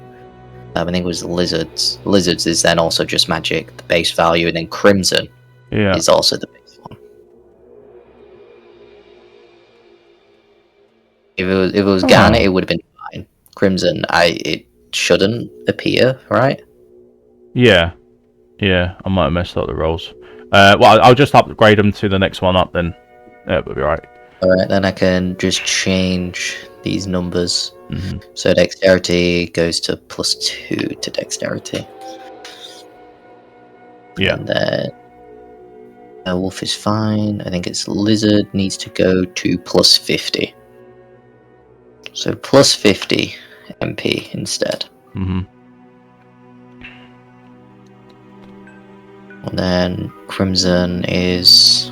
I think it was lizards. Lizards is then also just magic, the base value, and then crimson is also the base one. If it was garnet, it would have been fine. Crimson, it shouldn't appear, right? Yeah. Yeah, I might have messed up the rolls. Well, I'll just upgrade them to the next one up then. Yeah, it'll be right. Alright, then I can just change these numbers. Hmm. So dexterity goes to +2 to dexterity. Yeah. And then wolf is fine. I think it's lizard needs to go to +50. So +50 MP instead. Hmm. And then crimson is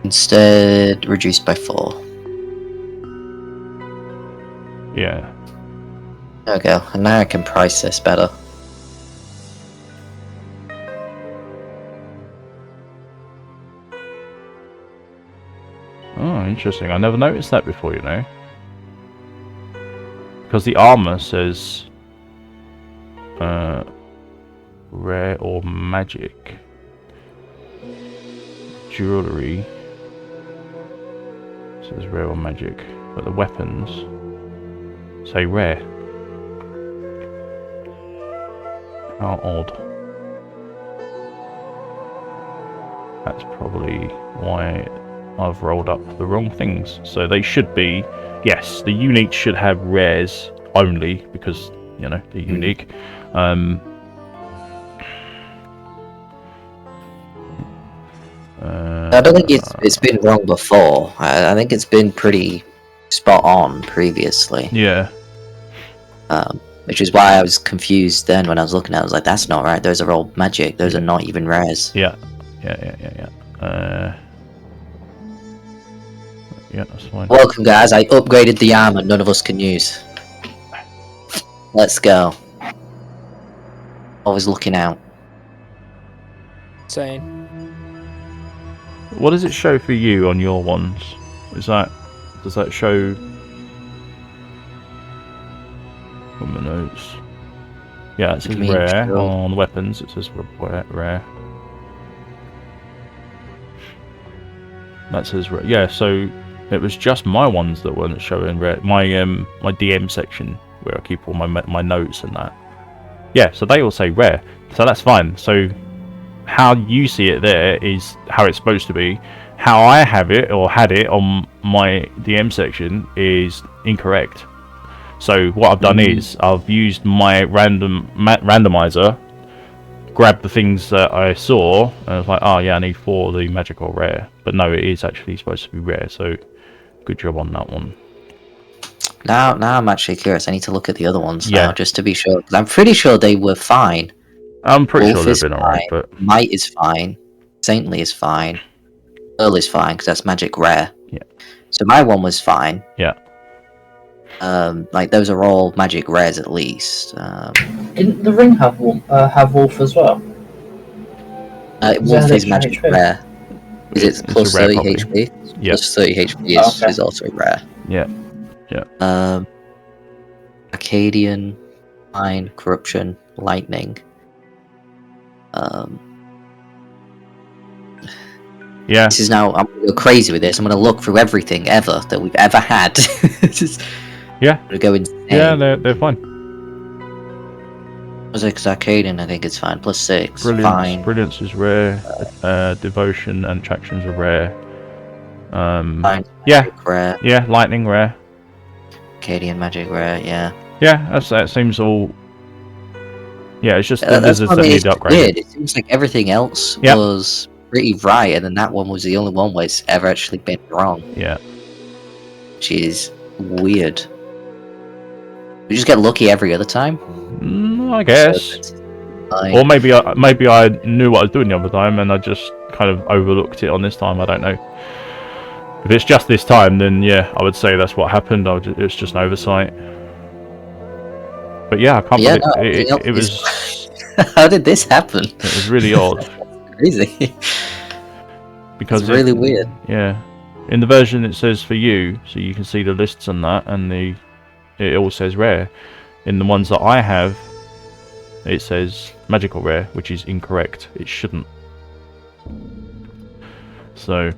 instead reduced by 4. Yeah. There we go. And now I can price this better. Oh, interesting. I never noticed that before, you know. Because the armor says rare or magic. Jewelry says rare or magic, but the weapons say rare. How odd. That's probably why I've rolled up the wrong things. So they should be, yes, the unique should have rares only because, you know, they're unique. I don't think it's been wrong before. I think it's been pretty spot on previously. Yeah. Which is why I was confused then when I was looking at it. I was like, that's not right. Those are all magic. Those are not even rares. Yeah. Yeah, that's fine. Welcome, guys. I upgraded the armor none of us can use. Let's go. Always looking out. Insane. What does it show for you on your ones? Does that show from the notes? Yeah, it says rare sure. on the weapons. It says rare. That says rare. Yeah, so it was just my ones that weren't showing rare. My my DM section where I keep all my notes and that. Yeah, so they all say rare. So that's fine. So how you see it there is how it's supposed to be. How I have it or had it on my DM section is incorrect. So what I've done is I've used my randomizer, grabbed the things that I saw, and I was like, oh yeah, I need 4 of the magical rare. But no, it is actually supposed to be rare. So good job on that one. Now I'm actually curious. I need to look at the other ones Yeah. now just to be sure. 'Cause I'm pretty sure they were fine. I'm pretty Wolf sure is they've been alright, fine, but Might is fine. Saintly is fine. Earl is fine because that's magic rare. Yeah. So my one was fine. Yeah. Like those are all magic rares at least. Didn't the ring have wolf as well? Wolf that is magic HP? rare. Is It's it plus a rare 30 property. HP? Yeah. Plus 30 HP Okay. is also rare. Yeah. Arcadian, Fine, Corruption, Lightning. Yeah. This is now, I'm going to go crazy with this. I'm going to look through everything ever that we've ever had. Just, Yeah. I'm going to go insane. Yeah, they're fine. Because Arcadian, I think it's fine. Plus 6, fine. Brilliance is rare. Devotion and attractions are rare. Fine, Yeah. magic rare. Yeah, lightning rare. Arcadian magic rare, yeah. Yeah, that seems all. Yeah, it's just the That's lizards what that I mean, need it's upgraded. weird. It seems like everything else Yep. was pretty right, and then that one was the only one where it's ever actually been wrong, Yeah. which is weird. We just get lucky every other time. I guess. So it's like, Or maybe I knew what I was doing the other time and I just kind of overlooked it on this time. I don't know. If it's just this time, then yeah, I would say that's what happened. It's just an oversight. But yeah, I can't Yeah, believe no, it. everything It else was how did this happen? it was really odd Crazy. because It's really weird. Yeah, in the version it says for you, so you can see the lists and that, and it all says rare. In the ones that I have, it says magical rare, which is incorrect. It shouldn't. So,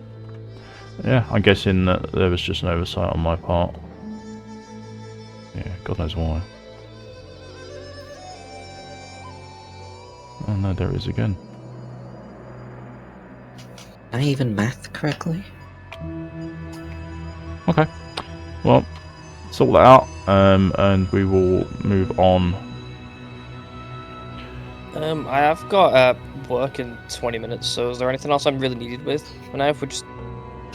yeah, I'm guessing that there was just an oversight on my part. Yeah, God knows why. Oh no, there it is again. Can I even math correctly? Okay. Well, sort that out, and we will move on. I have got work in 20 minutes, so is there anything else I'm really needed with? And now if we just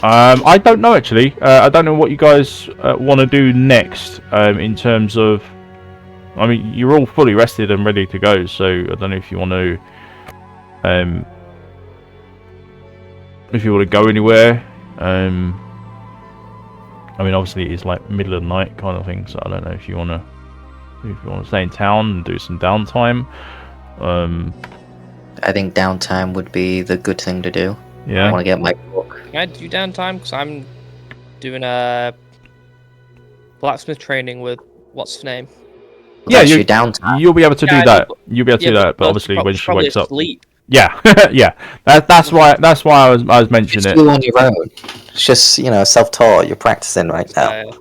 I don't know actually. I don't know what you guys want to do next. In terms of, I mean, you're all fully rested and ready to go. So I don't know if you want to, go anywhere. I mean, obviously it's like middle of the night kind of thing. So I don't know if you want to stay in town and do some downtime. I think downtime would be the good thing to do. Yeah. I want to get my book. can I do downtime? Because I'm doing a blacksmith training with what's his name? Yeah, That's your downtime. You'll be able to do Yeah, I that. know, You'll be able to do that, but obviously when she wakes up. Sleep. Yeah, yeah. That's why I was mentioning It's it. you on your own. It's just, self-taught. You're practicing right now.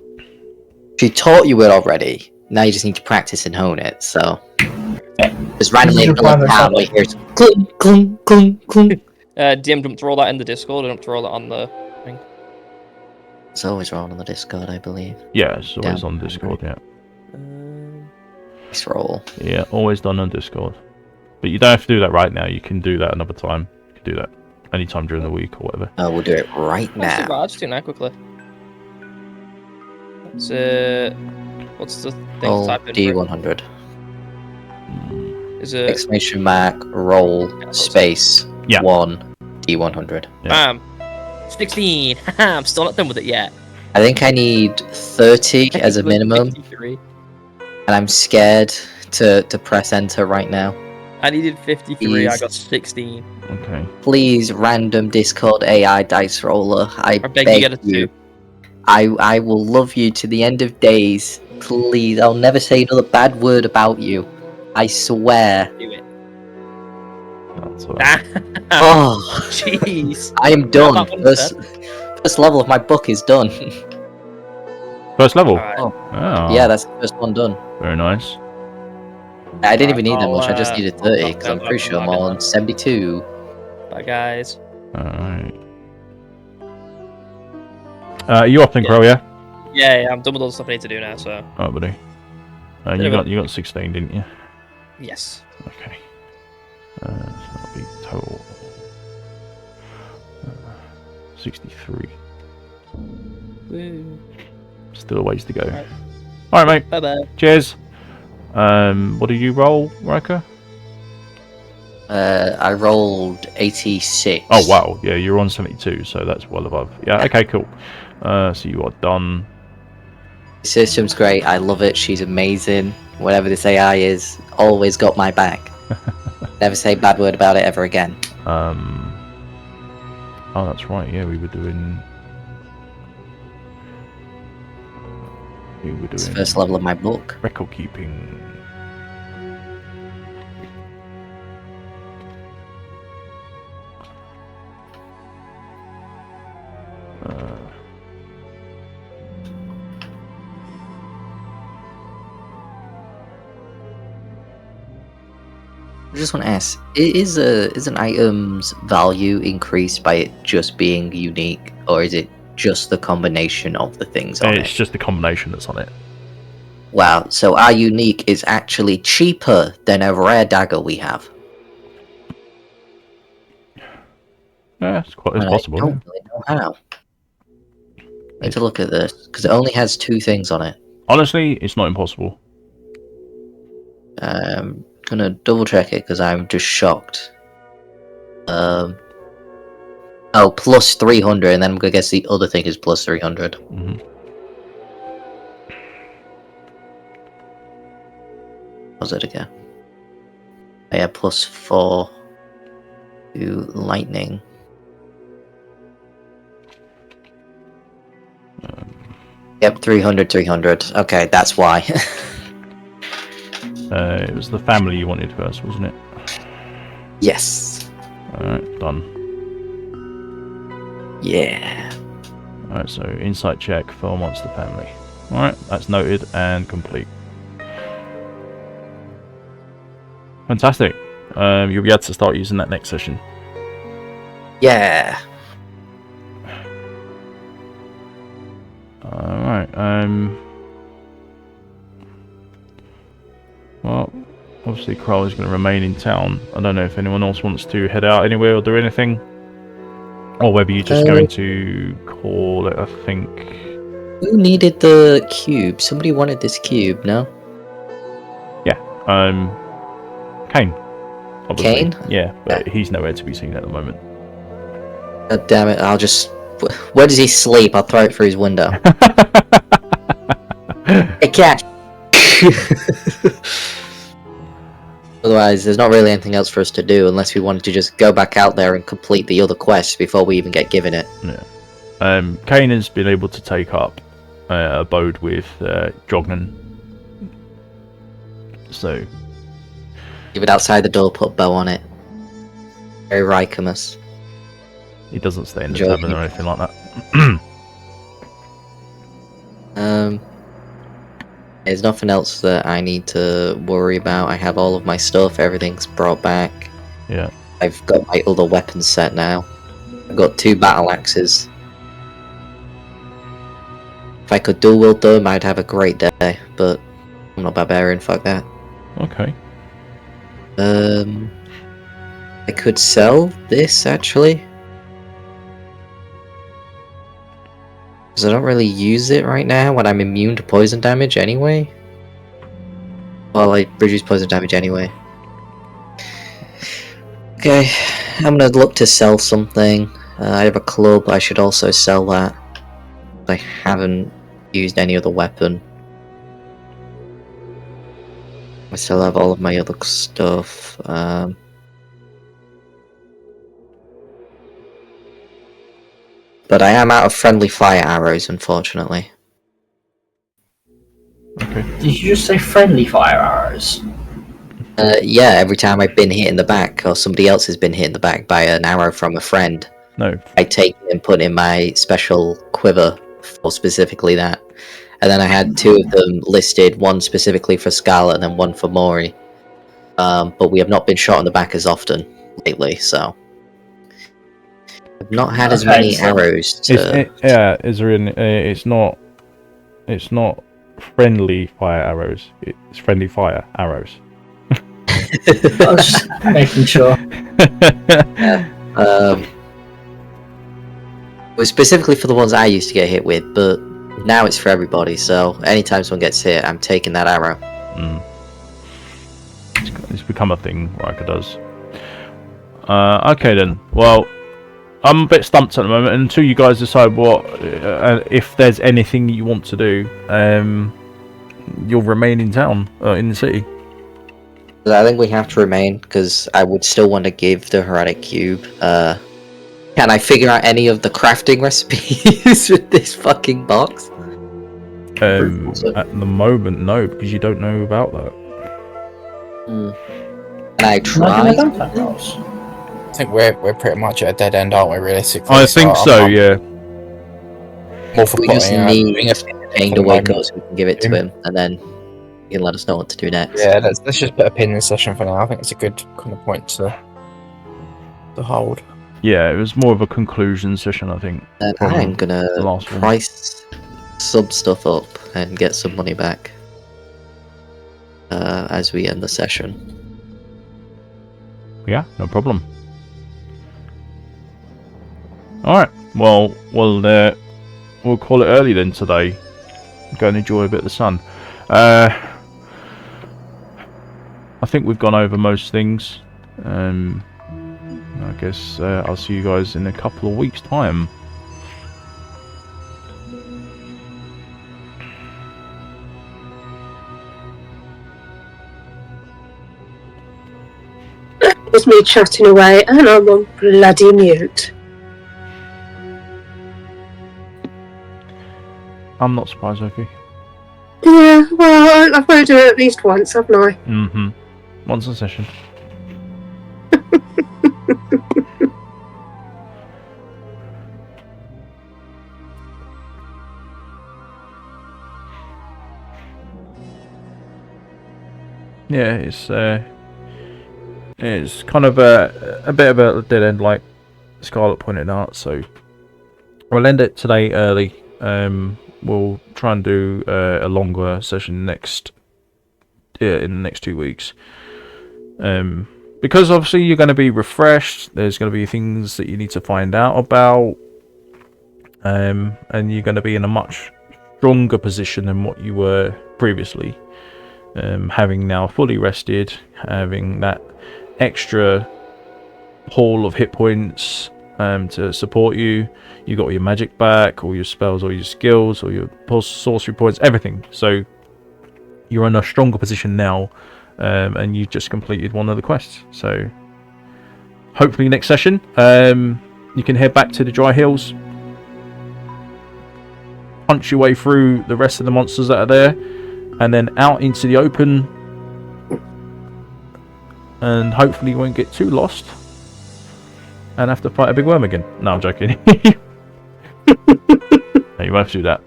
She taught you it already. Now you just need to practice and hone it. So, just randomly in the middle of town, we hear clunk, clunk, clunk, clunk. DM, don't throw that in the Discord. Don't throw that on the thing. It's always wrong on the Discord, I believe. Yeah, it's always Down. on Discord. Yeah, Nice roll. yeah, always done on Discord. But you don't have to do that right now. You can do that another time. You can do that anytime during the week or whatever. We'll do it right Actually, now. I'll just do that quickly. It's what's the thing? Roll Type in D100. Is it Exclamation mark, roll, space, Yeah. 1, D100. bam? 16. I'm still not done with it yet. I think I need 30 as a minimum, 53. and I'm scared to press enter right now. I needed 53. I Please. got 16. Okay. Please, random Discord AI dice roller, I I beg beg you get a 2. I will love you to the end of days. Please, I'll never say another bad word about you. I swear. Do it. That's all right. Oh, Jeez. I am done. That one First level of my book is done. First level. Alright. Oh, Yeah, that's the first one done. very nice. I didn't even need that I'll, much. I just needed 30 because I'm I'll pretty sure I'm log all in on 72. Bye, guys. All right. You off then, Crow? Yeah. Yeah, I'm done with all the stuff I need to do now. So Oh, buddy. You got 16, didn't you? yes. Okay. So that'll be total 63. Woo. Still a ways to go. Alright. All right, mate. Bye bye. Cheers. What did you roll, Raka? I rolled 86. Oh wow, yeah, you're on 72, so that's well above. Yeah, okay, cool. So you are done. The system's great. I love it. She's amazing. Whatever this AI is, always got my back. Never say a bad word about it ever again. Oh, that's right. Yeah, we were doing. It's the first level of my book. Record keeping. I just want to ask: is an item's value increased by it just being unique, or is it just the combination of the things on it? It's just the combination that's on it. Wow, so our unique is actually cheaper than a rare dagger we have. Yeah, it's And possible. I don't really know how. Need to look at this because it only has 2 things on it. Honestly, it's not impossible. Gonna double check it because I'm just shocked. Oh, plus 300, and then I'm gonna guess the other thing is plus 300. Mm-hmm. What's it again? Yeah, plus 4 to lightning. Yep, 300, 300. Okay, that's why. It was the family you wanted first, wasn't it? Yes. Alright, done. Yeah. Alright, so insight check for monster family. Alright, that's noted and complete. Fantastic. You'll be able to start using that next session. Yeah. Alright, well, obviously Kroll is going to remain in town. I don't know if anyone else wants to head out anywhere or do anything. Or whether you're just going to call it, I think. Who needed the cube? Somebody wanted this cube, no? Yeah, Kane. Obviously. Kane? Yeah, but he's nowhere to be seen at the moment. God damn it, I'll just... Where does he sleep? I'll throw it through his window. Hey, cat! Otherwise, there's not really anything else for us to do unless we wanted to just go back out there and complete the other quests before we even get given it. Yeah. Kane has been able to take up abode with Jognan. So... Leave it outside the door, put a bow on it. Very Rykamus. He doesn't stay in the Enjoy. tavern or anything like that. There's nothing else that I need to worry about. I have all of my stuff, everything's brought back. Yeah. I've got my other weapons set now. I've got 2 battle axes. If I could dual wield them, I'd have a great day, but I'm not barbarian, fuck that. Okay. I could sell this, actually. Because I don't really use it right now when I'm immune to poison damage anyway. Well, I reduce poison damage anyway. Okay, I'm gonna look to sell something. I have a club, I should also sell that. I haven't used any other weapon. I still have all of my other stuff. But I am out of friendly fire arrows, unfortunately. Okay. Did you just say friendly fire arrows? Yeah, every time I've been hit in the back, or somebody else has been hit in the back by an arrow from a friend, No. I take it and put in my special quiver for specifically that. And then I had 2 of them listed, one specifically for Scarlet and then one for Mori. But we have not been shot in the back as often lately, so... I've not had as many arrows to... It's not friendly fire arrows. It's friendly fire arrows. I was just making sure. It was specifically for the ones I used to get hit with, but now it's for everybody, so anytime someone gets hit, I'm taking that arrow. It's become a thing, Riker does. Okay then. Well, I'm a bit stumped at the moment. Until you guys decide what, if there's anything you want to do, you'll remain in town, in the city. I think we have to remain, because I would still want to give the Horadric Cube. Can I figure out any of the crafting recipes with this fucking box? At the moment, no, because you don't know about that. And I tried. I think we're pretty much at a dead end, aren't we, realistically? I think so, yeah. More for We just plotting, need Kane to wake moment. up so we can give it to him, and then he can let us know what to do next. Yeah, let's just put a pin in the session for now. I think it's a good kind of point to hold. Yeah, it was more of a conclusion session, I think. And from I'm gonna the last one. price some stuff up and get some money back as we end the session. Yeah, no problem. Alright, well, we'll call it early then today. Go and enjoy a bit of the sun. I think we've gone over most things. I guess I'll see you guys in a couple of weeks' time. It's me chatting away, and I'm on bloody mute. I'm not surprised, Ophi. Yeah, well, I've got to do it at least once, haven't I? Mm-hmm. Once a session. Yeah, it's it's kind of a bit of a dead end, like Scarlet pointed out. So we'll end it today early. We'll try and do a longer session in the next 2 weeks. Because obviously you're going to be refreshed. There's going to be things that you need to find out about, and you're going to be in a much stronger position than what you were previously. Having now fully rested, having that extra haul of hit points to support you. You got all your magic back, all your spells, all your skills, all your sorcery points, everything. So you're in a stronger position now, and you've just completed one of the quests. So hopefully next session you can head back to the Dry Hills, punch your way through the rest of the monsters that are there, and then out into the open, and hopefully you won't get too lost and have to fight a big worm again. No, I'm joking. No, you won't have to do that.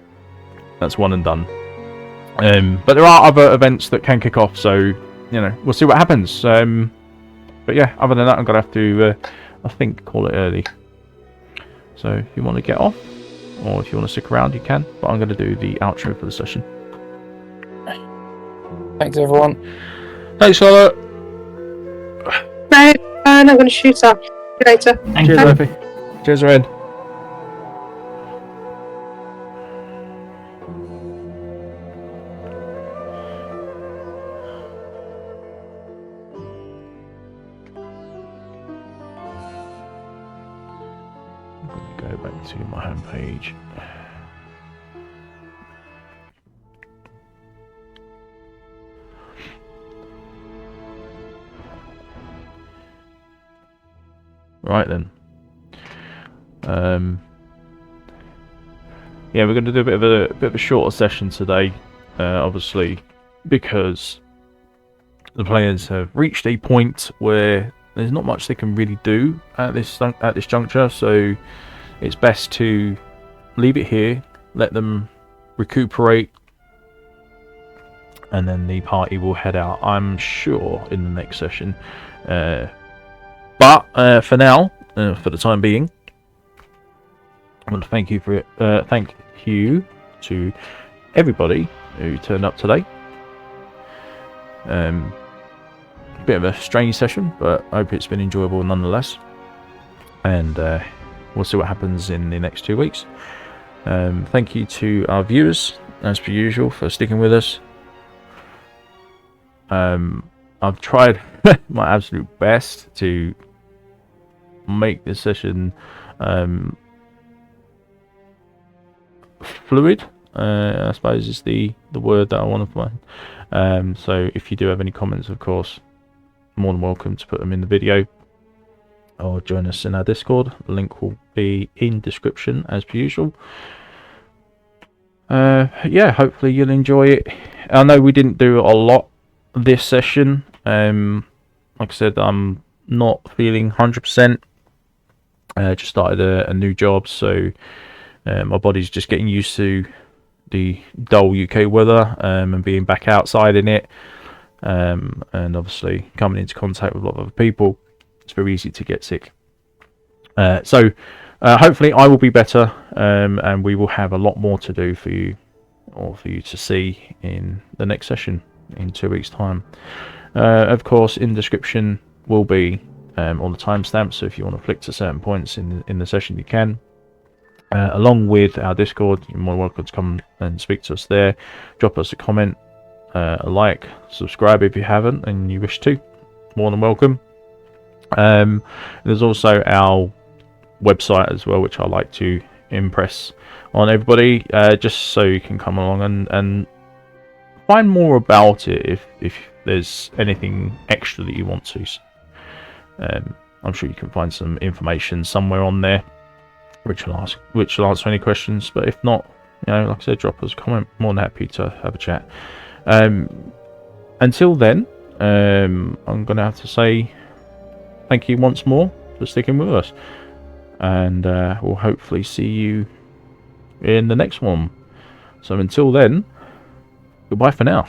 That's one and done. But there are other events that can kick off, so we'll see what happens. But yeah, other than that, I'm gonna have to I think call it early. So if you want to get off, or if you want to stick around, you can, but I'm going to do the outro for the session. Thanks, everyone. Thanks, Charlotte. No, I'm going to shoot up. See you later. Thank Cheers, you. Ophi. Cheers, Red. Go back to my homepage. Right then. Yeah, we're going to do a bit of a shorter session today, obviously, because the players have reached a point where there's not much they can really do at this juncture. So it's best to leave it here, let them recuperate, and then the party will head out, I'm sure, in the next session. But for now, for the time being, I want to thank you to everybody who turned up today. Bit of a strange session, but I hope it's been enjoyable nonetheless. And we'll see what happens in the next 2 weeks. Thank you to our viewers, as per usual, for sticking with us. I've tried my absolute best to make this session fluid, I suppose is the word that I want to find. So if you do have any comments, of course, more than welcome to put them in the video, or join us in our Discord. The link will be in description as per usual. Yeah, hopefully you'll enjoy it. I know we didn't do a lot this session. Like I said, I'm not feeling 100%. Just started a new job, so my body's just getting used to the dull UK weather, and being back outside in it, and obviously coming into contact with a lot of other people. It's very easy to get sick. So hopefully I will be better, and we will have a lot more to do for you, or for you to see in the next session in 2 weeks' time. Of course, in the description will be all the timestamps, so if you want to flick to certain points in the session, you can. Along with our Discord, you're more welcome to come and speak to us there. Drop us a comment, a like, subscribe if you haven't and you wish to. More than welcome. There's also our website as well, which I like to impress on everybody, just so you can come along and find more about it if there's anything extra that you want to. I'm sure you can find some information somewhere on there which will answer any questions, but if not, like I said, drop us a comment. More than happy to have a chat. Until then, I'm gonna have to say thank you once more for sticking with us, and we'll hopefully see you in the next one. So until then, goodbye for now.